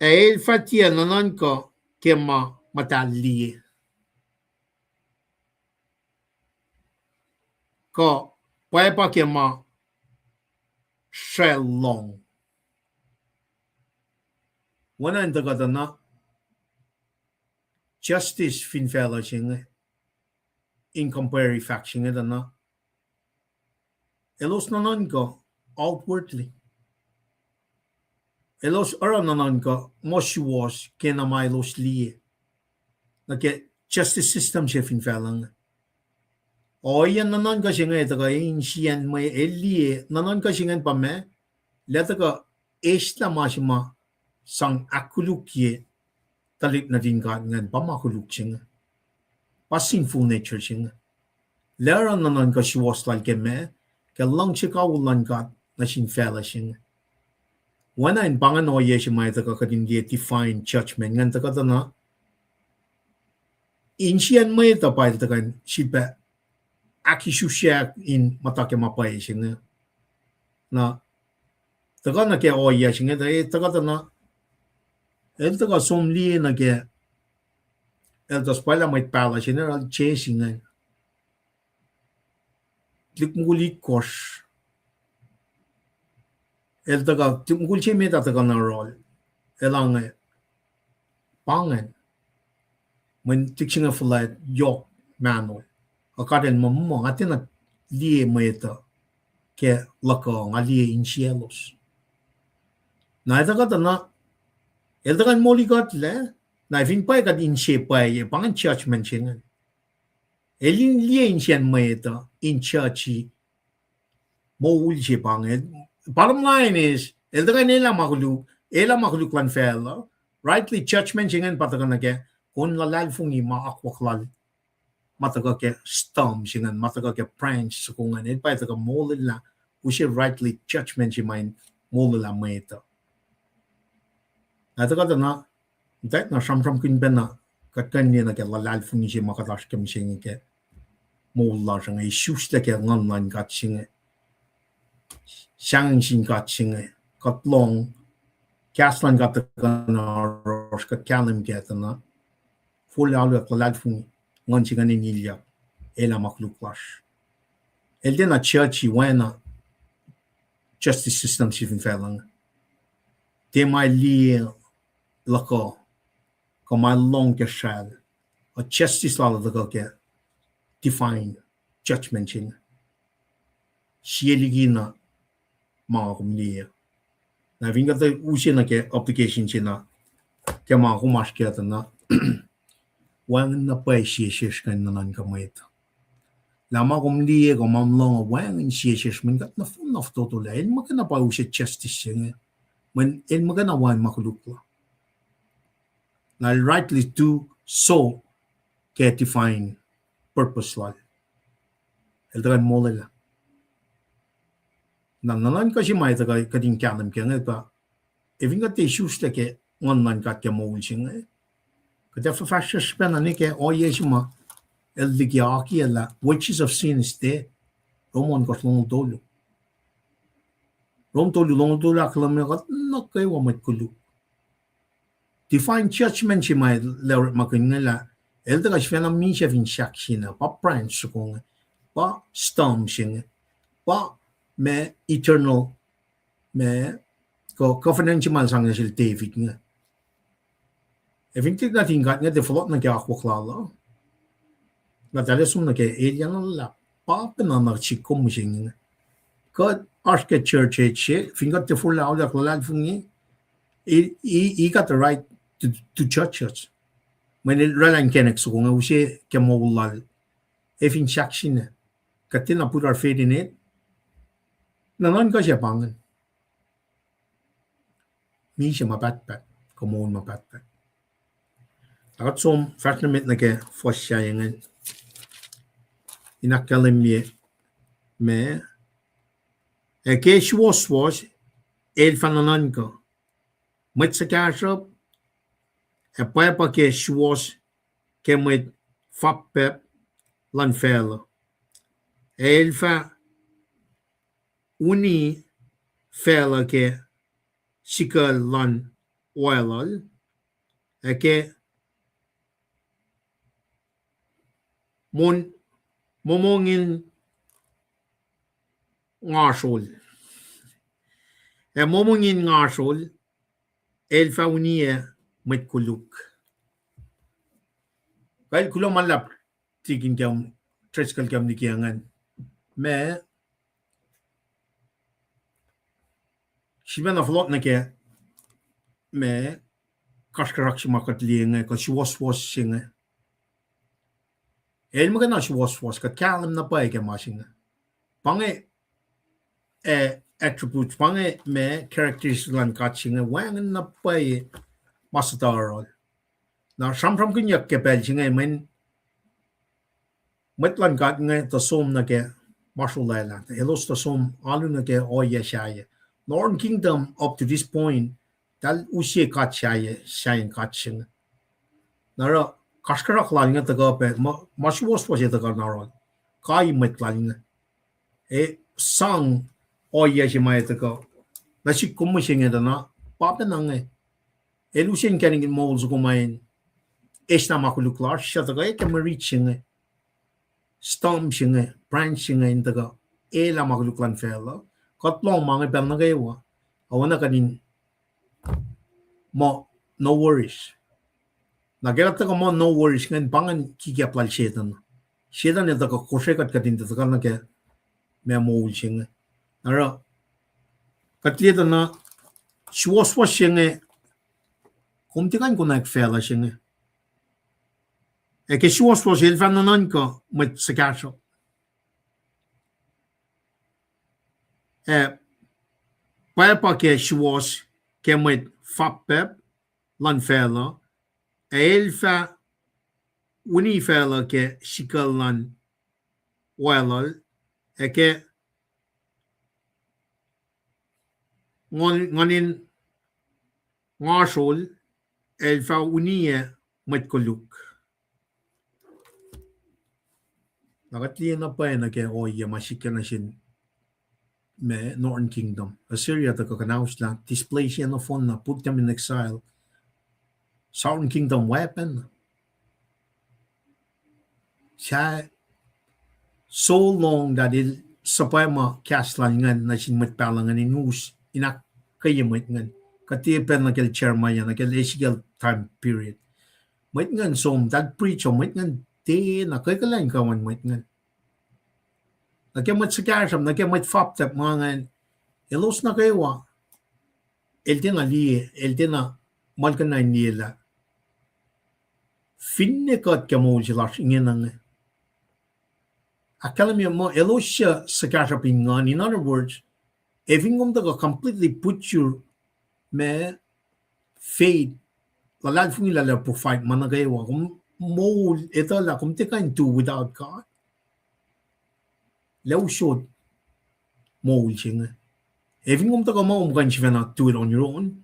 el fatia nanan ko ke ma matali ko pa pa ke ma shalong wana inda ka na justice fin fella ching in compare faction na elos nanan ko outwardly elos ara nanan ko moshi was ke na mai los lie na ke justice system che fin fella o yan nanan ka singa ito ka in siyan may elie nanan ka singan pa me leta ka esta masima sang akuluk ye talit na din ka ngan pa makuluk singa pa sinful nature singa lera nanan ka siwas like me ka lang chika ulan ka na sin fela singa wana in pangan o ye sima ito ka kadin ye define judgment ngan ta ka na in siyan may ito pa ito ka sipa aki susya in matake mapay singa na taga na ke oya singa taga na el taga somli na ke el tas pala may pala singa al che singa tikmuli kosh el taga tikmul che meta taga na rol elang pangan when tiksinga flat yok manual akaden mo atina lie meta ke lako ngalie in cielos na ita kata na el kan moli kat le na fin pa kat in she pa ye pangan church mention elin lie in chen meta in church mo ul che pangan bottom line is el kan ela magluk lan fella rightly church mention patakan na ke kon lalal fungi ma akwaklal mataga ke storm singan mataga ke pranks kungan et pa ita ka molila we should rightly judgment in mind molila meta ata kata na that na sham kin bena ka kan ni na ke lalal fungi si makatash kem singi ke molla sanga issues te ke ngan nan gat singi sang sin gat singi kat long kaslan gat ka na ros ka kanem ke na full alu lalal fungi ngan singa ni nilya ela makluklas el de na church wena justice system sifin felang te mai li lako ko mai long ke shal a justice la the ke define judgment in sieligina ma kumli na vinga te usina ke application china ke ma kumash ke na wan na pa shi kan nan ka mait la ma kumli ko mam long wan shi min kat na fun of total el ma kana pa usi justice in when el ma kana wan makulukla na rightly do so ke define purpose la el dan molela nan ka si mai ta ka din kanam ke nga evinga te shuste ke online ka ke mo ulching ka da fa fashion spena ne ke o ye shima el digiaki la witches of sin ste romon ko long dolu long dolu akla me ka no kai wa mat kulu define judgment si mai le makingela el da shfena mi chef in shakshina pa branch ko pa storm sing pa me eternal me ko covenant man sang sil David nga evinti na tingat nga develop na kya ko klala na dale sum na ke area la pa na na chikom sing ko arke church che fingat te full out la klala fungi he got the right to judge us when it ralan kenek so nga usi ke mo la efin shakshina katina put our faith in it nanan ka siya pangan mi siya mapatpat kumuun mapatpat akat som fatnamit na ke fos siya yung inakalim niya me ke shwas el fananan ko mat sa kasap pa ke shwas ke mat fappep lan fela Elfa uni fela ke sikal lan oilal eke mon momongin ngasol. Momongin ngasol elfa uni met kuluk. Kaya kulo malap tigin kam treskal kam nikiangan. Me shimena flot na ke me kashkarak shimakat lienga ka shiwas singa. El magana shiwas ka kalam na pa ke masinga. Pange attributes pange me characteristics lan katsinga wangan na pa masatarol. Na samram kinyak ke pel singa men metlan kat nga ta som na ke Marshall Elos ta som alu na ke oya shaya. Northern Kingdom up to this point tal usye kat shaya shayin katsinga. Nara kashkarak lan nga taga pe mashuwas taga naron. Kai metlan nga. Sang oya shimaya taga. Nasi kumushinga dana papa nange. Elusyen keningin molds kumayin. Eşna makuluklar şataga ke marichinga. Storm shinga, branch shinga intaga. Ela makuluklan fela. Katlong mga bernagawa. Awana kanin mo no worries. Nagelat taga mo no worries ngayon pangan kikiaplal shetan. Shetan yung taga kushekat katin taga na ke may mawul shinga. Nara katlita na shiwaswas shinga kumtikan ko na fela shinga. Ke shiwaswas ilfan nanan ka met sakasho. Papa ke shiwas ke met fappep lan fela. Elfa uni fela ke shikal lan oilal. Ke nganin ngasol elfa unie met kuluk. Nakatliyan na pa na ke oya masika na sin me Northern Kingdom. Assyria ta kakanaus lang displace yan na phone na put them in exile. Southern Kingdom weapon. Siya so long that il sapay ma kaslan ngan na sin matpalangan in news inak kayamit ngan. Katipen na kel chairman yan na kel esigel time period. Mait ngan som that preacher mait ngan te na kay kalain kawan mait ngan. Nakemat sakasam nakemat faptap mga ngan elos na kaywa. Eltina li eltina malkan na nila. Finnekat kamol sila ingin ang akalam mo elos siya sakasapin ngan. In other words, if ingom taga completely put your me faith lalad fung ilala po fight managaywa kung mo ito la kung tikain do without God law shot mo singa if ingom taga mo kan siya na do it on your own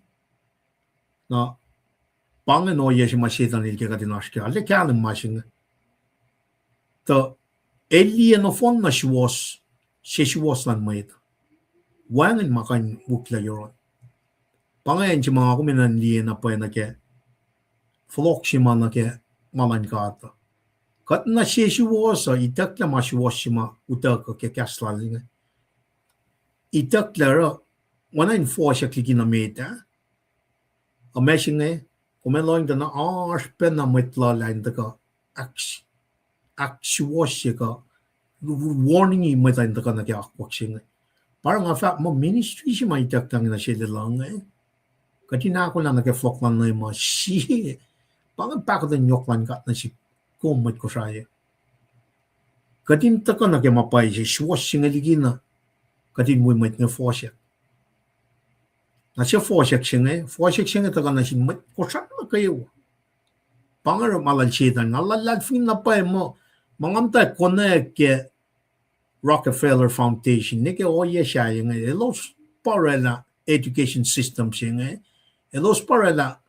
na pangano ya si masitan il kaya katinaski ale kalim masinga to alien of on na she was lan mo ito wangin makan bukla yoron pangayan si mga kuminan liyan na pa na ke flok si mga na ke maman kata. Kat na siya wasa, itak na masiwas si mga utak ke kaslaling. Itak lara, wana in fo siya kikinamita. Amazing kumeloing da na pen na maitla da ka, aksiwas siya ka, warning i maitain da ka na ke akwak siya. Parang nga fact mo, ministry siya maitak na siya lang Katina ko lang nag-flock lang na yung mga shit. Pangan pa ko din yoklan ka na si kumot ko siya. Katin ta ka nag-mapay siya. Shuwas siya nga ligina. Katin mo yung nga fosyak. Na siya fosyak siya nga. Fosyak siya nga ta ka na si mat ko siya na kayo. Pangan malalsitan. Nalalad fin na pa mo. Mangamtay ko na ke Rockefeller Foundation. Nike oye siya nga. Elos para na education system siya nga. Elos para la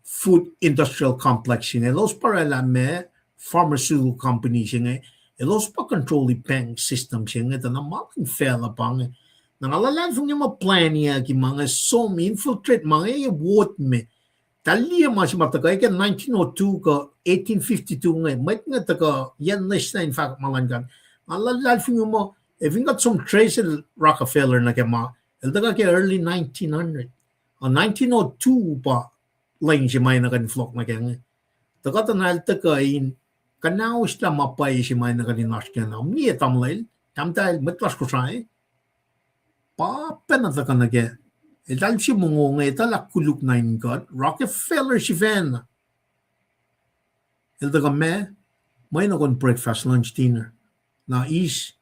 food industrial complex siya. Elos para la me pharmaceutical company siya. Elos pa control peng system siya nga na maling fella pang nangalalan fung yung mga plan niya ki mga som infiltrate mga yung wot me talia mas matagay ka 1902 ka 1852 nga may nga taka yan list na in fact malangan nangalalan fung yung mga if you got some trace Rockefeller na kaya el daga ka early 1900 1902 pa lang siya may nakan-flock na kaya nga taka tanal taka in Kanaw sila mapay si may nakalinas ka na. Niya tamlail. Tamtail, matlas ko siya eh. Papenata ka na kaya. Dahil si mungo nga itala kuluk na yun ka. Rockefeller si Ven. Ito ka may nakon breakfast, lunch, dinner. Na is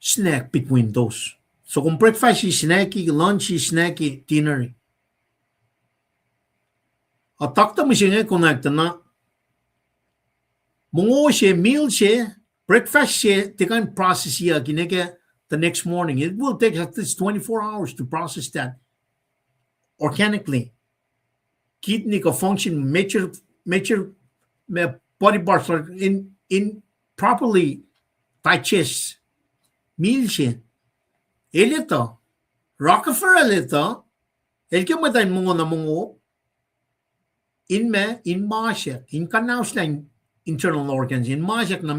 snack between those. So kung breakfast is snacky, lunch is snacky, dinner. At takta mo siya nga connect na mungo siya, meal siya, breakfast siya, tikan process siya, kineke the next morning. It will take at least 24 hours to process that organically. Kidney ka function, major body parts are in properly digest. Meal siya. Elito, Rockefeller elito, elke matay mungo na mungo, in Mashak, in Kanauslang internal organs, in Mashak na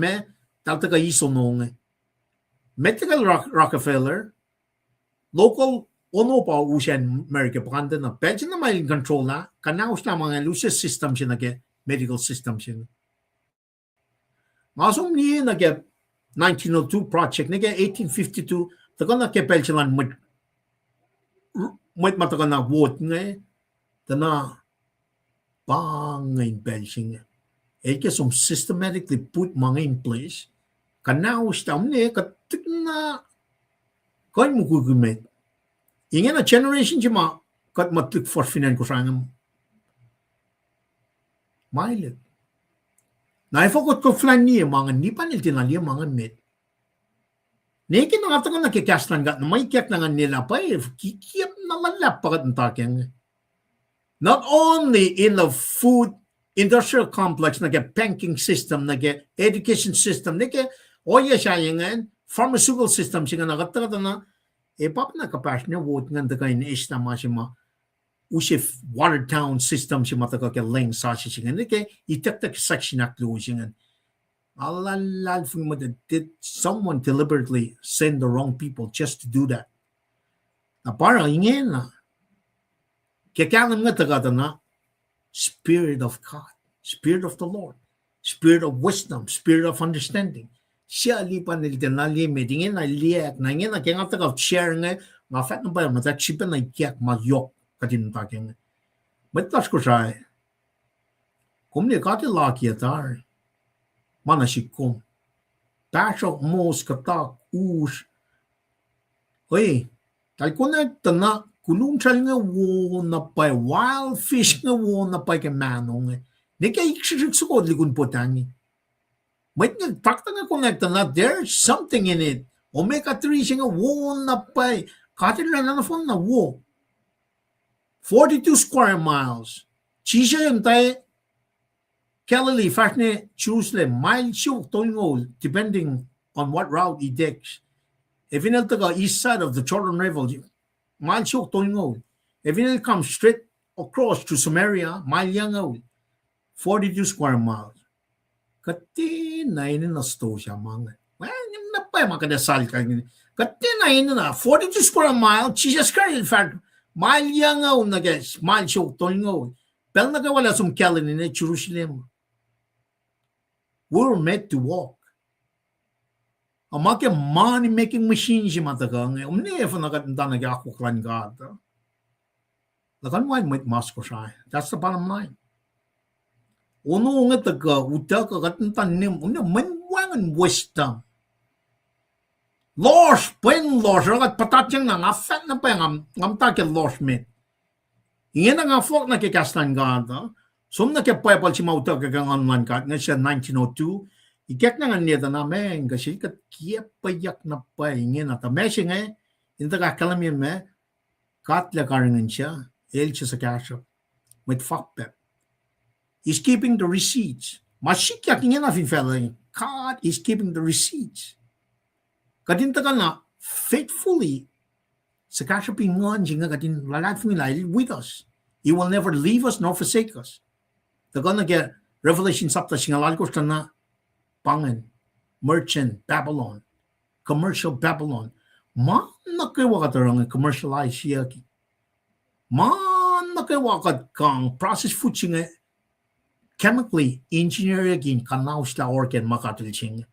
taltaga isonong. Medical Rockefeller, local ono pa usian America pakanda na pension na may control na, Kanaus na mga lucis system siya nage, medical system siya. Masong niya nage 1902 project, nage 1852, taga na kepel siya lang may mataga na vote nga, na Bangay Belching. Eke som systematically put mga in place. Kanaus tam ne katik na kain mo gugumit. Ingin na generation siya kat matik for finan ko sangam. Mailit. Naifokot ko flan niya mga nipan nil tinaliya mga mit. Neke na nga taga nakikaslan gat na may kiyak na nga nila pa kikiyap na lalap pakat ng takyang. Not only in the food industrial complex, nage banking system, nage education system, nage oya siya yung pharmaceutical system siya nga nakatagata na papa na kapash niya wood nga daga in is na siya usif Watertown system siya mataka ke leng sa siya nga nage itaktak section aklo siya nga alalal fung mo did someone deliberately send the wrong people just to do that na parang ingin na kaya nga tagata na Spirit of God, Spirit of the Lord, Spirit of wisdom, Spirit of understanding. Siya lipan nil nalimit, ingin na liyak, na ingin na kaya nga taga share nga, fat na ba, matak sipa na ikiyak, mayok, katinuntak nga. Matlas ko siya, kumni kati laki atar, manasikum, pasok mos katak, oy, tal ko na tana, kulung chal nga wo na pay wild fish nga wo na pay ke manong ne kay iksukod likun potangi may nagtakta nga connect na there's something in it omega 3 siya nga wo na pay katil na phone na wo 42 square miles chisha yung tay Galilee fact ne choose le mile show toingo depending on what route he takes if in the east side of the Jordan River mile show toingo. If it comes straight across to Samaria, mile yang 42 square miles. Kati na ini na sto siya mga. Well, na pa makadasal ka. Kati na ini na 42 square mile, Jesus Christ in fact, mile yang na guys, mile show toingo. Pero nagawala sum kellen in Jerusalem. We're meant to walk. Ang mga money-making machine siya matagang, umnef na katanda nag-akuklan ka. Lakan mo ay mas ko siya. That's the bottom line. Uno nga taga, uta ka katantan niya, manwangan wisdom. Lost, plain lost, ragat patatyang na, nga fat na pa yung ngamtake lost met. Ingin na nga fok na kikastan ka. Sum na kipaypal si mauta kagangan man ka, nga siya 1902, ikek na nga niya na men kasi kat kia payak na pa ingin at mesya nga inta ka kalamyan me katla karangan siya el siya sa kasyo with fuck pep is keeping the receipts. Masikyak niya na finfelling. God is keeping the receipts. Kadinta ka na faithfully sa kasapingon siya nga kadin lalat with us. He will never leave us nor forsake us. They're gonna get Revelation sapta siya lalagos na pangan, merchant Babylon, commercial Babylon. Man nakiwakatarang commercialize siya ki. Man nakiwakat kang process food siya chemically engineer again kanaw sila organ makatil siya.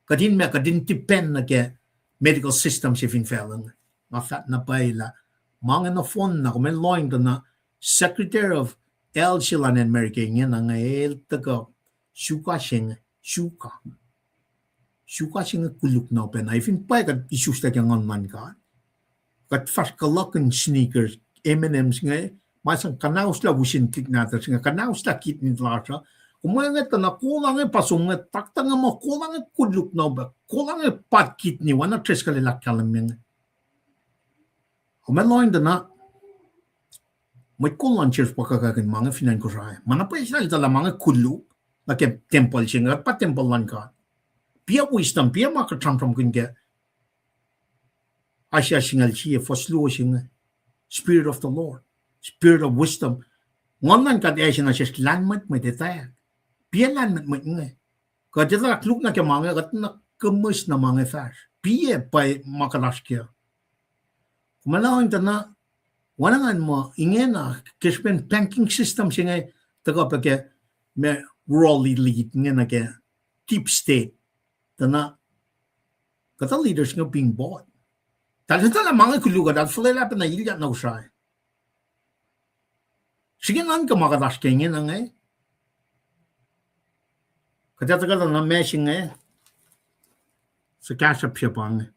Kadin depend na ke medical system siya finfelang. Mafat na paila. Mga na phone na kumen loing na Secretary of El Chilan and America niya na ngayon taga suka siya suka siya kuluk na open. I think pa kad issues na kang online ka. Kat fast kalakan sneakers M&M's nga masang kanaw sila wisin kit natin nga kanaw sila kit ni Lasha. Kumain nga na kulang pasong nga takta nga mo kulang kuluk na ba kulang pat kit ni wana tres kalilak kalaming. Kumain loing na may kulang church pa kakakin mga finan ko siya. Mana pa isa ito lang mga kuluk na temple siya nga pa temple lang ka. Pia wisdom, pia makatramtram kun ka. Asya singal siya, fosluo siya Spirit of the Lord, Spirit of wisdom. Ngon ka di siya na siya lanmat may detaya. Pia lanmat may nga. Kaya dito nakluk na kaya mga kat nakamus na mga fash. Pia pa makalas kaya. Kumalawang ito na wanangan mo, ingin na, kispen banking system siya nga, taga pa kaya, may worldly lead nga na kaya, deep state, na kata leaders nga being bought. Dahil ito na mga kulugan, dahil fulay lapin na ilyat na usay. Sige nga ka makatas kaya nga nga eh. Kata taga na meshing nga sa kasap siya pa nga.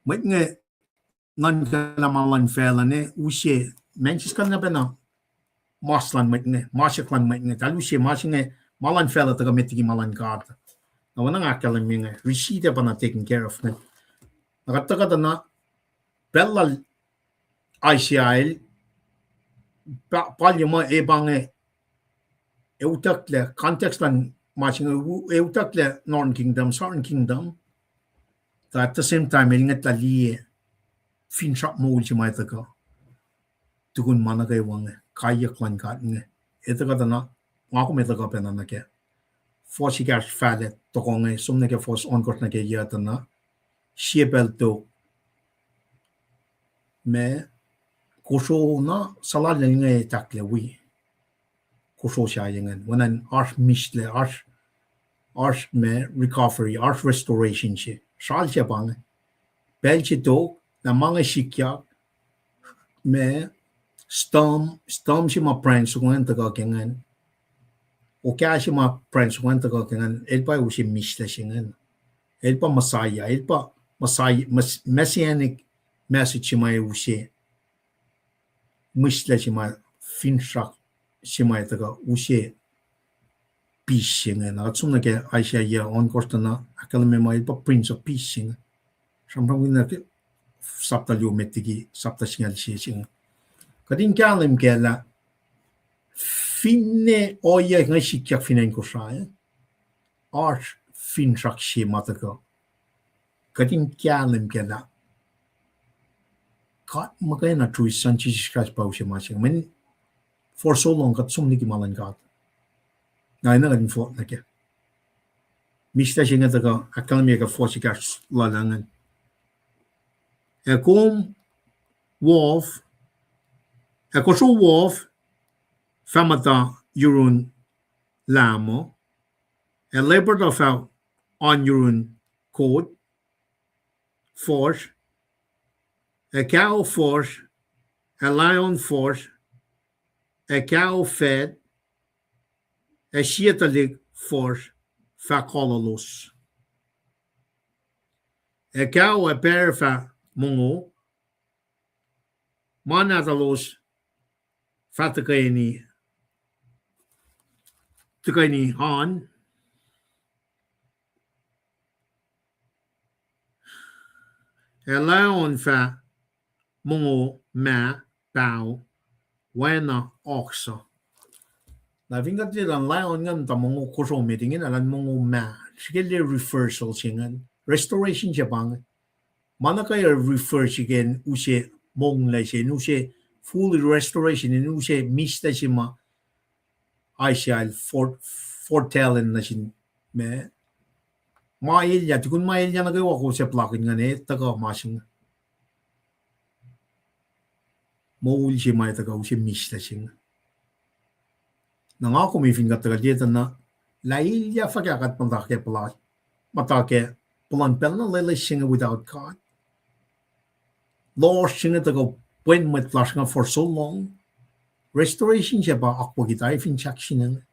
May nga, ngan ka na malan fela ne usye menchis kan na bena maslan mitne masiklan mitne tal usye masinge malan fela taga metigi malan karta na wana nga kala minga receipt pa na taken care of ne nakataga na bella ICI palyo mo ebange eutakle context lan masinge eutakle Northern Kingdom Southern Kingdom at the same time elingat lali finshak mo ulti mai taka tukun mana kay wang kaya klan ka nge eta ka na ngako meta ka pena na ke forsi gas fale to ko nge sumne ke fos on kort na ke yata na shebel to me kusho na salal nge takle wi kusho sha yengen wanan arch mishle arch me recovery arch restoration shi shal che bang belchi to na mga sikya me storm si ma friends ko ngan taga kengan o kaya si ma friends ko ngan taga kengan el pa usi misla singan el pa masaya messianic message si ma usi misla si ma finshak si ma taga usi peace singan at sumna ke aisha ya on costa na akalme ma el pa prince of peace singan samram gina ke sapta liu metigi sapta singal siya. Kadin kalim kela finne oya nga sikyak finan ko siya. Arch finshak siya mataka. Kadin kalim kela kat makaya na true son Jesus Christ pa siya masya. Men for so long kat sumni kimalan kat. Ngayon na kadin fought na kya. Mista siya nga taka akalmi ka for siya lalangan. Kom wolf so wolf famata yurun lamo leopard of on yurun coat force cow force lion force cow fed shietalig force fakololos cow pair fa Mongo manatalos fatakaini han Elaon fa Mongo ma bao wena oxa Na vingat di lan laon ngam tamongo koso meetingin alan mongo ma. Sigel reversal singan. Restoration jabang. Mana kaya reverse again use mong lai se use full restoration in use mista sima aisial foretellen na sin me mail ya tukun mail ya na kaya wako se plakin nga ne taga masing maul si may taga use mista singa. Nang ako may fingat taga dito na lail ya fakakat matake pala matake pulan pel na lele singa without God. Lost singa taga when met flash nga for so long. Restoration siya ba ako kita ay finchak sinang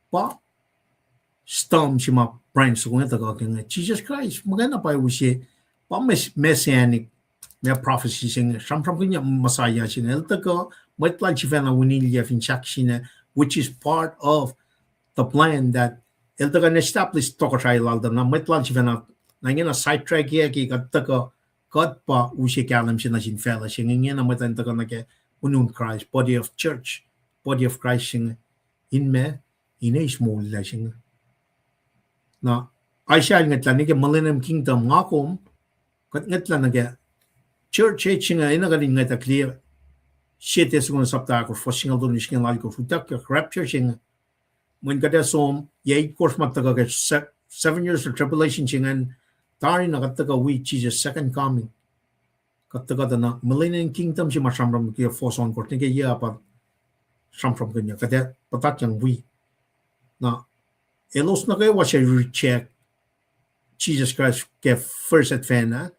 pa storm si ma friends ko nga taga kaya Jesus Christ magana pa yung siya pa messianic may prophecy singa samsam kanya masaya singa el taga met lang si fana winilya finchak singa which is part of the plan that el taga na-establish to ko siya ilalda na met lang si fana nangyan na sidetrack kaya kaya taga God pa usiya kalam siya na sin fella singa nga na met lang taga na kaya unun Christ, body of church, body of Christ singa. In me, ina is small la singa. Na, ay siya ngat lang, millennium kingdom nga kom, kat ngat lang naga, church singa, ina ka rin ngat clear, shit is gonna sapta ako, for singa doon is kingal ko, futak ka, rapture singa. When kada som, yay course magtaga ka, 7 years of tribulation singa, tari na kataga with Jesus' second coming. Kataga na millennium kingdom si masamram kaya foson court ni kaya pa samram kanya kada patat yang we na elos na kayo wa siya recheck Jesus Christ kaya first at fena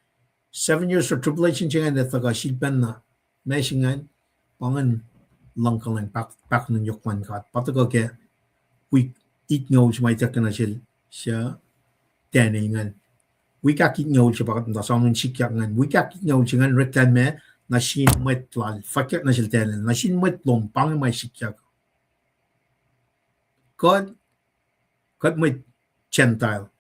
7 years of tribulation siya nga taga silban na mesingan pangan lang kalang pak ng yokman ka pataga kaya we eat nyo si may takana siya teningan we kakit nyaw siya bakat na sa mga sikyak ngan. We kakit nyaw siya ngan reklame na sin met lal. Fakyak na sila tenen. Na sin met lompang may sikyak. God may Gentile.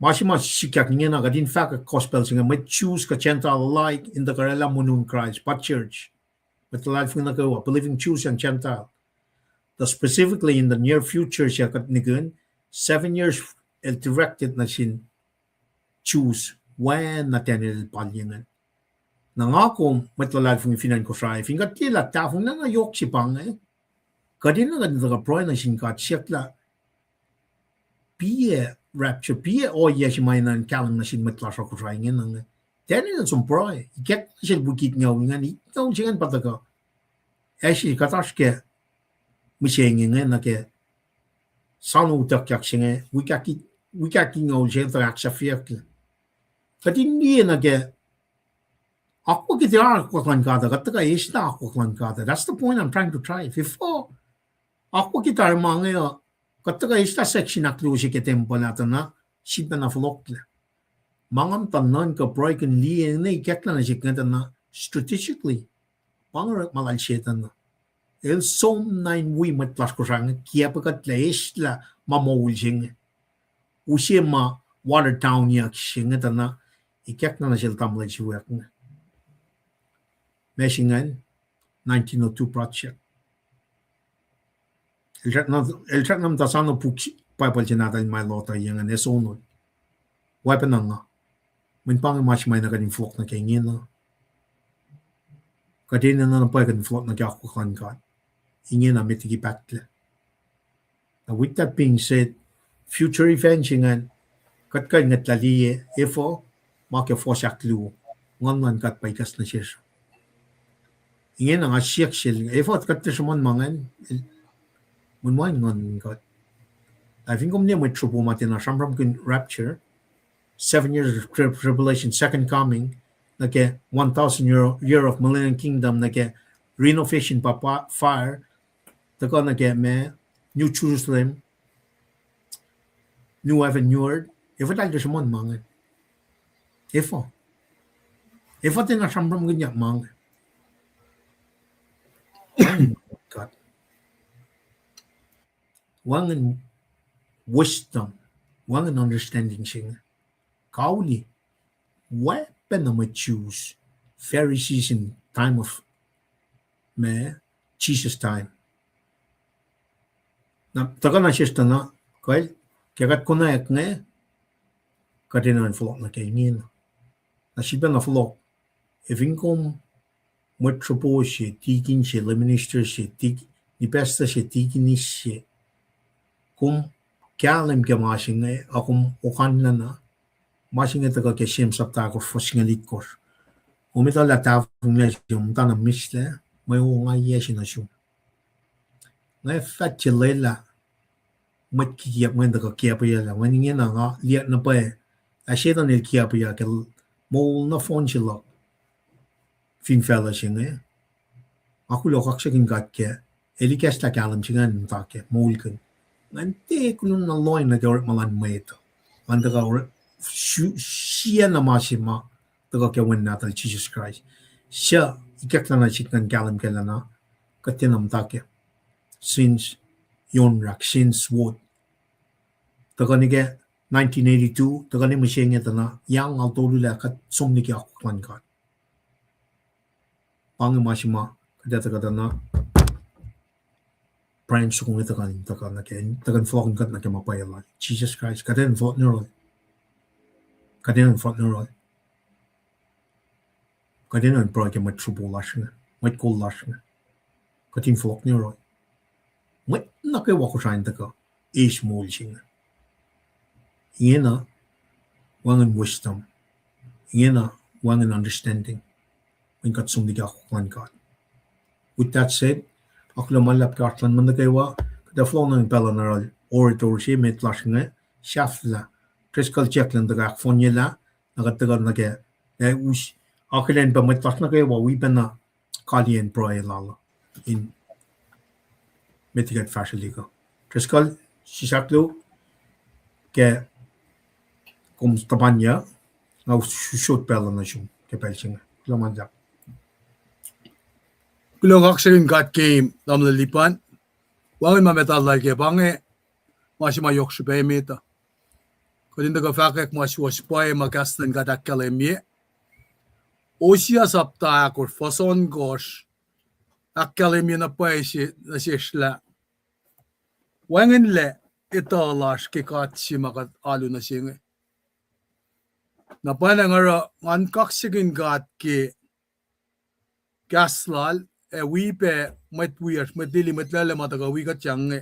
Masih sikyak niya na in fact a gospel siya may choose ka Gentile alike in the karela munun Christ. But church. But the life nga nagawa. Believing choose and Gentile. The specifically in the near future siya kat nigun 7 years directed na sin choose when natin palyangan. Nangako matlalad fung finan ko sa fingat tila tafung na ngayok si pang kadin na kadin proy na singkat siya pie rapture pie o ya si mainan kalang na sin matlasa ko sa ngin nang tani na sum proy get siya bukit ngaw ngani ikaw singan pataga actually katash ke miseng ngin na ke sanu tak yak singa wikaki ngaw siya tak sa fiak Kadindi na ke ako kita ako klan kada kataga isna ako klan kada. That's the point I'm trying to try. Before ako kita mga kataga isna section na klusi ke tempo natin na sita na flokla. Mangam tanan ka broken liye na ikakla na siya na strategically pangar malal siya na. El som nine we matlas ko sang kiya pagkat la isla mamawul siya. Usiya ma Watertown yak siya na ikak na sila tamlay si work na. Mesingan, 1902 project. El chat nam tasano puki, papal sinata in my lota yung an esonod. Waipa na nga. Min pang mas may na kanin flok na kaya na. Kadina na napay kanin flok na kaya ako klan ka. Ingin na mitigi patla. Now with that being said, future events yung kat kay ngat laliye, ifo, maka fosak lu ngan kat paikas na siya ingin ang asyak siya effort kat tersman mangan munwan ngan kat I think niya may trupo matin na samram kun rapture 7 years of tribulation second coming nake 1,000 year of millennium kingdom nake renovation pa fire tako nake me New Jerusalem New Heaven New Earth effort ay tersman mangan Ifo din na siyang ganyan mga God. Wangan wisdom, wangan understanding siya. Kauli, weapon na ma-choose Pharisees in time of Jesus time. na taga na sistana kai kegat kona ek ne kadena en flok na ke ngin na siben na flok evinkom metropo she tikin she minister she tik ni pesta she tikin she kum kalem ke mashinge akum okan na mashinge taga ke shem sapta ko foshingelit ko umita la ta fungle jum ta na misle mai o ngai yeshi na shu na fatchelela mat kiap ngan taga kiap ya la ngani ngena nga liat na pa a shedan el kiap ya ke mo na fon chilo fin fella shinge aku lo kak shakin gat ke eli kesta kalam chingan ta ke mulkin ngan te kunun na loin na gor malan meto man taga shia na mashima taga ke wen natal Jesus Christ sha ikak na chikan kalam ke lana katinam ta ke since yon rak since wood taga ni ke 1982 taga ni mashenge tana yang al tolu la kat somni ke aku klan ka pang mashima kada na Brian sukung ito kan taga na ke taga flok kat na ke mapayala Jesus Christ kada flok nero kada flok nero kada na pro ke mat trouble lashna mat kol lashna kadin flok nero mat na ke wako shain taga is mol sing yena wangan wisdom yena wangan understanding when kat sumdi ka kwan ka with that said ako malap ka atlan man kaywa kada flow ng pelanar orator si met lashna shafla critical check lang daga phone nila nagatagal na ke us akilen pa met lashna kaywa we na kalien pro lala in metigat facility ko critical si saklo ke kum tapanya na shoot pelanar siya ke pelsinga lamanjak Kulong aksyon gat game damla lipan. Wangin mametal like bange masima yok shpe meta. Kodin daga fakek mas was poe magastan gat akalemie. Osia sapta akor fason gosh. Akalemie na poe si na sishla. Wangin le italash ke katsi magat alu na singe. Na panangara ngan kaksigin gat ke gaslal we met weird met dili met lele mataga we got young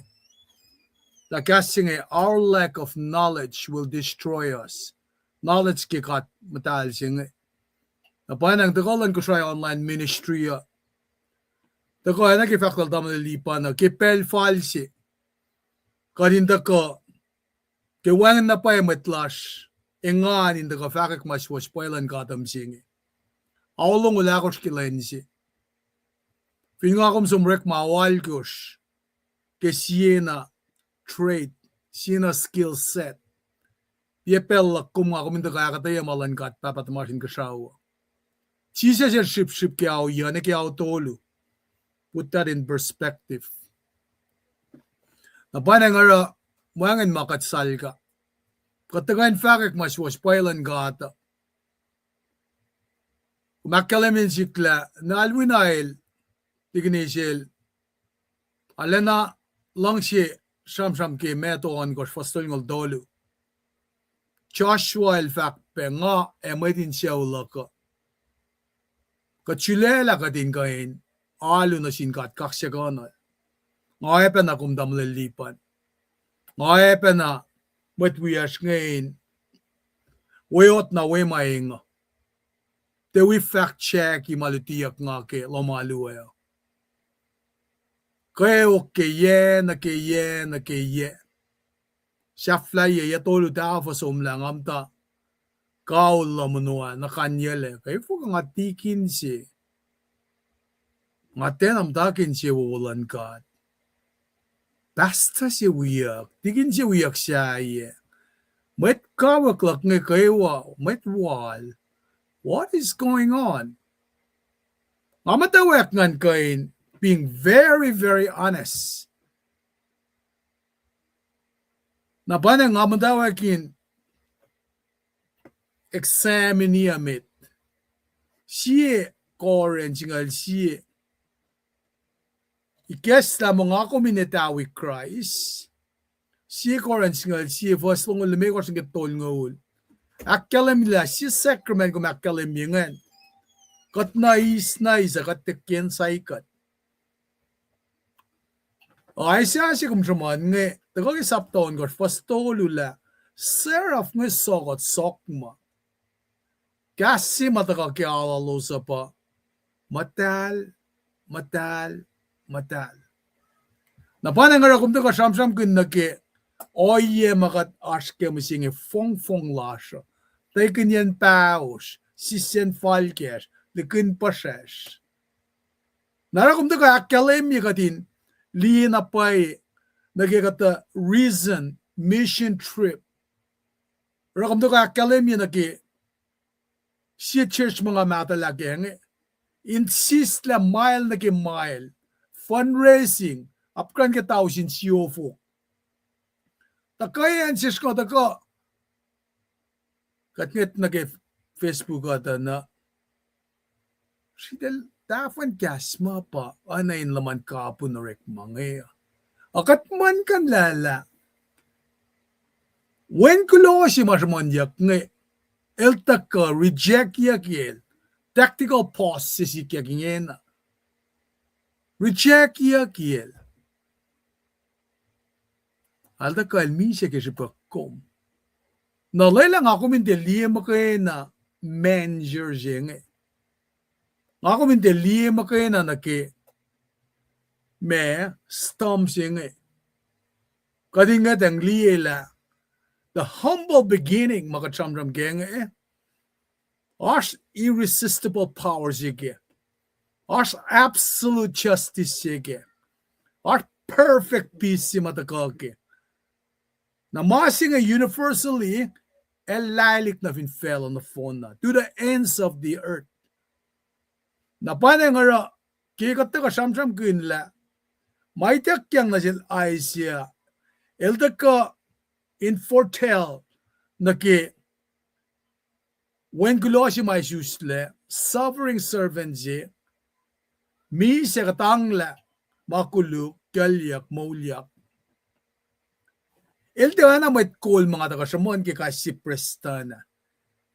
la casting our lack of knowledge will destroy us knowledge ke kat metal sing na panang the golan ko try online ministry the ko na ke fakal dam lipa na ke pel falsi kadin da ko ke wang na pa metlash engan in the ko fakak mas was spoilan gatam sing aulong wala ko skilensi Pingakom sumrek mawal gosh. Ke siena trait, siena skill set. Yepel kum ako minta kaya kataya malan kat papat masin kasawa. Chisa siya ship ke au yan ke au tolu. Put that in perspective. Napanang ara wangan makatsal ka. Katagan fakak mas was pailan gata. Kumakalamin sikla na alwinail Tignisil alena langshi sham ke meto on gosh fastolingol dolu Joshua el fak penga emedin siawlaka kachulela kadin kain alu na sinkat kaksagana ngaepe na kumdam lelipan ngaepe na metwias ngain wayot na way mainga te we fact check imalutiyak nga ke lomaluaya Kaya ke ye. Shafla ye tolu ta fa somlang amta. Kaul la munua na kanyele. Kaya fuka nga tikin si. Nga tenam takin si wulan ka. Basta si wiyak. Tikin si wiyak siya ye. Met kawaklak nga kaya met wal. What is going on? Amatawak ngan kain. Being very, very honest. Na panang amadawakin examine siye koren jingal siye ikes la mga kuminetawi Christ. Si Korans nga si first long ulme ko sing tol ngul. Akkalam la si sacrament ko makkalam yingan. Kat nais kat tekken saikat. Ay siya si kumsaman nga tago isapton ko first tolula seraph nga sokot sokma. Kasi matakakyala lo sa pa. Matal. Napanang nga kumta ka samsam kun nake oye makat aske musinge fong lasha. Tay kanyan paus, sisen falkes, lekin pases. Nara kumta ka akalem yakatin liin apay nagkakata reason mission trip. Nara kumta ka akalem yanake si church mga matalageng insist la mile na mile fundraising apkan ke tao sin siofo takay ansis ko tako katnget na ke Facebook ata na sidel tafan kasma pa anayin laman kapon na rek mga akat man kan lala when kulo si masmonyak nga eltaka reject yakil tactical pause si kagingen reject yakil alda kalmi siya kasi pa kom nalay lang ako minteliya makaya na manager siya ako minteliya makaya na naki me stom siya kadingat ang liya la the humble beginning makachamram kaya Ours irresistible powers again. Ours absolute justice again. Our perfect peace matakake. Namasing universally, elalik na fell on the phone na to the ends of the earth. Napanay nga kikata ka samsam kunla. May takyang na sil Asia. Elta ka in foretell na ki when gulosi may susle, suffering servant je, mi se katangla, makuluk, kalyak, maulyak. Iltiwana may call mga tagasamon kaya si Prestana.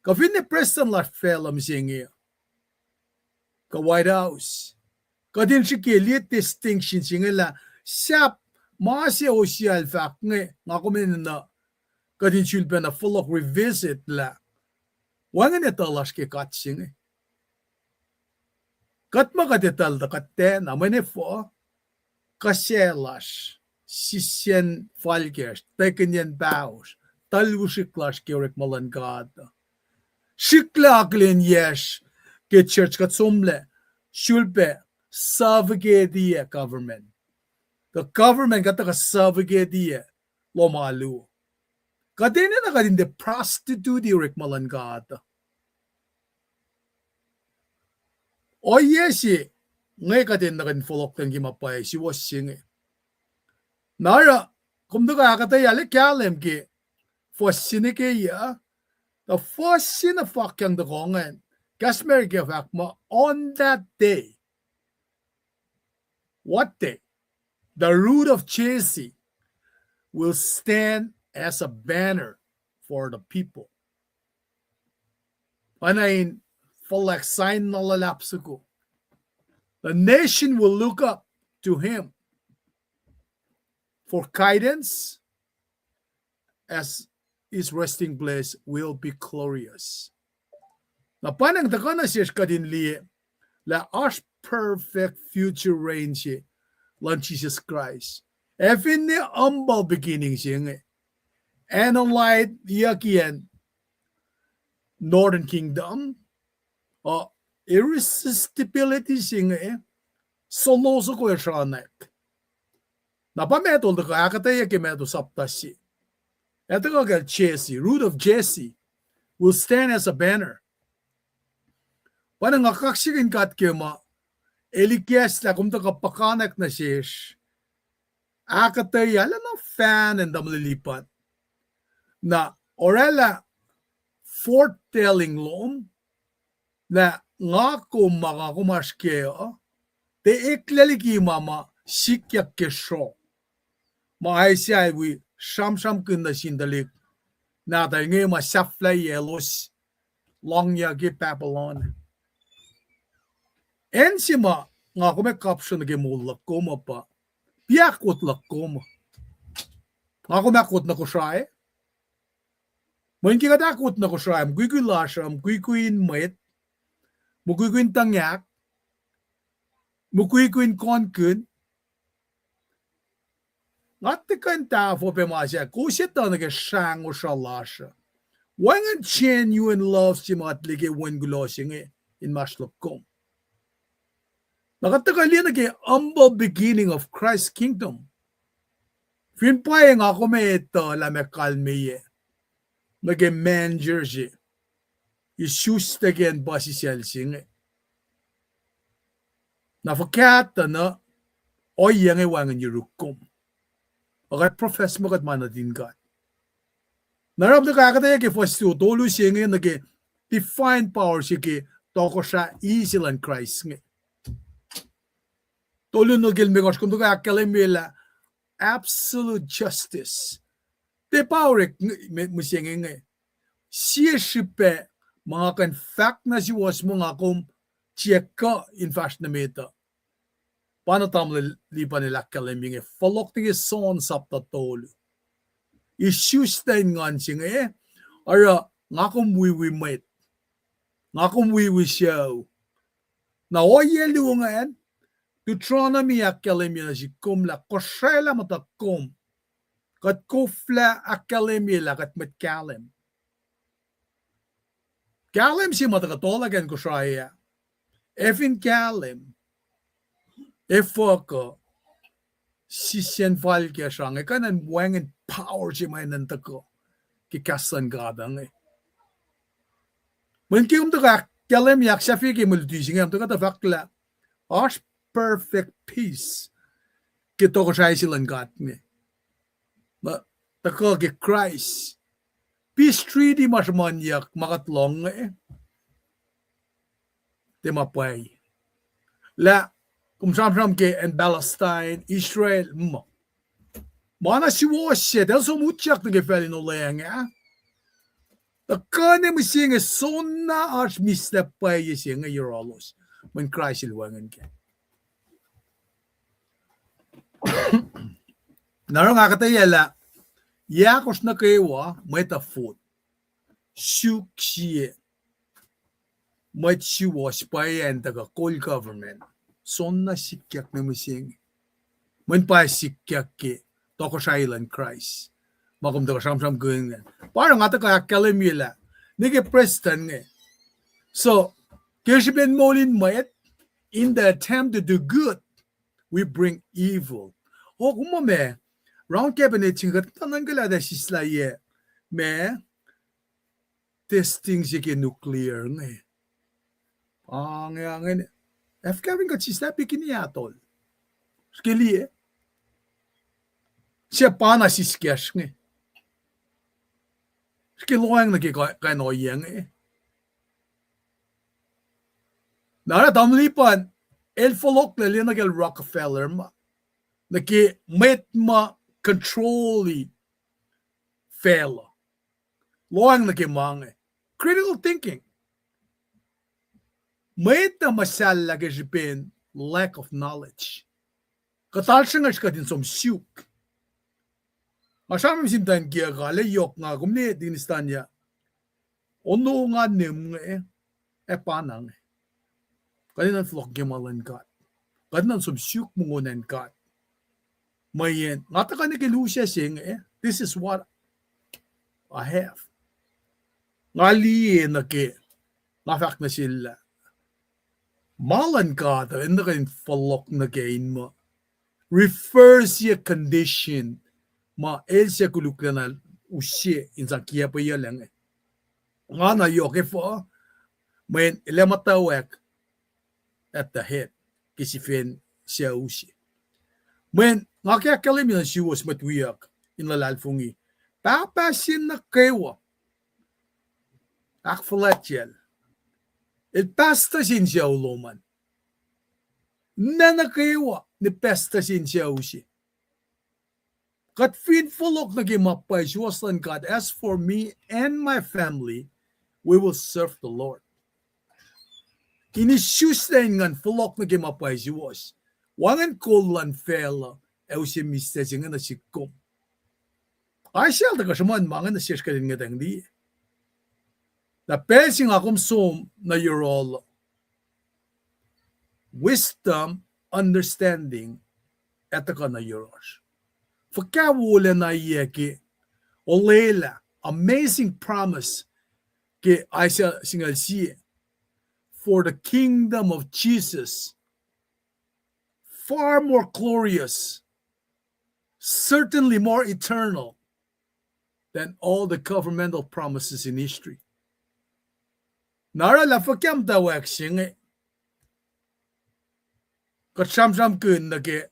Kafin ni Preston la film singi. Ka White House. Kadin si kilit distinction singi la, siyap, mga siya social fact nga kumin na, kadin silpa na full of revisit la, wangan etalas ke katsing kat makadetal da katte na manefo kaselas sisyen falkers tekenyen baus talvusiklas kerek malangada sikla aklen yes ke church katsumle shulpe savgedia government the government kata ka savgedia lo malu kadene na kadin de prostitute direk malangada o yesi ngay kadin na kadin folok tang gimapay si wasing nara kumduga kata yale kyalem ki fosine ke ya the fosine fakyang de kongen kasmer ke fakma on that day what day the root of Jesse will stand as a banner for the people. Panayin, falak sign na lalapsuko. The nation will look up to him for guidance as his resting place will be glorious. Na panang takana siya kadin liye, la our perfect future reign siya, Lord Jesus Christ. Even the humble beginning siya and unlike Yakian Northern Kingdom, irresistibility siya soloso ko siya nek. Napametol da ka akataya kimeto saptasi. Ito ko ka Jesse, root of Jesse, will stand as a banner. Panang akaksikin kat kema, elikyes na kumta kapakanak na siya, akataya ala na fan and damlilipat. Na orela foretelling loom na nga ko makakumaskeo te iklaliki mama sikyak ke sho ma ai sai wi sham kun na sin dalik na da nge ma safla yelos long ya ge Babylon ensima nga ko me caption ge mulla koma pa piakot la koma nga ko me kot na ko shai mun ki ga kot na ko shai gui gui la sham gui met mu gui tangyak mu gui kon kun ngati kan ta fo pe ma sia ko se ta na ge shang o shalasha wangan genuine love si mat lige wen glosing in maslokom nakata ka lian ke humble beginning of Christ's kingdom fin pa nga ko me ito la me kalme ye mage manger je Jesus again basi sing na fakat na o yang wangan yurukom agat profess mo kat manadin God narap na kakataya ke first to tolu siya ngayon nage divine power siya ke toko siya easy lang Christ nga tolu no gilmigos kung tuka akalimila absolute justice te power mo siya nga siya siya mga kan fact na si was mga kum check ka in fast na meta paano tamli lipa nila kaliming falok tingi son sapta tolu issues tayo ngan siya ara nga kum we might nga kum we show na o yelu nga Deuteronomy akaliming na si kum la kosela mata kum kat kufla akaliming la kat met kalim kalim si mata katolagan ko siya efin kalim efoko si senfal kya siya nga kanan buwangin power si may nantako kikasan gadang Mungkin untuk kalam yak safi ke multising am to kata fakla as perfect peace kita ko siya silang gat ni ma tako ke Christ peace treaty mas manyak makatlong tema pay la kung sam ke en Palestine Israel mo mana si washe del so mutyak ke felin oleng the kane mo singa sonna as misstep pay singa yorolos when Christ ilwangan ke Narong akatayala yakos na kewa metaphor shukshie might she was by and the coal government sonna sikyak na mising when pa sikyak ke toko island Christ makum to sam going parang ata ka kalemila nige preston nge so kishben molin mayat in the attempt to do good we bring evil o kumame round cabinet chingat tanangala da sisla ye me testing sige nuclear nge ang Afghan ka sisla bikini atol skili siya pana siskyash nge skiloang nage ka no yang nara damlipan el folok le nagel Rockefeller ma naki met ma controlly fail loang naki mange critical thinking met na masal lagi jipin lack of knowledge katal siya nga din som syuk masama simtan kia ka layok nga kumne dinistan niya ono nga nim nga panang kaninan flok gemalan kat kaninan som syuk mungunan kat mayen ngata ka nakilusya sing this is what I have ngali na ke mafak na sila malan ka ta enda ka flok na gain mo refers your condition ma elsia kulukana usye insan kia pa yalang nga na yoke fo mayen ilamatawek at the head kisifin siya usye mayen nga kaya kalim yan siya was matwiyak in lalalfungi papasin na kewa akfalatyel il pasta sin siya uloman na kewa ni pesta sin siya usi. Kat feedfulok na gimapay siwaslan God, as for me and my family, we will serve the Lord. Inisyuslain ngan fulok na gimapay siwas. Wangan kolan fela, si miste singa na sikom. Ay siya taga saman mga na siya kalin nga tangdi. Na pesing akom som na yorolo. Wisdom, understanding, etaka na yoros. Fakawula na yeki, olela, amazing promise ke Aisha singal siya for the kingdom of Jesus, far more glorious, certainly more eternal than all the governmental promises in history. Nara la fakyam tawak singe. Katsam-sam kun na ke,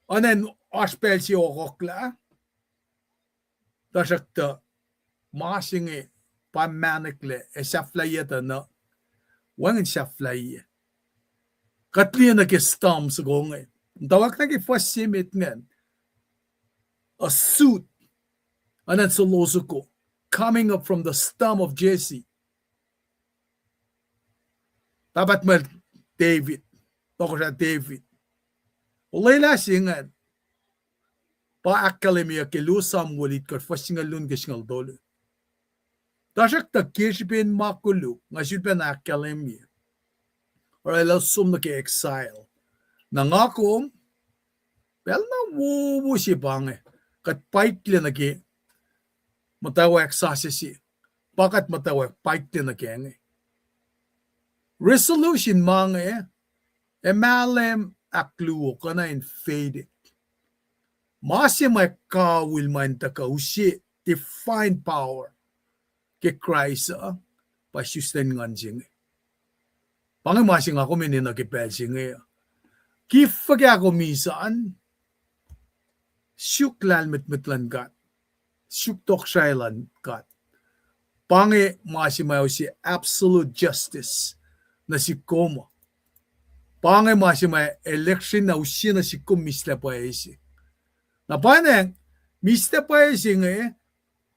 anen aspel si okokla, tasakta, masinge, pamanikle, saflayeta na, wangin saflay. Katliya na ke stam sa gonge. Tawak na ke fasimit ngan, a suit, anen soloso ko, coming up from the stem of Jesse. Dapat mal David. Toko siya David. Ulay singan. Pa-akademiya kilusam walit kat fasingalun kasingal dole. Tasak ta kishipin makuluk nga silpen akademiya. Or ilaw sum na ki-exile. Nangakom, pel na wuwu si bange. Kat paikli na ki matawak sasisi. Pakat matawak paikli na ki. Resolution mga emalem akluo ka na faded. Masya may kawil man ta kausi divine power ke Christ pasyusten ngan jing. Pangi masya nga ko minina ke pelsing kifag ako misan syuklal mitmitlan kat syuktok shailan kat. Pangi masya may si absolute justice na si Koma. Pange masih may election na usia na si Kum misla pa isi. Na paneng, misla pa isi nga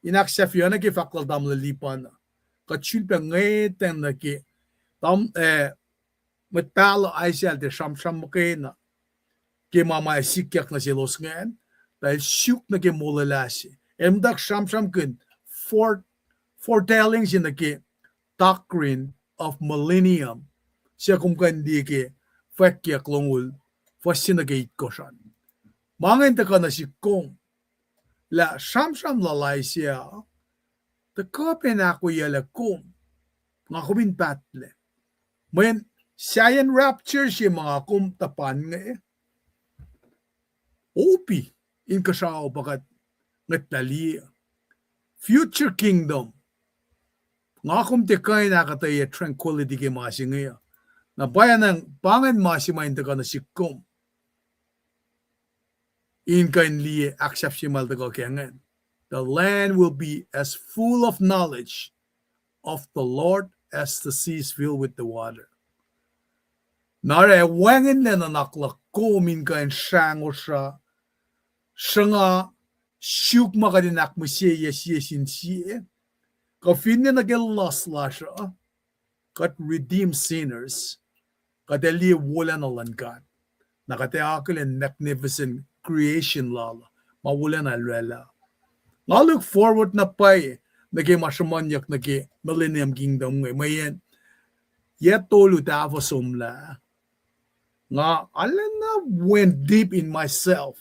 inaksafyo na ki fakal dam lalipan na. Katsulpa ngayon na ki tam matpalo ay siya de sham makina. Ki mama sikyak na si los ngayon. Dahil syuk na ki mulalasi. Emdak sham kun foretelling siya na ki doctrine of millennium. Siya kung kandi ki fakya klongul fasinagate ko siya. Mangin ta ka na si kong la sham lalay siya ta kapin ako yala kong nga kumin patle. Mayan siya rapture siya mga kong tapan nga Opi in kasao bagat ngatali future kingdom nga kong tikay nakataya tranquility ki masi nga na bayan ng pangan masimain taga na sikom. In kain liye accept si mal taga kengan. The land will be as full of knowledge of the Lord as the seas filled with the water. Nare wangin na naklak ko min kain shango siya. Siya nga syuk makadinak mo siya sin siya. Kafin na nag-lost la siya. Kat redeem sinners. Kadali wala na langkat. Nakatiakil and magnificent creation lala. Mawala na lala. Nga look forward na pa naging masyamanyak naging millennium kingdom mayan. Yet tolu tava sumla. Nga alam na went deep in myself.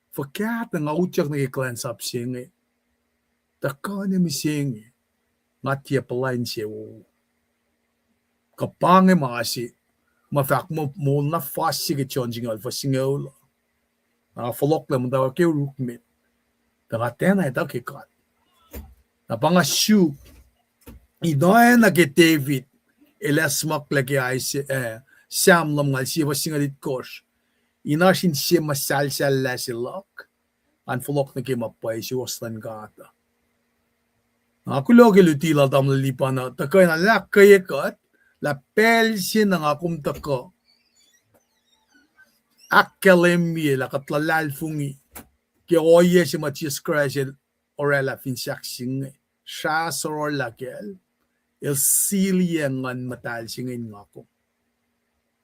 Fakat nga utyak naging-cleanse up siya nga. Taka na mi siya nga. Nga tiya palain siya. Kapangay makasi. Mafak mo na fast sige changing alpha singaw. Folok lang mo daw kay rukmit. Takatena ito kay kat. Napangasyu. Inoy na kay David. Ilasmak lagi ay siyam lam ngal siya singalit kos. Inasin siya masal-sal la silak. An folok na kay mapay siya waslan kata. Nakulo kay lutila tam lalipan na. Takay na lakay kat. La pel siya nang akum tako. akkelemi la katlalal fungi ke oye si Jesus Christ orela fin saksing sha soror la kel el siliengan matal singin ngako.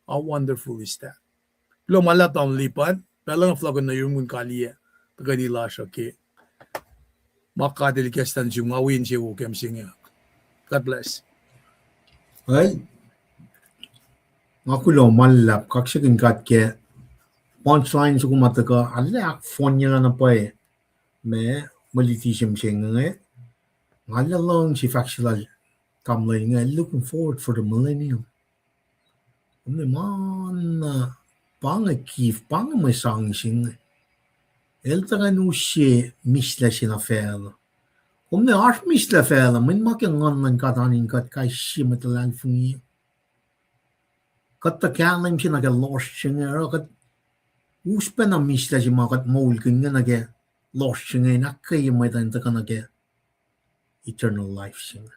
How wonderful is that? Lo malatang lipan pelang flogan na yung kaliya taganila siya ke makadilikastan yung awin siya ukem singa. God bless. Well, aku lo malap kaksakin kat ke punchline su kumataka alak fonya na pa me politician singa ngala long si factual kamlay nga looking forward for the millennium. Man panga kif panga may sang singa. El taga nu siya misla sinafela. Ne arf misla fela, min makin ngan katanin kat kai siya matalan fungi. Kat ta kalim siya naga lost siya kat uspen na misla siya makat maulkin nga naga lost siya nga nakay may tan taka naga eternal life siya.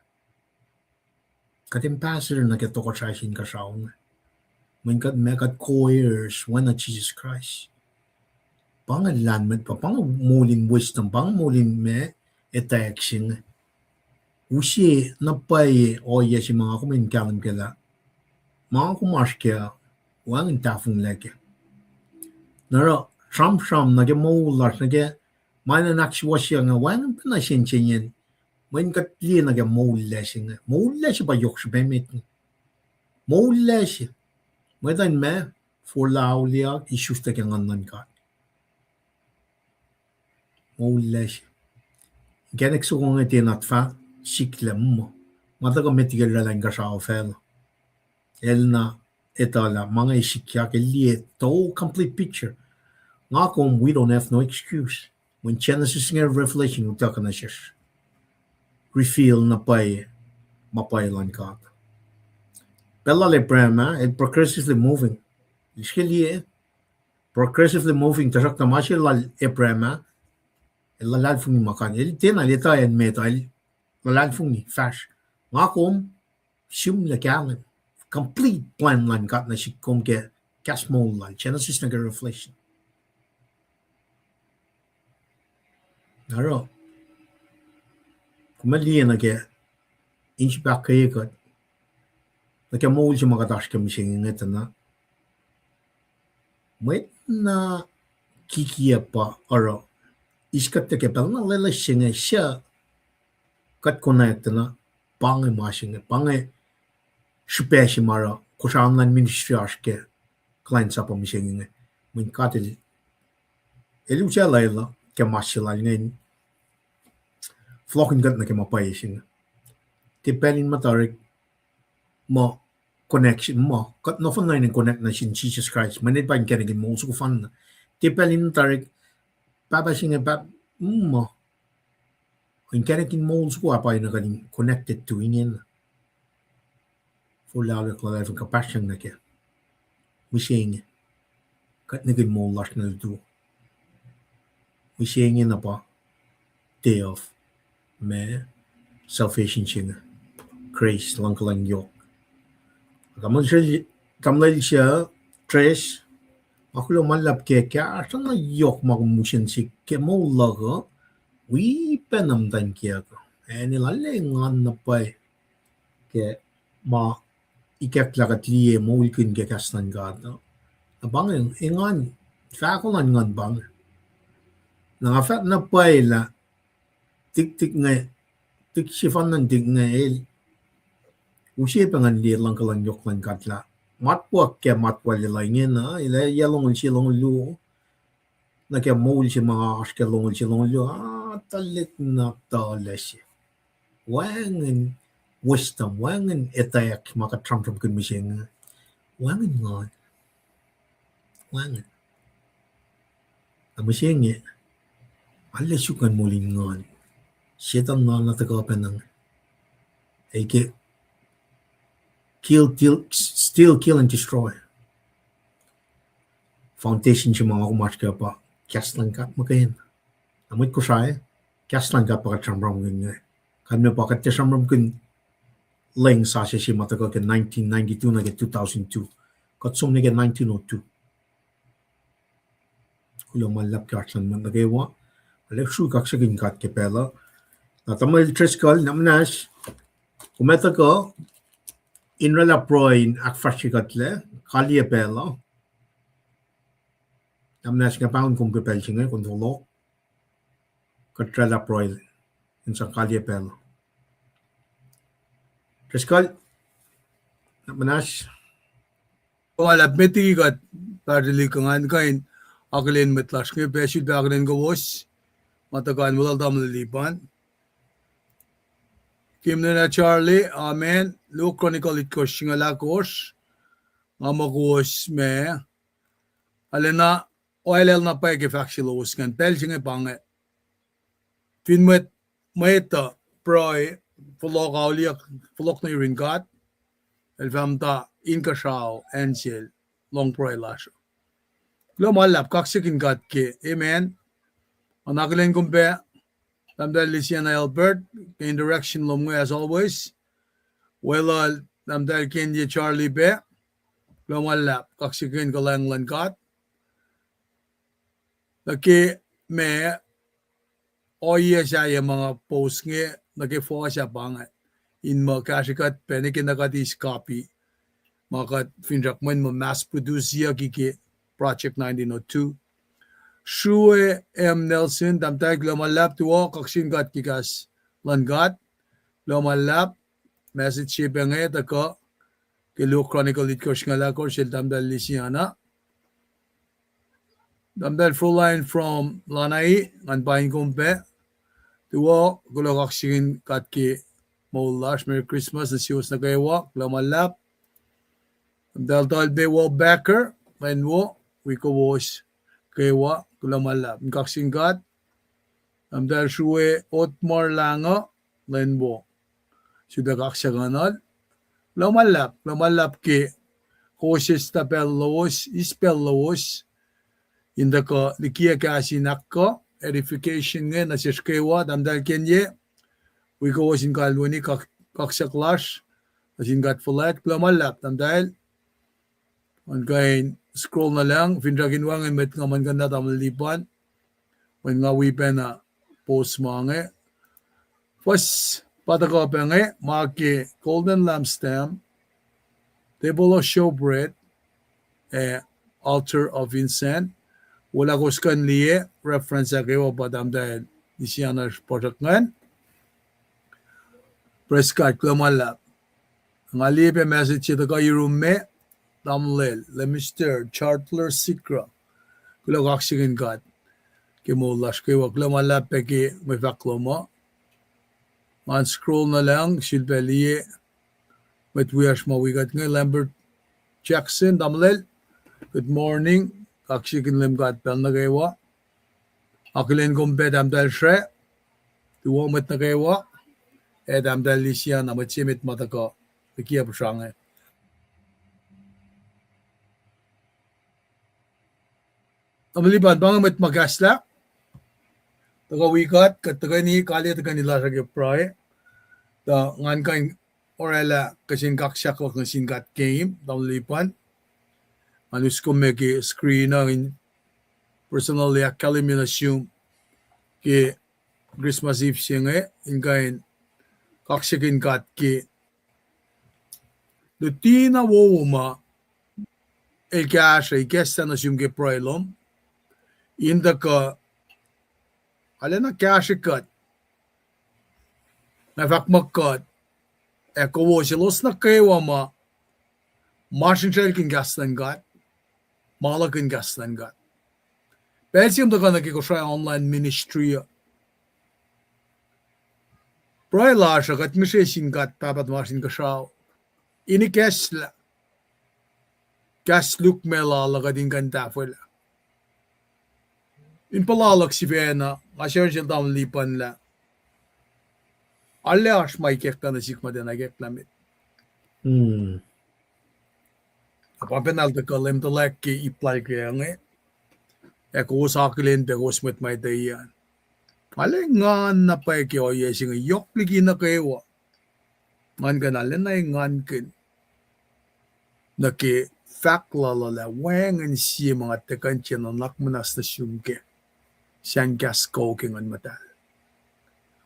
Kat impasser naga toko siya sin kasaw. Min kat mekat coerce wana Jesus Christ. Pangalan pa pangamulin wisdom, pangamulin me eteksing. Usi napay oya si mga kumin kalam kala. Mga kumash kaya wangin tafung leke. Nara Trump nage maular nage mana nakswasya nga wangin panasinsinyen. Main katli nage maulesing. Maulesing ba yok bemit. Maulesing. Madan me for laulia isyus take ngan ka. Maulesing. Genek so kung iti natfa siklem mo. Mataga metigil lang ka sa ofel. El na etala mga isikya ke liye to complete picture. Nga kung we don't have no excuse. When Genesis nga Revelation utaka na siya. Reveal na pay mapay lang ka. Bella le prema it progressively moving. Iske liye progressively moving tasak na masya lal e prema lalal fungi makan. Eli tena leta en metal lalal fungi fash. Ngakom sim la kalan complete plan lan kat na sikom ke kasmol lan Genesis na reflection. Naro kumali na ke inch back kay kat na ke mol si makatash kami singing ito na may na kikiya pa aro iskat te kepel na lela singa siya kat connect na pange masinga pange shpeshi mara kushanlan ministry aske client sa pamisinga min katil elu siya lela ke masila ngayon flokin kat na ke mapay singa tipelin matarik mo connection mo kat no fan na connect na sin Jesus Christ manit pa kenigin mo uso ko fan tipelin matarik Papa singa pap mo. Ang kanakin molds ko apa yung nakaling connected to ingin. For lalo ko lang kapasyan na kaya. Mising kat naging molas na ito. Mising na pa day of me salvation singa. Grace lang kalang yok. Kamlay siya tres ako lo malap ke kya asan na yok magmusin si ke mo laga we penam dan kya ko nilale ngan na pa ke ma ikek lagat liye mo ikin ke kastan gata abang ingan fa ko ngan bang na fa na pa la tik nga tik sifan nan tik nga usi pengan li lang kalang yok lang katla matwak ke matwal laingin na ila yalong silong lu na ke mol si mga askelong silong lu talit na talas wangan wisdom wangan etayak maka Trump kun mising wangan ngon wanganamising alle sukan mulin ngon setan na tagapan ng ke steal, kill, and destroy. Foundation siya mga kumash ka pa. Kias lang ka makain. Amit ko siya kias lang ka pa katsamram ganyan. Kami pa katsamram kun leng sa siya matagal ka 1992 na 2002. Katsum na 1902. Ulo malap karsan man nagewa. Alek shu kaksakin kat ke pela. Na tamal triskal namnas kumeta ko inrala proin akfashikatle kalye pela. Namnas nga paun kum ke pelsinga kuntolo. Katrala proin in sa kalye pela. Triskal namnas wala beti kat padli kangan kain aklen metlash ke beshi bagren go was matakan mulal dam lipan kimna Charlie amen Luke Chronicle it koshing ala kosh ngamagos me alena oil na pa ke factual was kan pelching pange finmet meta proi flok auliak flok na ringat elvamta inkashao angel long proi lash lo malap kaksikin gat ke amen anaglen kumbe tamdal Luciana Albert in direction lomwe as always well tamdal Kenya Charlie be lo malap kaksikin galang lankat laki me oye siya mga post nge nag-focus siya pangat in mga kasikat penikin nakatis copy makat finrakman mo mass produce siya kiki Project 1902 Shue M. Nelson damtay glomalap tuwa kaksingat kikas langat glomalap message shipping tako kilo Chronicle it kosh ngala ko sil damdal Lisiana damdal full line from Lanai ngan pain kumpe tuwa kulo kaksin katki Molash Merry Christmas na siyos na kayo glomalap damdal talbe wo backer when wo we ko was kayo kulamala kaksingat amdal shue Otmar Langa lenbo sudah kaksaganal lamalap ke koses tapel lowos ispel lowos inda ko likia kasi nakko edification nge na siskewa amdal kenye we go was in kalwani kaksaklash asingat fulat lamalap amdal on kain scroll na lang findragin wang met ngaman ganda tamalipan when nga wipen na post mange was patako penge maki golden lampstand table of showbread altar of incense wala ko skan liye reference ako padam dahil isiana product ngan press card klamala ngali pe message ito ka yurume Tamlel, Lemister, Chartler Sikra, Kula Oxygen God, Kimulash, Kiwa, Klamalap, Peki, Mivakloma, on scroll na lang, Silbelie, with Wiashma, we got Lambert Jackson, Tamlel, good morning, Oxygen Lim God, Pelnagawa, Akilin Gumbed, Amdal Shre, the woman Nagawa, Ed Amdal Lisian, Amachimit Matako, the Kia Pushange. Amaliban bang met magasla taga wikat kataga ni kali taga nila sa gepray ta ngan kan orela kasin kaksak wak na singat game tamlipan anus ko meki screen ang personally akaliminasyon ke Christmas Eve singe ingain kaksakin kat ke lutina woma el kasha ikesta na siyong gepray lom inda ka alena kashikat na vakmakat eko silos na kayo ma marshal kin gaslan gat malakin gaslan gat belsim da kana ko shay online ministry proila shagat mishesin gat papat marsin ka shaw ini kasla kasluk mela lagadin ganda fela in palalak si Vena, asya siya dawn lipan la. Alle as may kekta na sikma din nageklamit. Papenal ta kalem ta lekki iplay kaya nga. Eko usakilin pe kusmet may dayan. Ale ngan na pa ki oye singa yok ligi na kayo. Ngan kanalin na ngan kin. Naki fakla la wengen si mga tekan chen nak manas na syumke sian gas koking an matal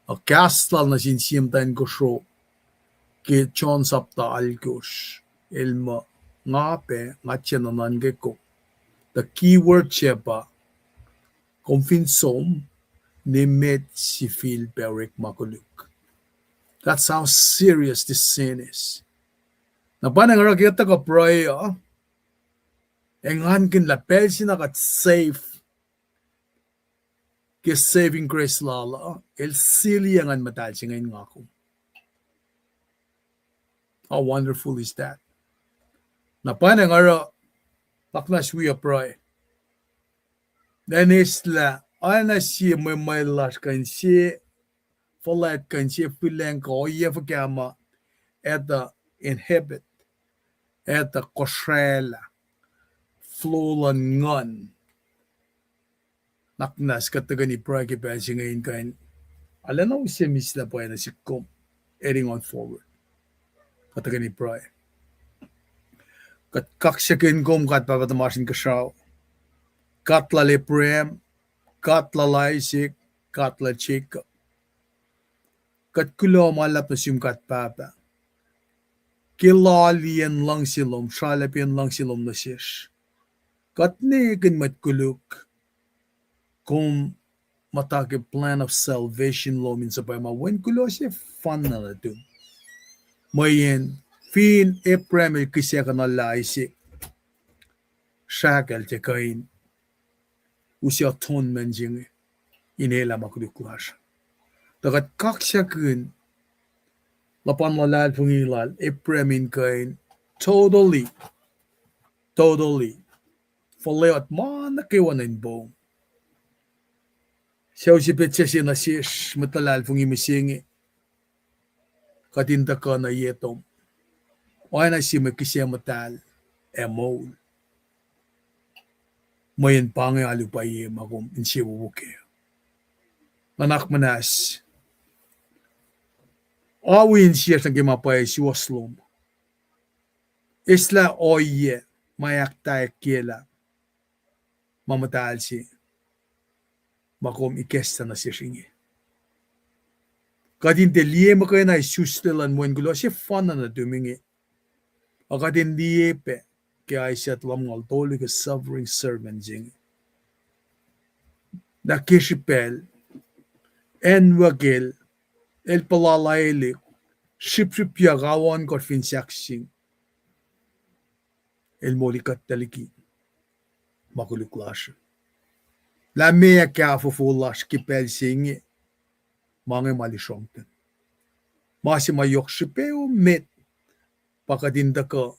a kastal na sin sim tan ko sho ke chon sapta alkush elma ngape ngachen nan ge ko the keyword chepa confinsom nemet si feel berek makuluk. That's how serious this sin is. Na panang rakita ka prayer, engan kin lapel sinakat safe ke saving grace lala, el sili angan matal singayin nga ako. How wonderful is that? Na panang paknas we pray. Then isla, ana si may las kan si forlet kan si pilen ko yefakama eta inhibit eta koshela flolan ngon naknas katagani pragi passing in kind alana usia misla po na sikom heading on forward katagani pray kat kaksyakin kom kat papatamasin kasyaw katla le prem katla laisik katla chika kat kulo malap na sim kat papa kilalian lang silom shalapin lang silom na sish kat negin matkuluk kung matake plan of salvation lo min sa pama when kulo siya fun na na dun mayen fin epremel kisya ka na laisi shakal te kain usya ton menjing inela makuluklas takat kaksya kun lapan lalal pungilal epremin kain totally falleot man nakiwanin bong siyaw si Petsi na siya matalal pong imisingi katinda ka na yetom o na si makisya matal emol mayan pangi alupaye makum insiya bubuke anak manas awin siya sa gimapay si waslom isla oye mayak tayo kila mamatal si makom ikesta na siya singi. Kadin te liye mo kayo na isustelan mo gulo siya fun na dumingi. O kadin liye pe kaya siya tlam ngal toli ka suffering servant singi. Na kishipel en wakil el palalaylik ship yagawan ko finsaksing el molikat taliki makuliklasyon. La mea kya fufulas kipel singi mange malishongten. Masi mayok shipeo met pakadinda ka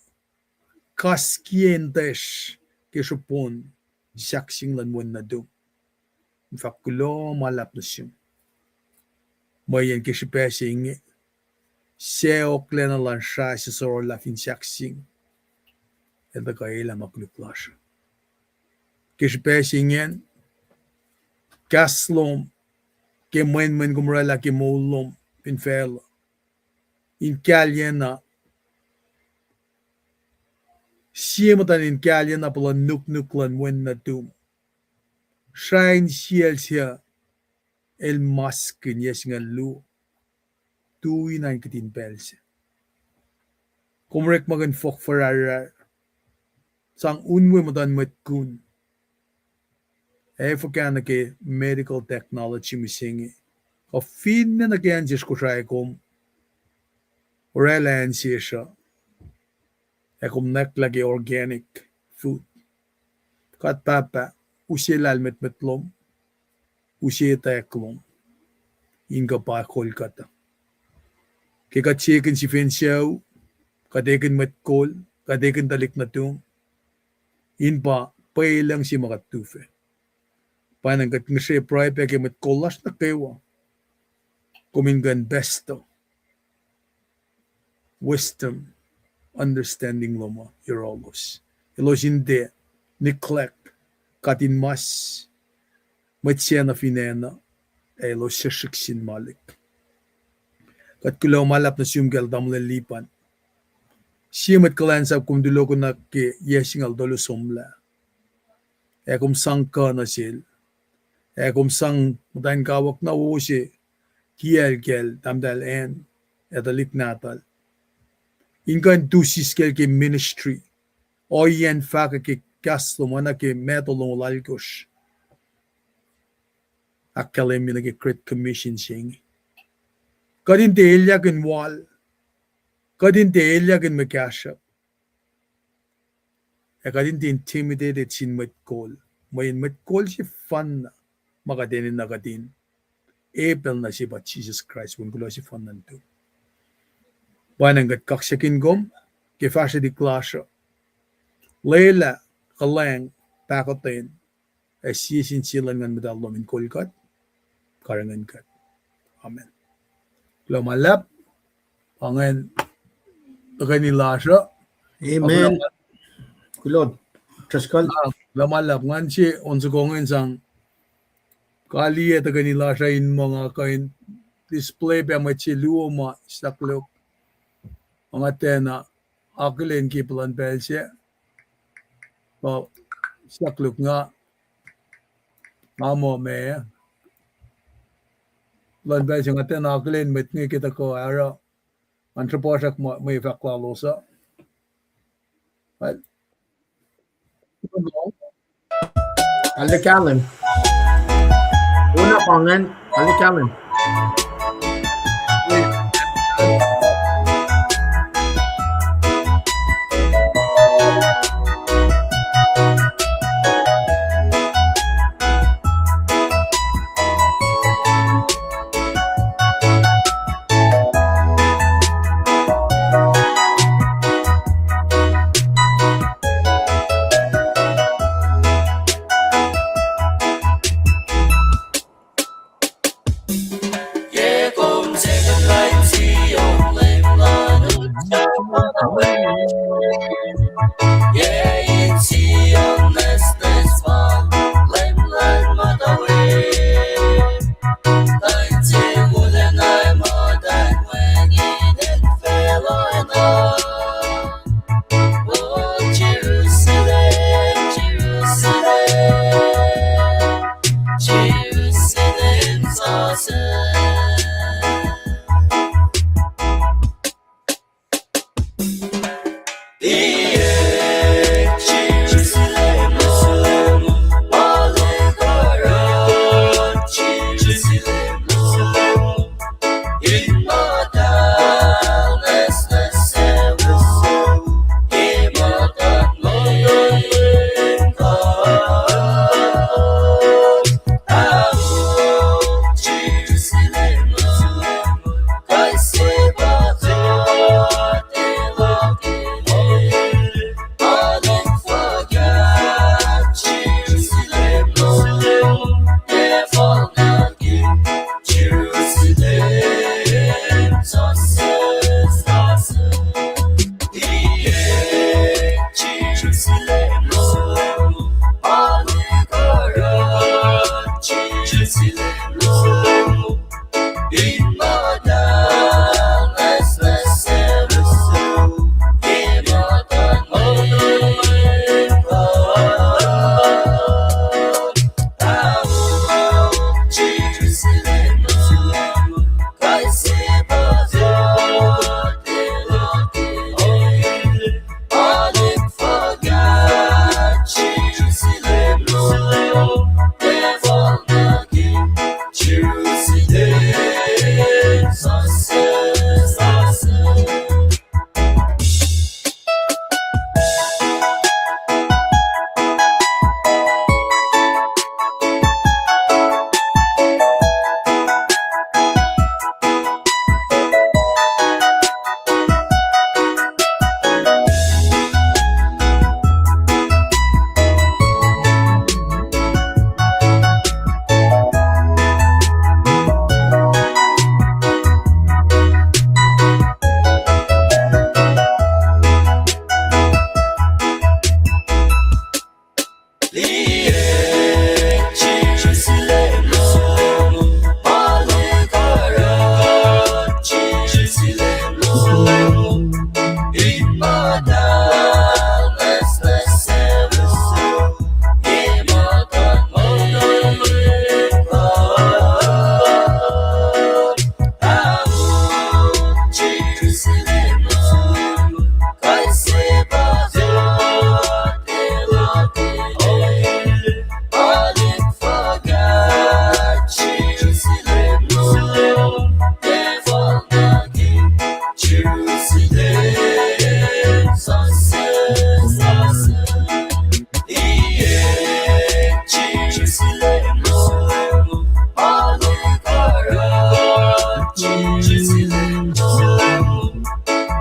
kaskientes kesupon saksing lan mon na do. Fakulo malap na siyong. Mayan kisipe singi seok lena lan siya sa soro la fin saksing. Eda ka ila makuliklasyon. Kisipe singin kaslom ke men gumrala ke molom pinfel in kalyena siematan in kalyena pala nuklan wen na tum shine siya el maskin yes nga lu tuwi na kitin pelse kumrek magan fok farara sang unwe matan matkun Efokana ke medical technology misingi. O fin na nagyanjis ko siya ekom relan siya ekom naklagi organic food. Kat papa usilal metlom usita eklom inga pa kolkata. Kika chicken si finsiyaw kadekin metkol kadekin dalik na tung inpa pailang si makatufe. Panang kat ngasya pray peke met kolas na kewa. Kumingan besto. Wisdom, understanding loma, Eurolos. Elos hindi, neglect, katin mas, matsya na finena, elos siya shiksin malik. Kat kulaw malap na siyumgal damlan lipan. Siamat kalansap kum dulo ko na ki yesingal dolo somla. Kum sang ka na sil. Kum sang mudain kawak na usi. Kiel tamdal en. Etalik natal. Inkan dusis kel ki ministry. Oyen faka ki kasto mana ki metolong lalkos. Akalim mina ki crit commission sing. Kadin te ilyakin wal. Kadin te ilyakin makasha. Kadin te intimidated sin mat call. Mayin mat call si fan na. Makadinin na kadin. Apel na si ba Jesus Christ. Wanggulo si fan nanto. Banangat kaksakin gom. Kifasya di klasya. Leila kalang pakotin. Siyasin silan ngan madalom in kolkat. Karangan kat. Amen. Lamalap. Pangan. Kanilasya. Amen. Kulod. Traskal. Lamalap ngan si onsukongan sang kaliya ta kanilasya in mga kain display pa machiluo ma saklok. Mga tena akilin kipulan pelsiya. Saklok nga amo me lan pelsiya nga tena akilin metngi kita ko ara antroposak may faklalosa. Well, Alikalim. Una pangan. Alikalim.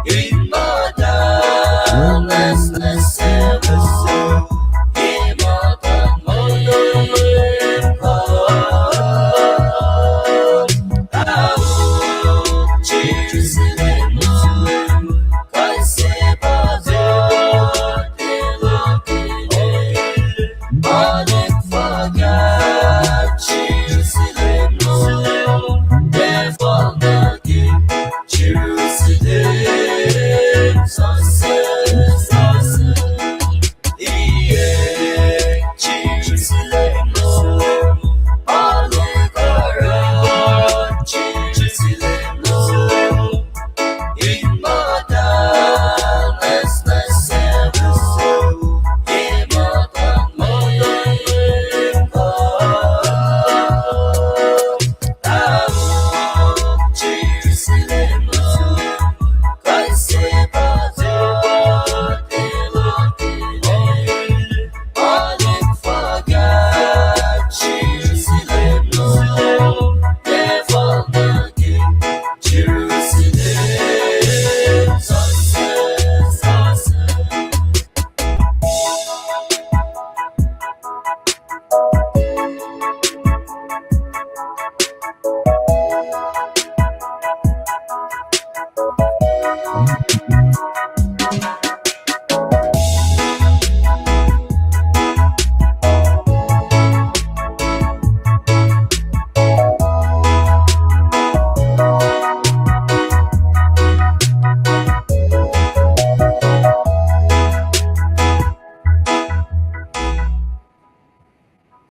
King Mother.